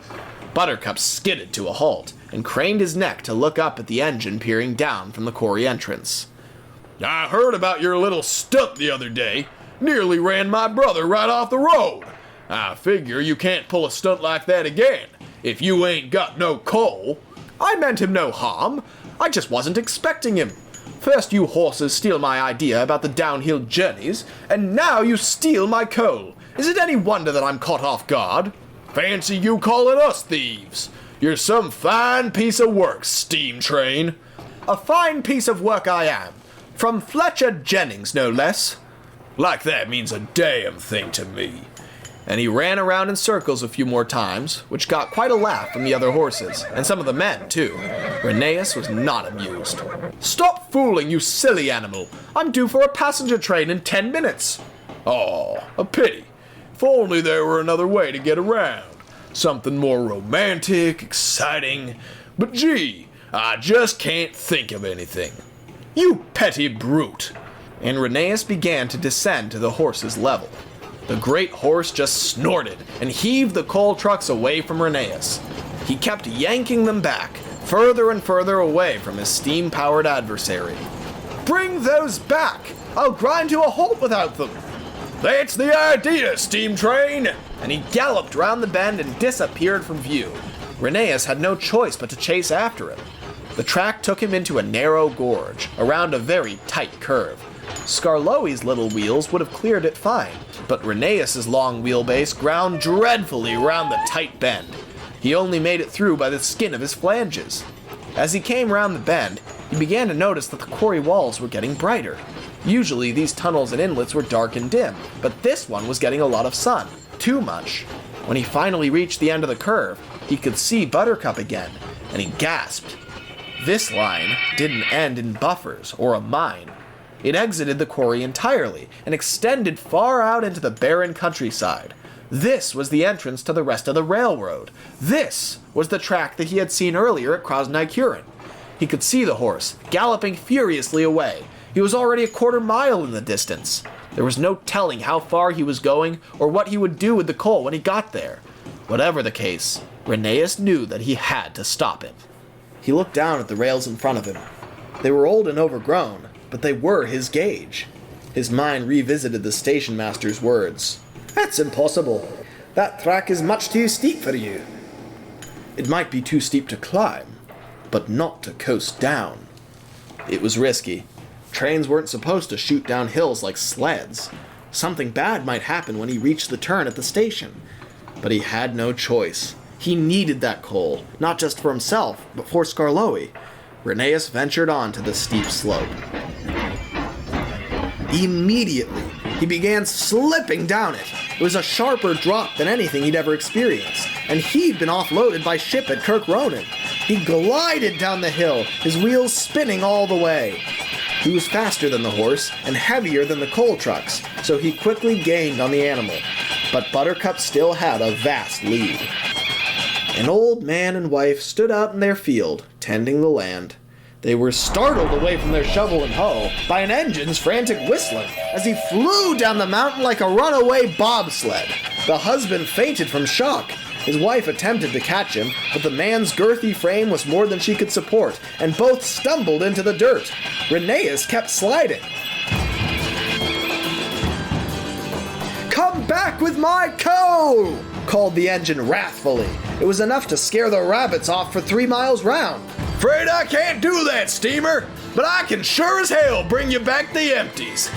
D: Buttercup skidded to a halt, and craned his neck to look up at the engine peering down from the quarry entrance.
E: I heard about your little stunt the other day. Nearly ran my brother right off the road. I figure you can't pull a stunt like that again if you ain't got no coal.
D: I meant him no harm. I just wasn't expecting him. First you horses steal my idea about the downhill journeys, and now you steal my coal. Is it any wonder that I'm caught off guard?
E: Fancy you calling us thieves. You're some fine piece of work, steam train.
D: A fine piece of work I am. From Fletcher Jennings, no less.
E: Like that means a damn thing to me.
D: And he ran around in circles a few more times, which got quite a laugh from the other horses, and some of the men, too. Rheneas was not amused. Stop fooling, you silly animal! I'm due for a passenger train in 10 minutes!
E: Aw, a pity. If only there were another way to get around. Something more romantic, exciting. But gee, I just can't think of anything.
D: You petty brute! And Rheneas began to descend to the horse's level. The great horse just snorted and heaved the coal trucks away from Rheneas. He kept yanking them back, further and further away from his steam-powered adversary. Bring those back! I'll grind to a halt without them!
E: That's the idea, steam train!
D: And he galloped round the bend and disappeared from view. Rheneas had no choice but to chase after him. The track took him into a narrow gorge, around a very tight curve. Skarloey's little wheels would have cleared it fine, but Rheneas' long wheelbase ground dreadfully round the tight bend. He only made it through by the skin of his flanges. As he came round the bend, he began to notice that the quarry walls were getting brighter. Usually these tunnels and inlets were dark and dim, but this one was getting a lot of sun. Too much. When he finally reached the end of the curve, he could see Buttercup again, and he gasped. This line didn't end in buffers or a mine. It exited the quarry entirely and extended far out into the barren countryside. This was the entrance to the rest of the railroad. This was the track that he had seen earlier at Nagacity. He could see the horse, galloping furiously away. He was already a quarter mile in the distance. There was no telling how far he was going or what he would do with the coal when he got there. Whatever the case, Rheneas knew that he had to stop him.
B: He looked down at the rails in front of him. They were old and overgrown, but they were his gauge. His mind revisited the station master's words.
C: That's impossible. That track is much too steep for you.
B: It might be too steep to climb, but not to coast down. It was risky. Trains weren't supposed to shoot down hills like sleds. Something bad might happen when he reached the turn at the station. But he had no choice. He needed that coal, not just for himself, but for Skarloey. Rheneas ventured on to the steep slope. Immediately, he began slipping down it. It was a sharper drop than anything he'd ever experienced, and he'd been offloaded by ship at Kirkronan. He glided down the hill, his wheels spinning all the way. He was faster than the horse and heavier than the coal trucks, so he quickly gained on the animal. But Buttercup still had a vast lead. An old man and wife stood out in their field, tending the land. They were startled away from their shovel and hoe by an engine's frantic whistling as he flew down the mountain like a runaway bobsled. The husband fainted from shock. His wife attempted to catch him, but the man's girthy frame was more than she could support, and both stumbled into the dirt. Rheneas kept sliding. "Come back with my coal!" called the engine wrathfully. It was enough to scare the rabbits off for 3 miles round.
E: Afraid I can't do that, steamer, but I can sure as hell bring you back the empties.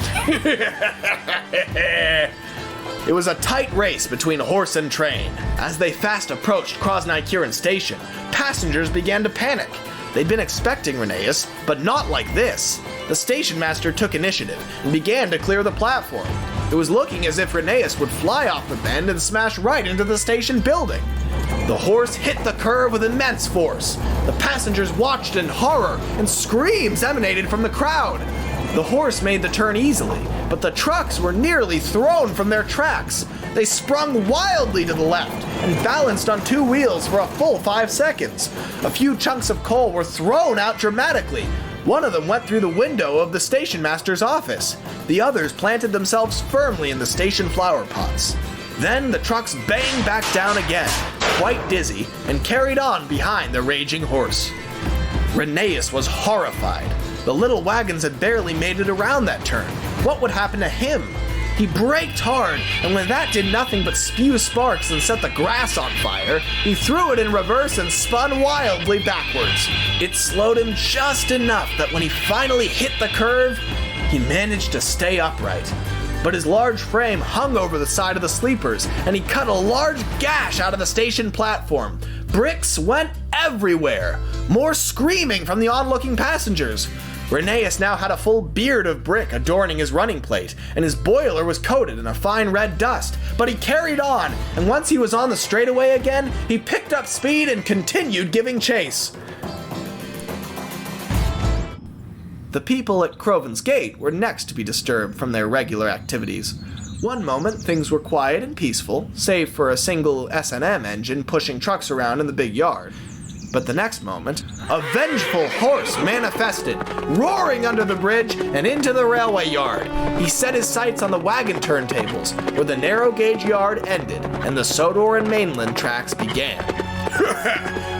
D: It was a tight race between horse and train. As they fast approached Nagacity station, passengers began to panic. They'd been expecting Rheneas, but not like this. The station master took initiative and began to clear the platform. It was looking as if Rheneas would fly off the bend and smash right into the station building. The horse hit the curve with immense force. The passengers watched in horror, and screams emanated from the crowd. The horse made the turn easily, but the trucks were nearly thrown from their tracks. They sprung wildly to the left and balanced on 2 wheels for a full 5 seconds. A few chunks of coal were thrown out dramatically. One of them went through the window of the station master's office. The others planted themselves firmly in the station flower pots. Then the trucks banged back down again.
B: quite dizzy and carried on behind the raging horse. Rheneas was horrified. The little wagons had barely made it around that turn. What would happen to him? He braked hard, and when that did nothing but spew sparks and set the grass on fire, he threw it in reverse and spun wildly backwards. It slowed him just enough that when he finally hit the curve, he managed to stay upright. But his large frame hung over the side of the sleepers, and he cut a large gash out of the station platform. Bricks went everywhere. More screaming from the onlooking passengers. Rheneas now had a full beard of brick adorning his running plate, and his boiler was coated in a fine red dust. But he carried on, and once he was on the straightaway again, he picked up speed and continued giving chase. The people at Croven's Gate were next to be disturbed from their regular activities. One moment, things were quiet and peaceful, save for a single S&M engine pushing trucks around in the big yard. But the next moment, a vengeful horse manifested, roaring under the bridge and into the railway yard. He set his sights on the wagon turntables, where the narrow gauge yard ended and the Sodor and mainland tracks began.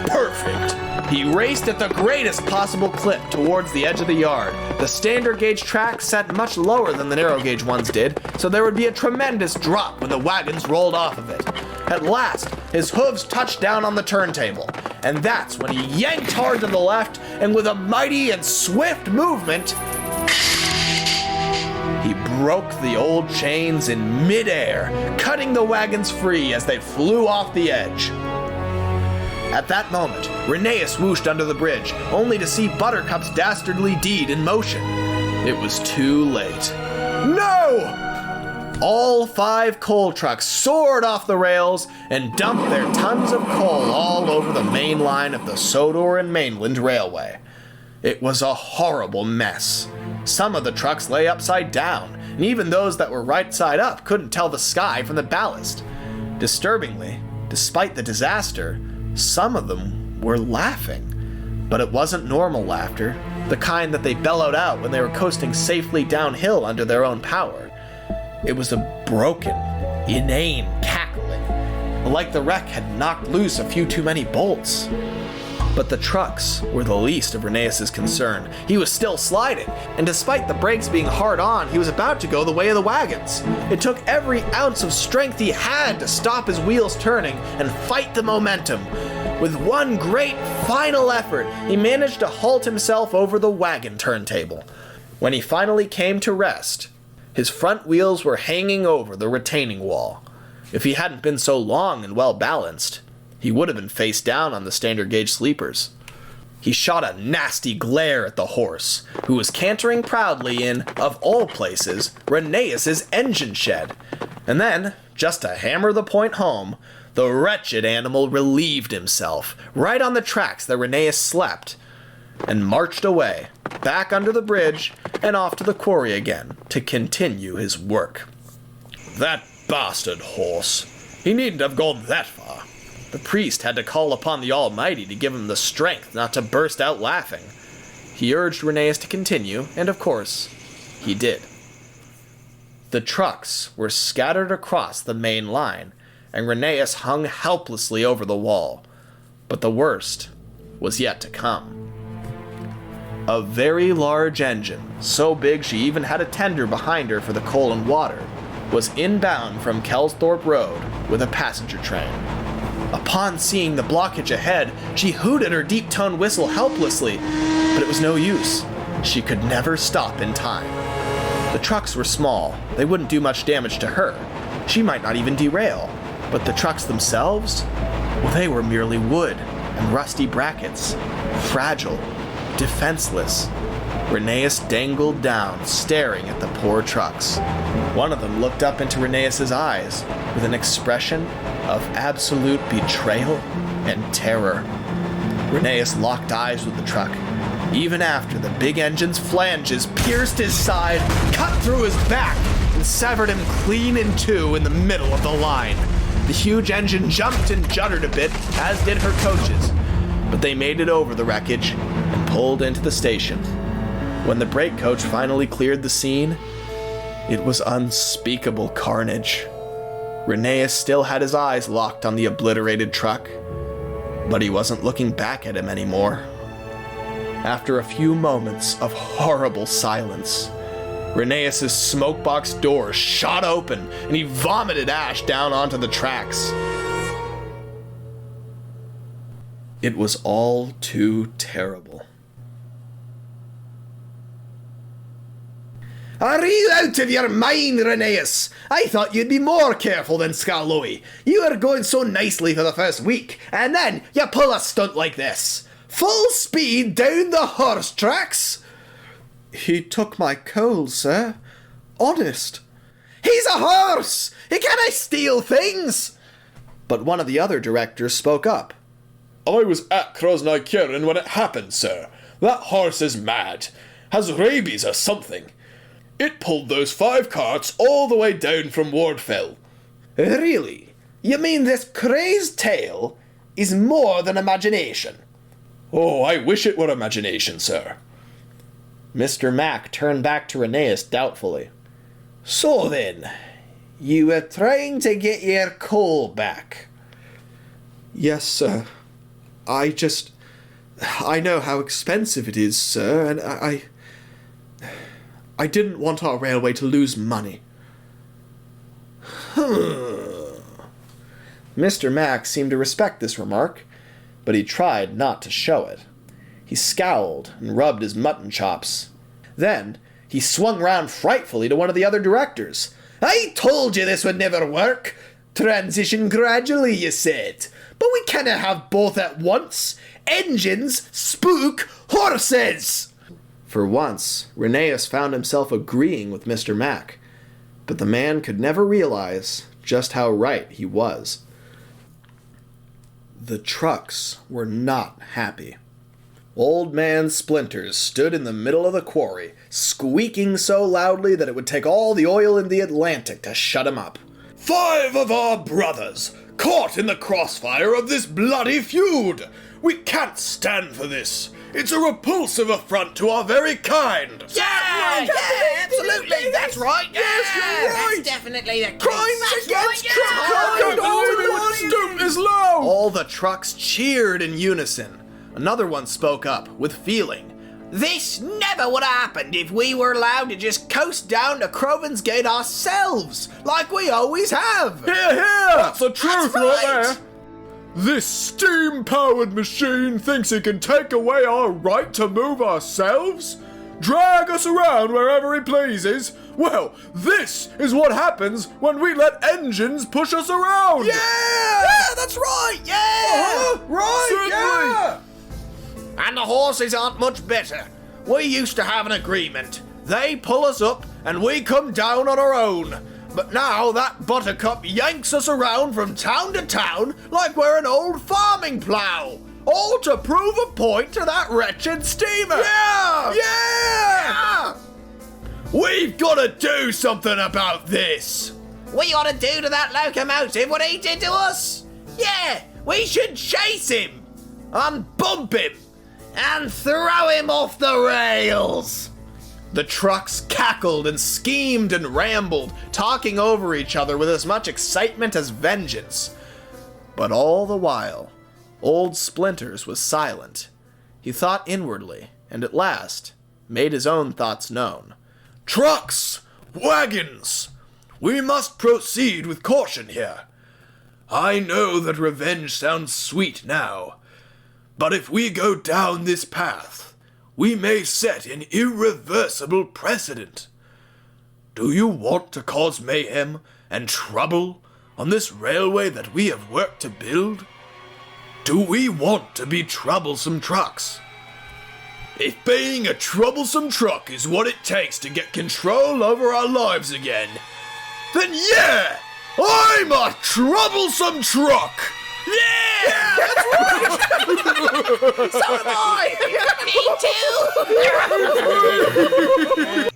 E: Perfect!
B: He raced at the greatest possible clip towards the edge of the yard. The standard gauge tracks set much lower than the narrow gauge ones did, so there would be a tremendous drop when the wagons rolled off of it. At last, his hooves touched down on the turntable, and that's when he yanked hard to the left, and with a mighty and swift movement, he broke the old chains in midair, cutting the wagons free as they flew off the edge. At that moment, Rheneas whooshed under the bridge, only to see Buttercup's dastardly deed in motion. It was too late. No! All 5 coal trucks soared off the rails and dumped their tons of coal all over the main line of the Sodor and Mainland Railway. It was a horrible mess. Some of the trucks lay upside down, and even those that were right side up couldn't tell the sky from the ballast. Disturbingly, despite the disaster, some of them were laughing. But it wasn't normal laughter, the kind that they bellowed out when they were coasting safely downhill under their own power. It was a broken, inane cackling, like the wreck had knocked loose a few too many bolts. But the trucks were the least of Rheneas' concern. He was still sliding, and despite the brakes being hard on, he was about to go the way of the wagons. It took every ounce of strength he had to stop his wheels turning and fight the momentum. With one great final effort, he managed to halt himself over the wagon turntable. When he finally came to rest, his front wheels were hanging over the retaining wall. If he hadn't been so long and well balanced, he would have been face down on the standard gauge sleepers. He shot a nasty glare at the horse, who was cantering proudly in, of all places, Rheneas' engine shed. And then, just to hammer the point home, the wretched animal relieved himself, right on the tracks that Rheneas slept, and marched away, back under the bridge, and off to the quarry again, to continue his work.
A: That bastard horse. He needn't have gone that far.
B: The priest had to call upon the Almighty to give him the strength not to burst out laughing. He urged Rheneas to continue, and of course, he did. The trucks were scattered across the main line, and Rheneas hung helplessly over the wall. But the worst was yet to come. A very large engine, so big she even had a tender behind her for the coal and water, was inbound from Kelsthorpe Road with a passenger train. Upon seeing the blockage ahead, she hooted her deep-toned whistle helplessly, but it was no use. She could never stop in time. The trucks were small. They wouldn't do much damage to her. She might not even derail. But the trucks themselves? Well, they were merely wood and rusty brackets. Fragile, defenseless. Rheneas dangled down, staring at the poor trucks. One of them looked up into Rheneas' eyes with an expression of absolute betrayal and terror. Rheneas locked eyes with the truck, even after the big engine's flanges pierced his side, cut through his back, and severed him clean in two in the middle of the line. The huge engine jumped and juddered a bit, as did her coaches, but they made it over the wreckage and pulled into the station. When the brake coach finally cleared the scene, it was unspeakable carnage.
D: Rheneas still had his eyes locked on the obliterated truck, but he wasn't looking back at him anymore. After a few moments of horrible silence, Rheneas' smokebox door shot open and he vomited ash down onto the tracks. It was all too terrible.
C: Are you out of your mind, Rheneas? I thought you'd be more careful than Skarloey. You were going so nicely for the first week, and then you pull a stunt like this. Full speed down the horse tracks?
B: He took my coal, sir. Honest.
C: He's a horse! He can't steal things!
B: But one of the other directors spoke up.
A: I was at Krosny when it happened, sir. That horse is mad. Has rabies or something. It pulled those 5 carts all the way down from Wardfell.
C: Really? You mean this crazed tale is more than imagination?
A: Oh, I wish it were imagination, sir.
B: Mr. Mack turned back to Rheneas doubtfully.
C: So then, you were trying to get your coal back?
B: Yes, sir. I know how expensive it is, sir, and I didn't want our railway to lose money. Mr. Mack seemed to respect this remark, but he tried not to show it. He scowled and rubbed his mutton chops. Then he swung round frightfully to one of the other directors.
C: I told you this would never work. Transition gradually, you said. But we cannot have both at once. Engines spook horses.
B: For once, Rheneas found himself agreeing with Mr. Mack, but the man could never realize just how right he was. The trucks were not happy. Old Man Splinters stood in the middle of the quarry, squeaking so loudly that it would take all the oil in the Atlantic to shut him up.
A: 5 of our brothers, caught in the crossfire of this bloody feud. We can't stand for this. It's a repulsive affront to our very kind.
F: Yeah, absolutely, that's right.
C: Yes, you're right.
F: That's definitely the case.
C: Crimes against
E: Stoop is low!
B: All the trucks cheered in unison. Another one spoke up, with feeling.
F: This never would have happened if we were allowed to just coast down to Crovan's Gate ourselves, like we always have.
E: Hear, hear! That's the truth
F: That's
E: right
F: right.
E: there. This steam-powered machine thinks it can take away our right to move ourselves? Drag us around wherever he pleases? Well, this is what happens when we let engines push us around!
F: Yeah, that's right, yeah!
C: Right,
E: Certainly.
C: And the horses aren't much better. We used to have an agreement. They pull us up and we come down on our own. But now that Buttercup yanks us around from town to town like we're an old farming plough. All to prove a point to that wretched steamer.
E: Yeah!
C: Yeah! We've got to do something about this.
F: We ought to do to that locomotive what he did to us.
C: Yeah, we should chase him and bump him and throw him off the rails.
B: The trucks cackled and schemed and rambled, talking over each other with as much excitement as vengeance. But all the while, old Splinters was silent. He thought inwardly, and at last made his own thoughts known.
E: Trucks! Wagons! We must proceed with caution here. I know that revenge sounds sweet now, but if we go down this path, we may set an irreversible precedent. Do you want to cause mayhem and trouble on this railway that we have worked to build? Do we want to be troublesome trucks? If being a troublesome truck is what it takes to get control over our lives again, then yeah, I'm a troublesome truck! Yeah! That's right!
F: So am I! Me too!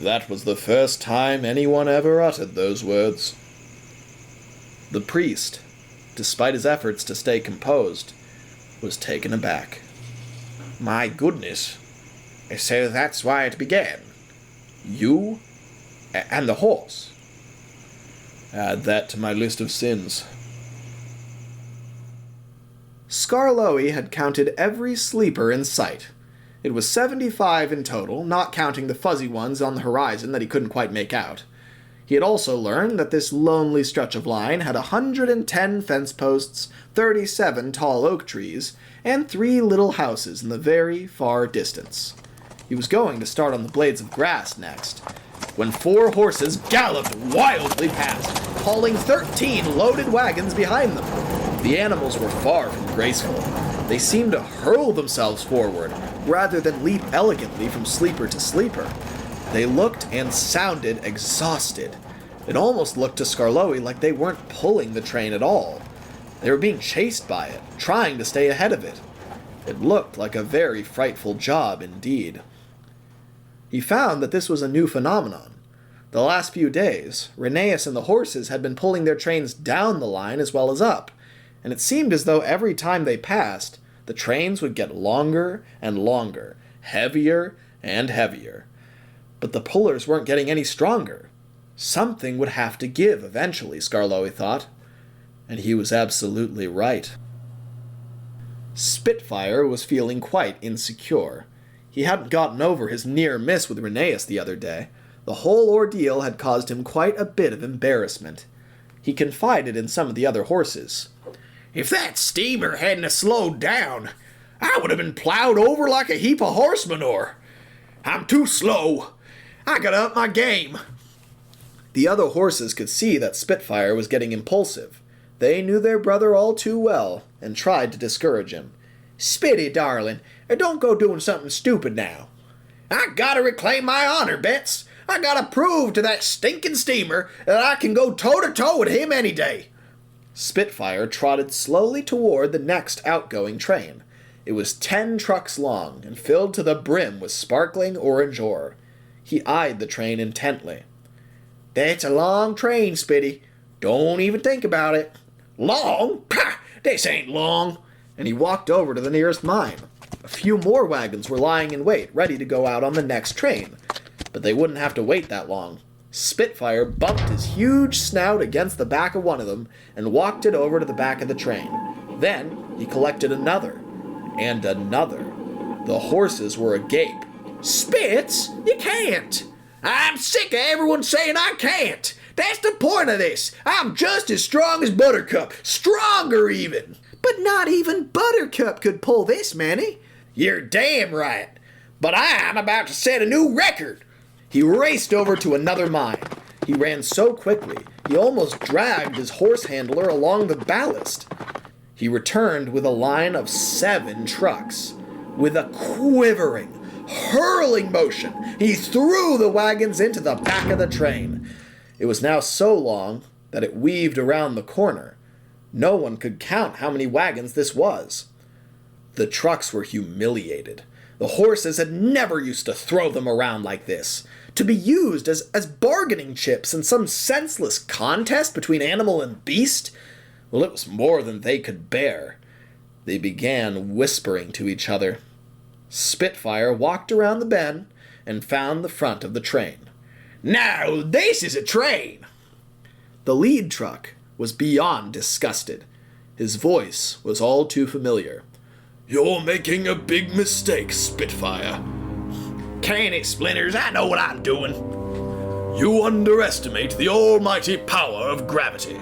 B: That was the first time anyone ever uttered those words. The priest, despite his efforts to stay composed, was taken aback.
C: My goodness. So that's why it began. You and the horse.
A: Add that to my list of sins.
B: Skarloey had counted every sleeper in sight. It was 75 in total, not counting the fuzzy ones on the horizon that he couldn't quite make out. He had also learned that this lonely stretch of line had 110 fence posts, 37 tall oak trees, and 3 little houses in the very far distance. He was going to start on the blades of grass next, when 4 horses galloped wildly past, hauling 13 loaded wagons behind them. The animals were far from graceful. They seemed to hurl themselves forward, rather than leap elegantly from sleeper to sleeper. They looked and sounded exhausted. It almost looked to Skarloey like they weren't pulling the train at all. They were being chased by it, trying to stay ahead of it. It looked like a very frightful job indeed. He found that this was a new phenomenon. The last few days, Rheneas and the horses had been pulling their trains down the line as well as up, and it seemed as though every time they passed, the trains would get longer and longer, heavier and heavier. But the pullers weren't getting any stronger. Something would have to give eventually, Skarloey thought. And he was absolutely right. Spitfire was feeling quite insecure. He hadn't gotten over his near miss with Rheneas the other day. The whole ordeal had caused him quite a bit of embarrassment. He confided in some of the other horses.
F: If that steamer hadn't have slowed down, I would have been plowed over like a heap of horse manure. I'm too slow. I gotta up my game.
B: The other horses could see that Spitfire was getting impulsive. They knew their brother all too well, and tried to discourage him.
F: Spitty, darling, don't go doing something stupid now. I gotta reclaim my honor, Betts. I gotta prove to that stinking steamer that I can go toe-to-toe with him any day.
B: Spitfire trotted slowly toward the next outgoing train. It was 10 trucks long, and filled to the brim with sparkling orange ore. He eyed the train intently.
F: That's a long train, Spitty. Don't even think about it. Long? Pah! This ain't long.
B: And he walked over to the nearest mine. A few more wagons were lying in wait, ready to go out on the next train. But they wouldn't have to wait that long. Spitfire bumped his huge snout against the back of one of them and walked it over to the back of the train. Then he collected another, and another. The horses were agape.
F: Spitz, you can't. I'm sick of everyone saying I can't. That's the point of this. I'm just as strong as Buttercup. Stronger even.
B: But not even Buttercup could pull this many.
F: You're damn right. But I'm about to set a new record.
B: He raced over to another mine. He ran so quickly, he almost dragged his horse handler along the ballast. He returned with a line of 7 trucks. With a quivering, hurling motion, he threw the wagons into the back of the train. It was now so long that it weaved around the corner. No one could count how many wagons this was. The trucks were humiliated. The horses had never used to throw them around like this. To be used as bargaining chips in some senseless contest between animal and beast? Well, it was more than they could bear. They began whispering to each other. Spitfire walked around the bend and found the front of the train.
F: Now this is a train!
B: The lead truck was beyond disgusted. His voice was all too familiar.
E: You're making a big mistake, Spitfire.
F: Can it, Splinters? I know what I'm doing.
E: You underestimate the almighty power of gravity.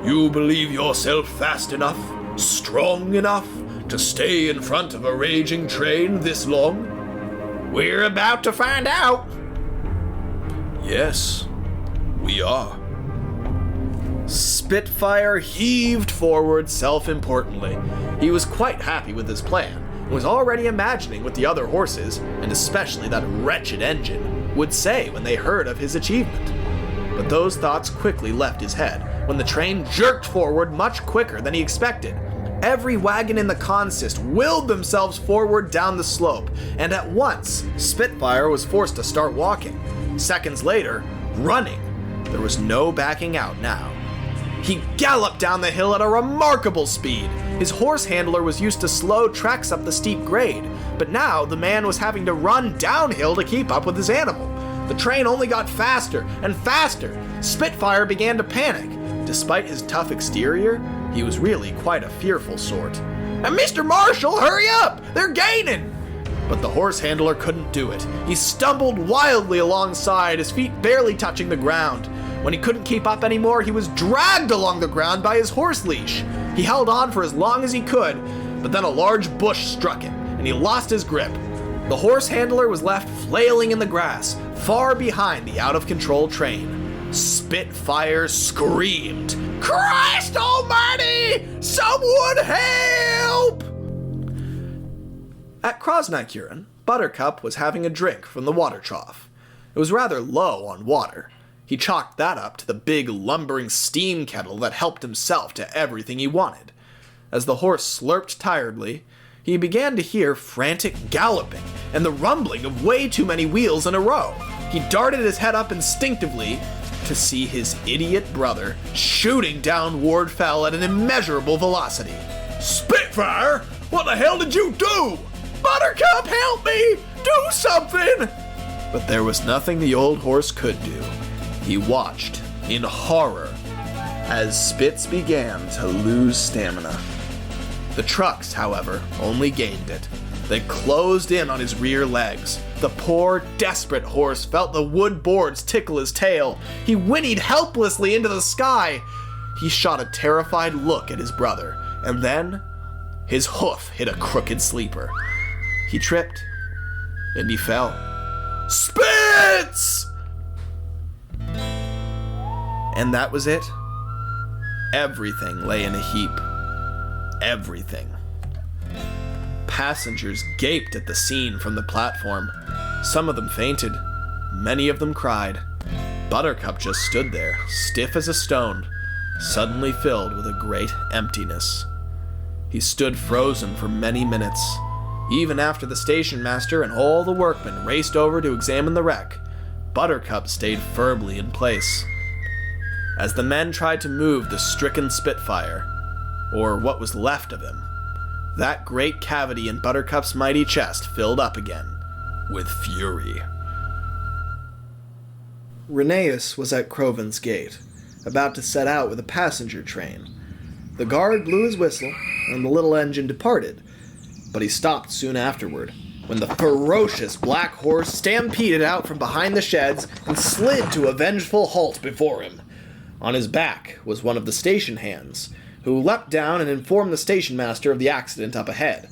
E: You believe yourself fast enough, strong enough, to stay in front of a raging train this long?
F: We're about to find out.
E: Yes, we are.
B: Spitfire heaved forward self-importantly. He was quite happy with his plan, and was already imagining what the other horses, and especially that wretched engine, would say when they heard of his achievement. But those thoughts quickly left his head when the train jerked forward much quicker than he expected. Every wagon in the consist willed themselves forward down the slope, and at once, Spitfire was forced to start walking. Seconds later, running. There was no backing out now. He galloped down the hill at a remarkable speed. His horse handler was used to slow treks up the steep grade, but now the man was having to run downhill to keep up with his animal.
D: The train only got faster and faster. Spitfire began to panic. Despite his tough exterior, he was really quite a fearful sort.
F: And Mr. Marshall, hurry up! They're gaining!
D: But the horse handler couldn't do it. He stumbled wildly alongside, his feet barely touching the ground. When he couldn't keep up anymore, he was dragged along the ground by his horse leash. He held on for as long as he could, but then a large bush struck him, and he lost his grip. The horse handler was left flailing in the grass, far behind the out-of-control train. Spitfire screamed, "Christ almighty! Someone help!" At Krasnokuren, Buttercup was having a drink from the water trough. It was rather low on water. He chalked that up to the big lumbering steam kettle that helped himself to everything he wanted. As the horse slurped tiredly, he began to hear frantic galloping and the rumbling of way too many wheels in a row. He darted his head up instinctively to see his idiot brother shooting down Wardfell at an immeasurable velocity.
E: Spitfire, what the hell did you do?
F: Buttercup, help me! Do something!
D: But there was nothing the old horse could do. He watched in horror as Spitz began to lose stamina. The trucks, however, only gained it. They closed in on his rear legs. The poor, desperate horse felt the wood boards tickle his tail. He whinnied helplessly into the sky. He shot a terrified look at his brother, and then his hoof hit a crooked sleeper. He tripped, and he fell.
E: Spitz!
D: And that was it. Everything lay in a heap. Everything. Passengers gaped at the scene from the platform. Some of them fainted. Many of them cried. Buttercup just stood there, stiff as a stone, suddenly filled with a great emptiness. He stood frozen for many minutes. Even after the station master and all the workmen raced over to examine the wreck, Buttercup stayed firmly in place. As the men tried to move the stricken Spitfire, or what was left of him, that great cavity in Buttercup's mighty chest filled up again with fury.
B: Rheneas was at Croven's gate, about to set out with a passenger train. The guard blew his whistle, and the little engine departed, but he stopped soon afterward, when the ferocious black horse stampeded out from behind the sheds and slid to a vengeful halt before him. On his back was one of the station hands, who leapt down and informed the station master of the accident up ahead.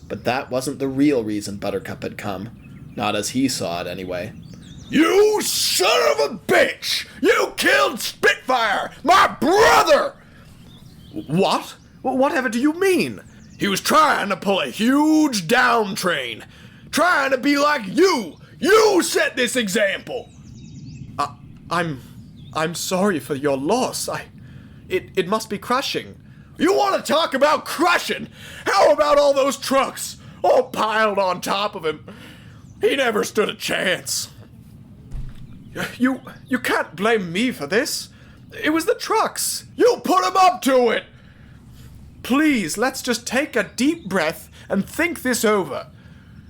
B: But that wasn't the real reason Buttercup had come, not as he saw it anyway.
E: You son of a bitch! You killed Spitfire, my brother!
D: What? Whatever do you mean?
E: He was trying to pull a huge down train. Trying to be like you! You set this example!
D: I'm sorry for your loss. It must be crushing.
E: You want to talk about crushing? How about all those trucks all piled on top of him? He never stood a chance.
D: You can't blame me for this. It was the trucks.
E: You put him up to it!
D: Please, let's just take a deep breath and think this over.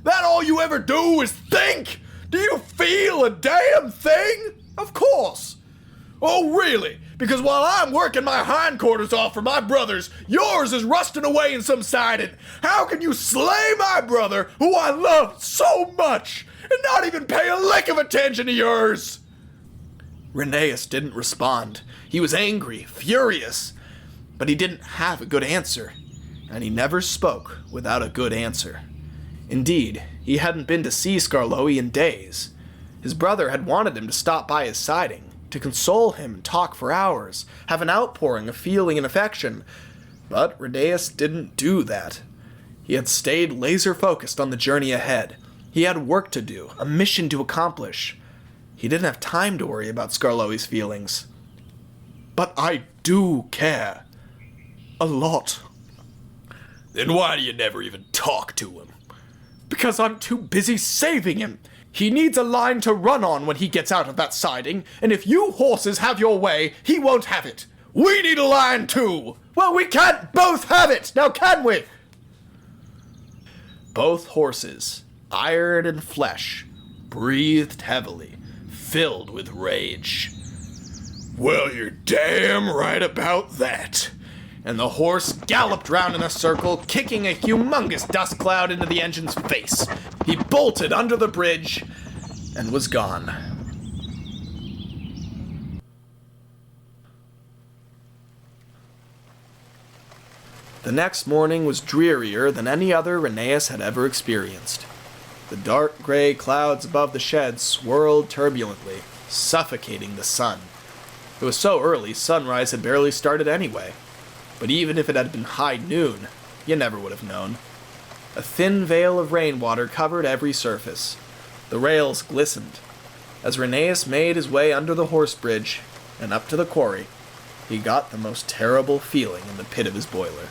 E: That all you ever do is think? Do you feel a damn thing?
D: Of course.
E: Oh, really? Because while I'm working my hindquarters off for my brothers, yours is rusting away in some siding. How can you slay my brother, who I love so much, and not even pay a lick of attention to yours?
D: Rheneas didn't respond. He was angry, furious, but he didn't have a good answer, and he never spoke without a good answer. Indeed, he hadn't been to see Skarloey in days. His brother had wanted him to stop by his siding, to console him and talk for hours, have an outpouring of feeling and affection, but Rheneas didn't do that. He had stayed laser-focused on the journey ahead. He had work to do, a mission to accomplish. He didn't have time to worry about Skarloey's feelings. But I do care. A lot.
E: Then why do you never even talk to him?
D: Because I'm too busy saving him. He needs a line to run on when he gets out of that siding, and if you horses have your way, he won't have it.
E: We need a line too!
D: Well, we can't both have it, now can we? Both horses, iron and flesh, breathed heavily,
E: filled with rage. "Well, you're damn right about that."
D: And the horse galloped round in a circle, kicking a humongous dust cloud into the engine's face. He bolted under the bridge and was gone. The next morning was drearier than any other Rheneas had ever experienced. The dark gray clouds above the shed swirled turbulently, suffocating the sun. It was so early, sunrise had barely started anyway. But even if it had been high noon, you never would have known. A thin veil of rainwater covered every surface. The rails glistened. As Rheneas made his way under the horse bridge and up to the quarry, he got the most terrible feeling in the pit of his boiler.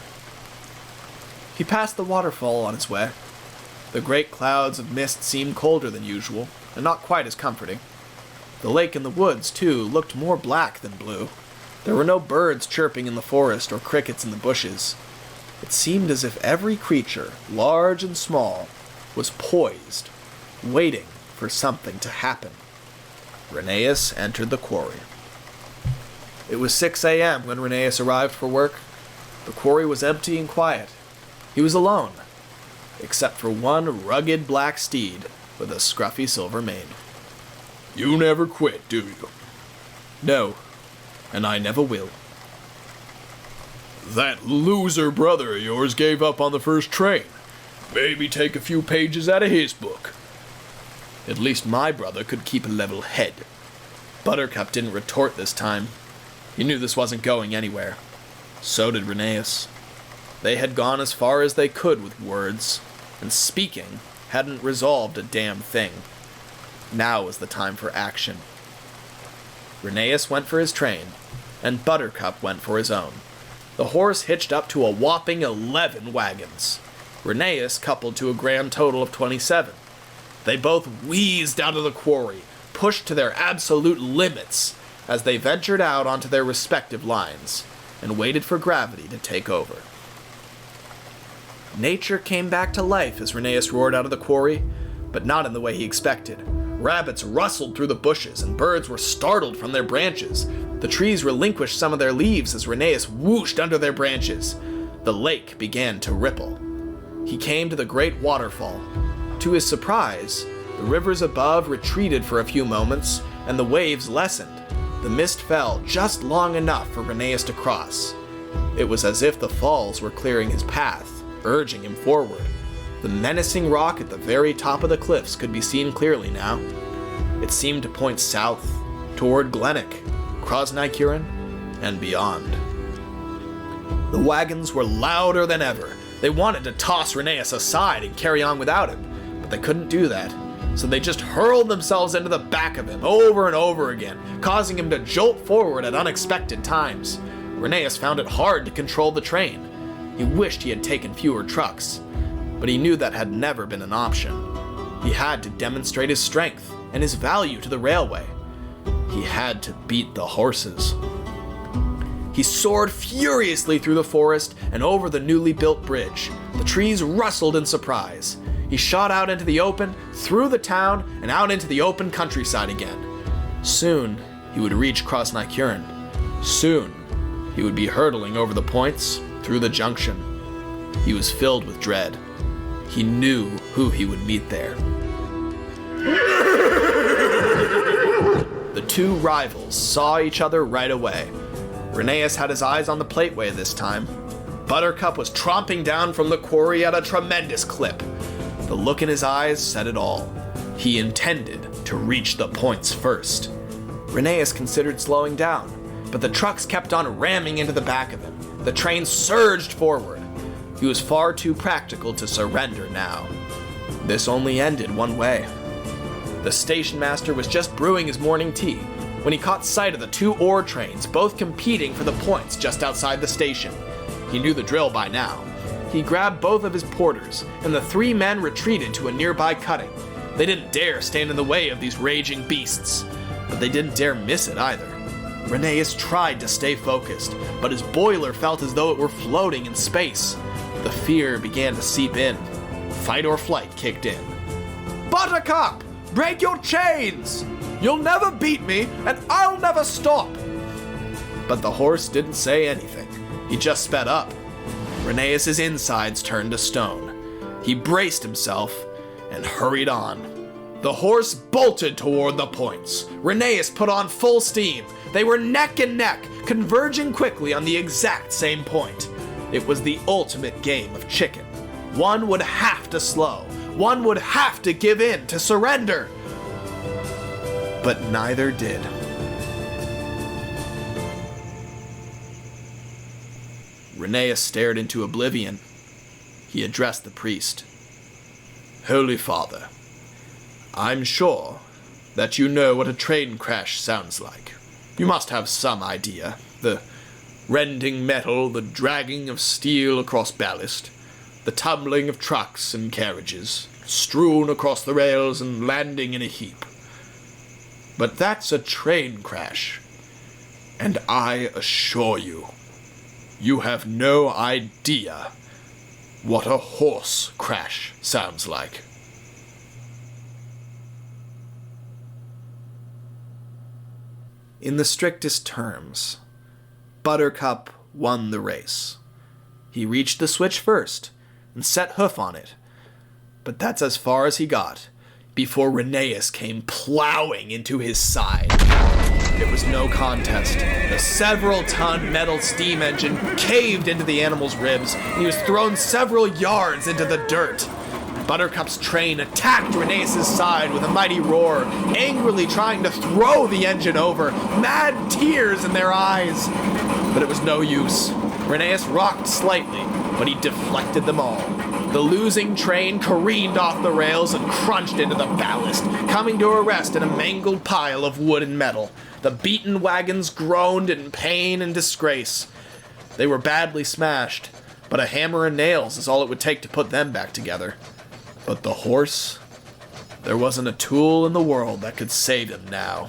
D: He passed the waterfall on his way. The great clouds of mist seemed colder than usual, and not quite as comforting. The lake in the woods, too, looked more black than blue. There were no birds chirping in the forest or crickets in the bushes. It seemed as if every creature, large and small, was poised, waiting for something to happen. Rheneas entered the quarry. It was 6 a.m. when Rheneas arrived for work. The quarry was empty and quiet. He was alone, except for one rugged black steed with a scruffy silver mane.
E: "You never quit, do you?"
D: "No, and I never will."
E: "That loser brother of yours gave up on the first train. Maybe take a few pages out of his book."
D: At least my brother could keep a level head. Buttercup didn't retort this time. He knew this wasn't going anywhere. So did Rheneas. They had gone as far as they could with words, and speaking hadn't resolved a damn thing. Now was the time for action. Rheneas went for his train, and Buttercup went for his own. The horse hitched up to a whopping 11 wagons. Rheneas coupled to a grand total of 27. They both wheezed out of the quarry, pushed to their absolute limits as they ventured out onto their respective lines, and waited for gravity to take over. Nature came back to life as Rheneas roared out of the quarry, but not in the way he expected. Rabbits rustled through the bushes, and birds were startled from their branches. The trees relinquished some of their leaves as Rheneas whooshed under their branches. The lake began to ripple. He came to the great waterfall. To his surprise, the rivers above retreated for a few moments, and the waves lessened. The mist fell just long enough for Rheneas to cross. It was as if the falls were clearing his path, urging him forward. The menacing rock at the very top of the cliffs could be seen clearly now. It seemed to point south, toward Glennock, Krosnykuren, and beyond. The wagons were louder than ever. They wanted to toss Rheneas aside and carry on without him, but they couldn't do that. So they just hurled themselves into the back of him over and over again, causing him to jolt forward at unexpected times. Rheneas found it hard to control the train. He wished he had taken fewer trucks, but he knew that had never been an option. He had to demonstrate his strength and his value to the railway. He had to beat the horses. He soared furiously through the forest and over the newly built bridge. The trees rustled in surprise. He shot out into the open, through the town, and out into the open countryside again. Soon, he would reach Krosnykuren. Soon, he would be hurtling over the points, through the junction. He was filled with dread. He knew who he would meet there. The two rivals saw each other right away. Rheneas had his eyes on the plateway this time. Buttercup was tromping down from the quarry at a tremendous clip. The look in his eyes said it all. He intended to reach the points first. Rheneas considered slowing down, but the trucks kept on ramming into the back of him. The train surged forward. He was far too practical to surrender now. This only ended one way. The station master was just brewing his morning tea when he caught sight of the two ore trains, both competing for the points just outside the station. He knew the drill by now. He grabbed both of his porters, and the three men retreated to a nearby cutting. They didn't dare stand in the way of these raging beasts, but they didn't dare miss it either. Rheneas tried to stay focused, but his boiler felt as though it were floating in space. The fear began to seep in. Fight or flight kicked in. "Buttercup! break your chains! You'll never beat me, and I'll never stop! But the horse didn't say anything. He just sped up. Rheneas' insides turned to stone. He braced himself and hurried on. The horse bolted toward the points. Rheneas put on full steam. They were neck and neck, converging quickly on the exact same point. It was the ultimate game of chicken. One would have to slow. One would have to give in, to surrender. But neither did. Rheneas stared into oblivion. He addressed the priest. Holy Father, I'm sure that you know what a train crash sounds like. You must have some idea. The rending metal, the dragging of steel across ballast, the tumbling of trucks and carriages, strewn across the rails and landing in a heap. But that's a train crash, and I assure you, you have no idea what a horse crash sounds like. In the strictest terms, Buttercup won the race. He reached the switch first and set hoof on it, but that's as far as he got before Rheneas came plowing into his side. It was no contest. The several-ton metal steam engine caved into the animal's ribs, and he was thrown several yards into the dirt. Buttercup's train attacked Rheneas' side with a mighty roar, angrily trying to throw the engine over, mad tears in their eyes. But it was no use. Rheneas rocked slightly, but he deflected them all. The losing train careened off the rails and crunched into the ballast, coming to a rest in a mangled pile of wood and metal. The beaten wagons groaned in pain and disgrace. They were badly smashed, but a hammer and nails is all it would take to put them back together. But the horse, there wasn't a tool in the world that could save him now.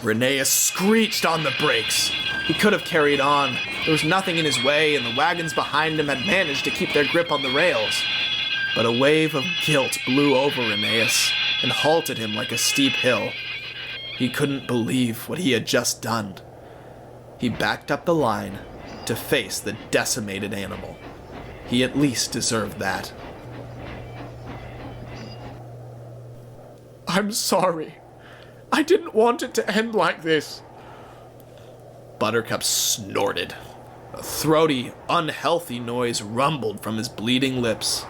D: Rheneas screeched on the brakes. He could have carried on. There was nothing in his way, and the wagons behind him had managed to keep their grip on the rails. But a wave of guilt blew over Rheneas and halted him like a steep hill. He couldn't believe what he had just done. He backed up the line to face the decimated animal. He at least deserved that. I'm sorry. I didn't want it to end like this. Buttercup snorted. A throaty, unhealthy noise rumbled from his bleeding lips.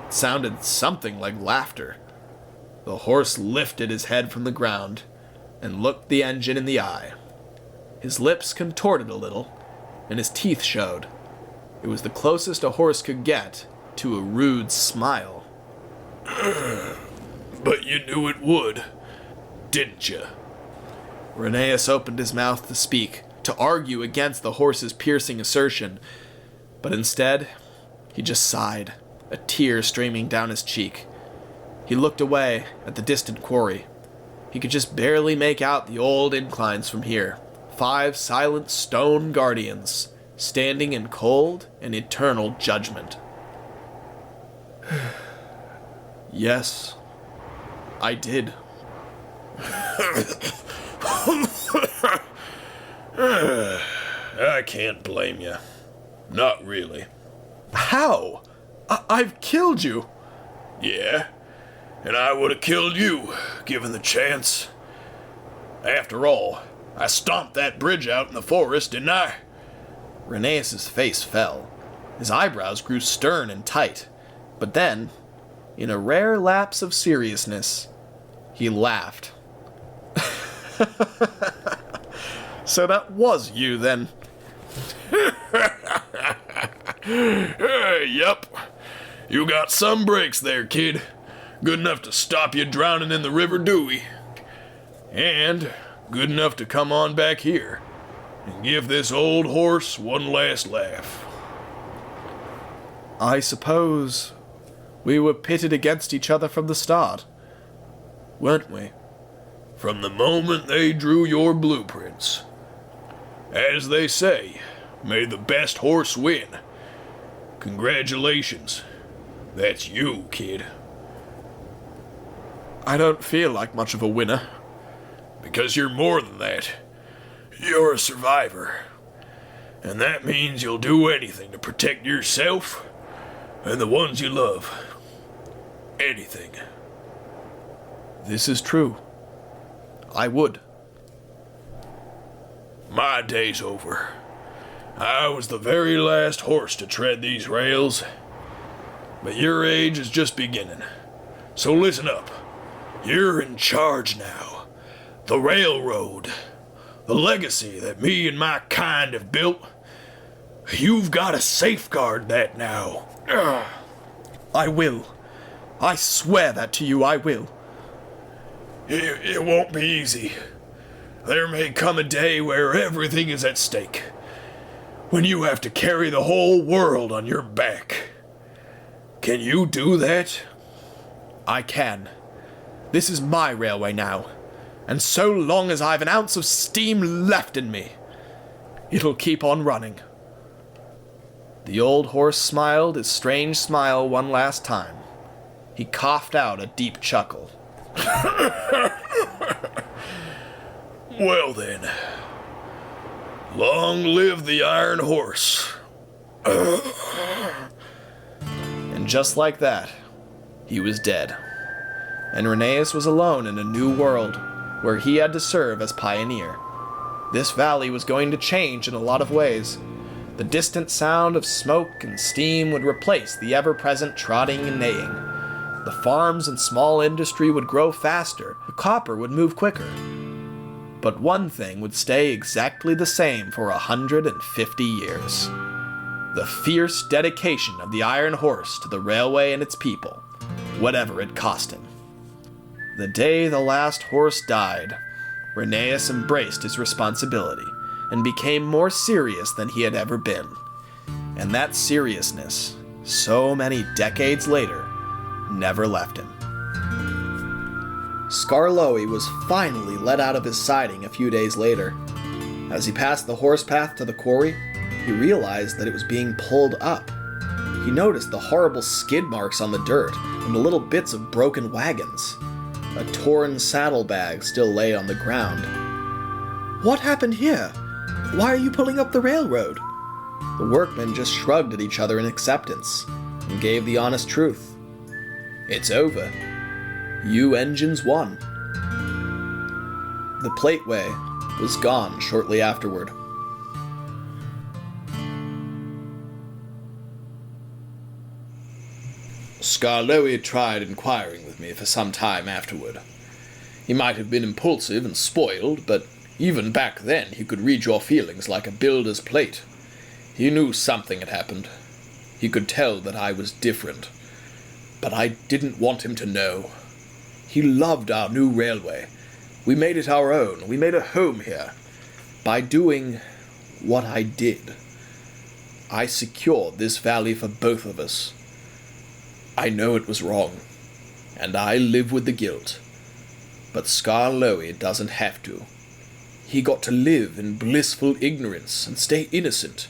D: It sounded something like laughter. The horse lifted his head from the ground and looked the engine in the eye. His lips contorted a little, and his teeth showed. It was the closest a horse could get to a rude smile.
E: But you knew it would, didn't you?
D: Rheneas opened his mouth to speak, to argue against the horse's piercing assertion, but instead, he just sighed, a tear streaming down his cheek. He looked away at the distant quarry. He could just barely make out the old Inclines from here. 5 silent stone guardians, standing in cold and eternal judgment. Yes, I did.
E: I can't blame you. Not really.
D: How? I've killed you.
E: Yeah, and I would have killed you, given the chance. After all, I stomped that bridge out in the forest, didn't I?
D: Rheneas' face fell. His eyebrows grew stern and tight. But then, in a rare lapse of seriousness, he laughed. So that was you, then?
E: Yup. You got some breaks there, kid. Good enough to stop you drowning in the River Dewey. And good enough to come on back here and give this old horse one last laugh.
D: I suppose we were pitted against each other from the start, weren't we?
E: From the moment they drew your blueprints. As they say, may the best horse win. Congratulations. That's you, kid.
D: I don't feel like much of a winner.
E: Because you're more than that. You're a survivor. And that means you'll do anything to protect yourself and the ones you love. Anything.
D: This is true. I would.
E: My day's over. I was the very last horse to tread these rails. But your age is just beginning. So listen up. You're in charge now. The railroad. The legacy that me and my kind have built. You've got to safeguard that now.
D: I will. I swear that to you, I will.
E: It won't be easy. There may come a day where everything is at stake. When you have to carry the whole world on your back. Can you do that?
D: I can. This is my railway now. And so long as I've an ounce of steam left in me, it'll keep on running. The old horse smiled his strange smile one last time. He coughed out a deep chuckle.
E: Well then, long live the Iron Horse.
D: And just like that, he was dead. And Rheneas was alone in a new world, where he had to serve as pioneer. This valley was going to change in a lot of ways. The distant sound of smoke and steam would replace the ever-present trotting and neighing. The farms and small industry would grow faster, the copper would move quicker. But one thing would stay exactly the same for 150 years. The fierce dedication of the Iron Horse to the railway and its people, whatever it cost him. The day the last horse died, Rheneas embraced his responsibility and became more serious than he had ever been. And that seriousness, so many decades later, never left him.
B: Skarloey was finally let out of his siding a few days later. As he passed the horse path to the quarry, he realized that it was being pulled up. He noticed the horrible skid marks on the dirt and the little bits of broken wagons. A torn saddlebag still lay on the ground. "What happened here? Why are you pulling up the railroad?" The workmen just shrugged at each other in acceptance and gave the honest truth. "It's over. You engines won." The plateway was gone shortly afterward.
A: Skarloey tried inquiring with me for some time afterward. He might have been impulsive and spoiled, but even back then he could read your feelings like a builder's plate. He knew something had happened. He could tell that I was different. But I didn't want him to know. He loved our new railway. We made it our own. We made a home here. By doing what I did, I secured this valley for both of us. I know it was wrong, and I live with the guilt. But Skarloey doesn't have to. He got to live in blissful ignorance and stay innocent.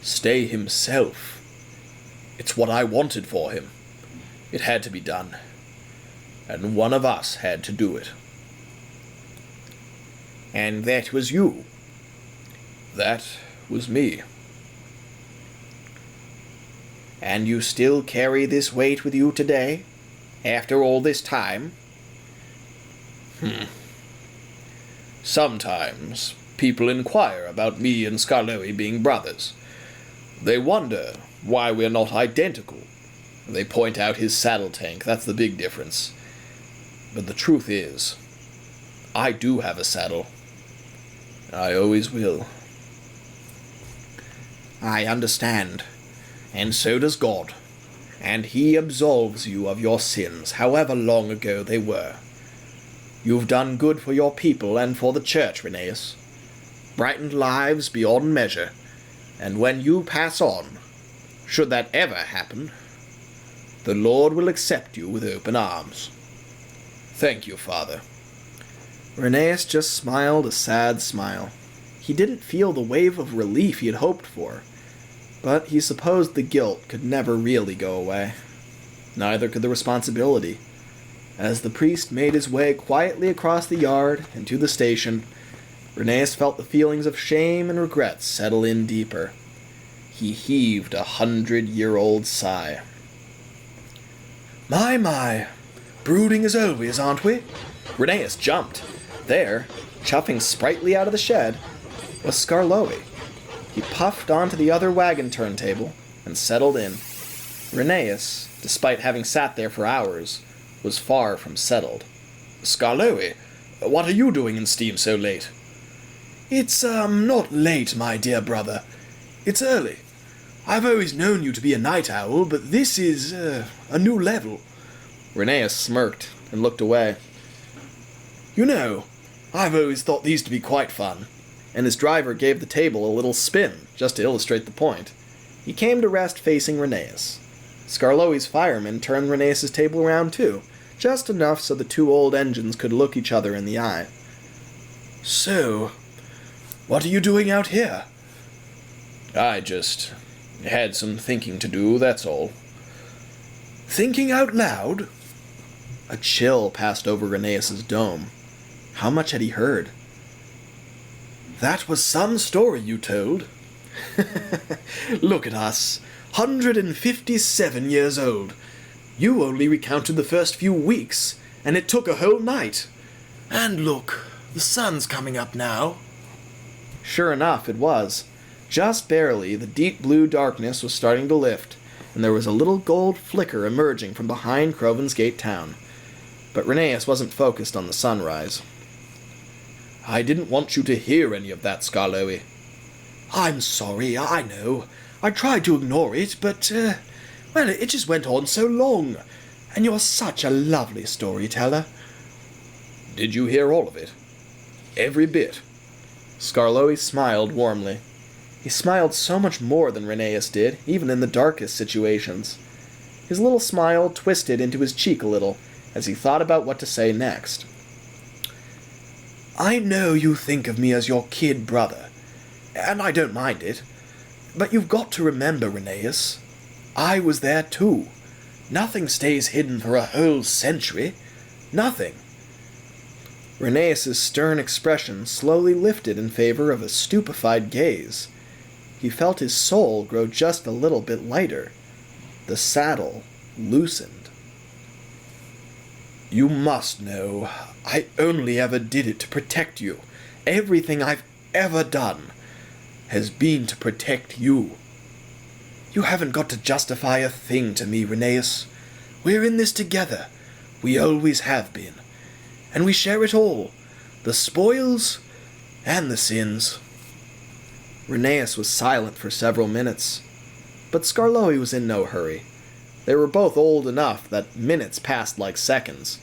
A: Stay himself. It's what I wanted for him. It had to be done. And one of us had to do it.
F: And that was you.
A: That was me.
F: And you still carry this weight with you today? After all this time?
A: Sometimes people inquire about me and Skarloey being brothers. They wonder why we're not identical. They point out his saddle tank, that's the big difference. But the truth is, I do have a saddle. I always will.
F: I understand. And so does God. And He absolves you of your sins, however long ago they were. You've done good for your people and for the church, Rheneas. Brightened lives beyond measure. And when you pass on, should that ever happen, the Lord will accept you with open arms.
A: Thank you, Father.
B: Rheneas just smiled a sad smile. He didn't feel the wave of relief he had hoped for, but he supposed the guilt could never really go away. Neither could the responsibility. As the priest made his way quietly across the yard and to the station, Rheneas felt the feelings of shame and regret settle in deeper. He heaved a 100-year-old sigh. My, brooding as always, aren't we? Rheneas jumped. There, chuffing sprightly out of the shed, was Skarloey. He puffed onto the other wagon turntable and settled in. Rheneas, despite having sat there for hours, was far from settled.
A: Skarloey, what are you doing in steam so late?
C: It's, not late, my dear brother. It's early. I've always known you to be a night owl, but this is, a new level.
B: Rheneas smirked and looked away.
C: You know, I've always thought these to be quite fun.
B: And his driver gave the table a little spin, just to illustrate the point. He came to rest facing Rheneas. Skarloey's fireman turned Rheneas' table around too, just enough so the two old engines could look each other in the eye.
C: So, what are you doing out here?
A: I just had some thinking to do, that's all.
C: Thinking out loud?
B: A chill passed over Rheneas' dome. How much had he heard?
C: That was some story you told. Look at us, 157 years old. You only recounted the first few weeks, and it took a whole night. And look, the sun's coming up now.
B: Sure enough, it was. Just barely, the deep blue darkness was starting to lift, and there was a little gold flicker emerging from behind Croven's Gate town. But Rheneas wasn't focused on the sunrise.
A: I didn't want you to hear any of that, Skarloey.
C: I'm sorry, I know. I tried to ignore it, but, well, it just went on so long. And you're such a lovely storyteller.
A: Did you hear all of it? Every bit?
B: Skarloey smiled warmly. He smiled so much more than Rheneas did, even in the darkest situations. His little smile twisted into his cheek a little, as he thought about what to say next.
C: I know you think of me as your kid brother, and I don't mind it. But you've got to remember, Rheneas, I was there too. Nothing stays hidden for a whole century. Nothing.
B: Rheneas' stern expression slowly lifted in favor of a stupefied gaze. He felt his soul grow just a little bit lighter. The saddle loosened.
C: You must know, I only ever did it to protect you. Everything I've ever done has been to protect you. You haven't got to justify a thing to me, Rheneas. We're in this together. We always have been. And we share it all. The spoils and the sins.
B: Rheneas was silent for several minutes. But Skarloey was in no hurry. They were both old enough that minutes passed like seconds.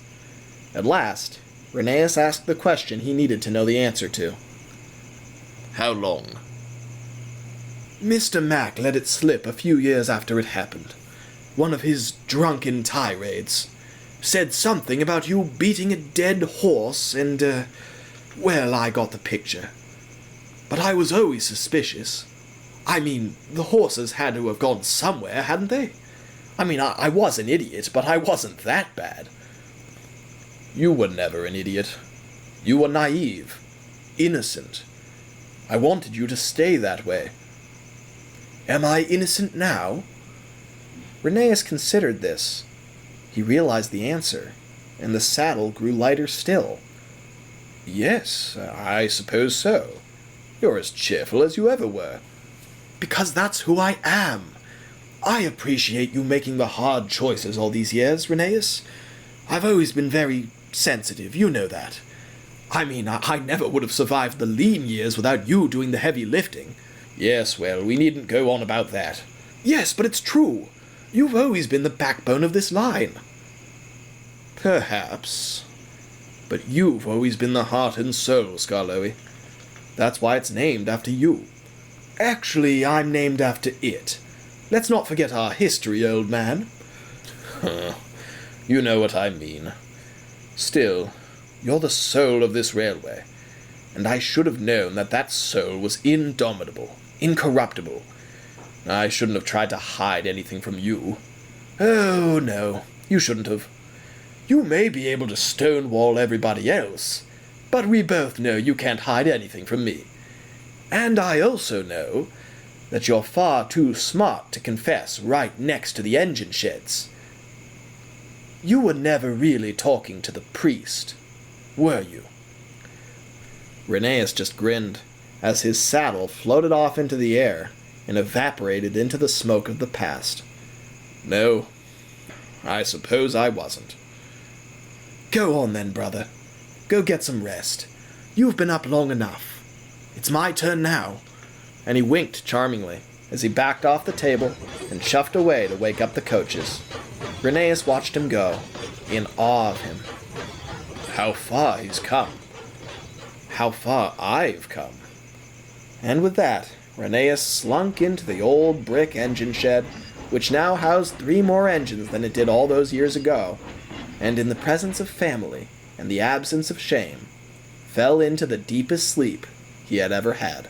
B: At last, Rheneas asked the question he needed to know the answer to.
A: How long?
C: Mr. Mac let it slip a few years after it happened. One of his drunken tirades. Said something about you beating a dead horse and, well, I got the picture. But I was always suspicious. I mean, the horses had to have gone somewhere, hadn't they? I mean, I was an idiot, but I wasn't that bad.
A: You were never an idiot. You were naive, innocent. I wanted you to stay that way.
C: Am I innocent now?
B: Rheneas considered this. He realized the answer, and the saddle grew lighter still.
A: Yes, I suppose so. You're as cheerful as you ever were.
C: Because that's who I am. I appreciate you making the hard choices all these years, Rheneas. I've always been very sensitive, you know that. I mean, I never would have survived the lean years without you doing the heavy lifting.
A: Yes, well, we needn't go on about that.
C: Yes, but it's true. You've always been the backbone of this line.
A: Perhaps. But you've always been the heart and soul, Skarloey. That's why it's named after you.
C: Actually, I'm named after it. Let's not forget our history, old man.
A: You know what I mean. Still, you're the soul of this railway, and I should have known that that soul was indomitable, incorruptible. I shouldn't have tried to hide anything from you.
C: Oh, no,
A: You shouldn't have.
C: You may be able to stonewall everybody else, but we both know you can't hide anything from me. And I also know that you're far too smart to confess right next to the engine sheds. You were never really talking to the priest, were you?
B: Rheneas just grinned as his saddle floated off into the air and evaporated into the smoke of the past.
A: No, I suppose I wasn't.
B: Go on then, brother. Go get some rest. You've been up long enough. It's my turn now. And he winked charmingly as he backed off the table and chuffed away to wake up the coaches. Rheneas watched him go, in awe of him.
A: How far he's come. How far I've come.
B: And with that, Rheneas slunk into the old brick engine shed, which now housed 3 more engines than it did all those years ago, and in the presence of family and the absence of shame, fell into the deepest sleep he had ever had.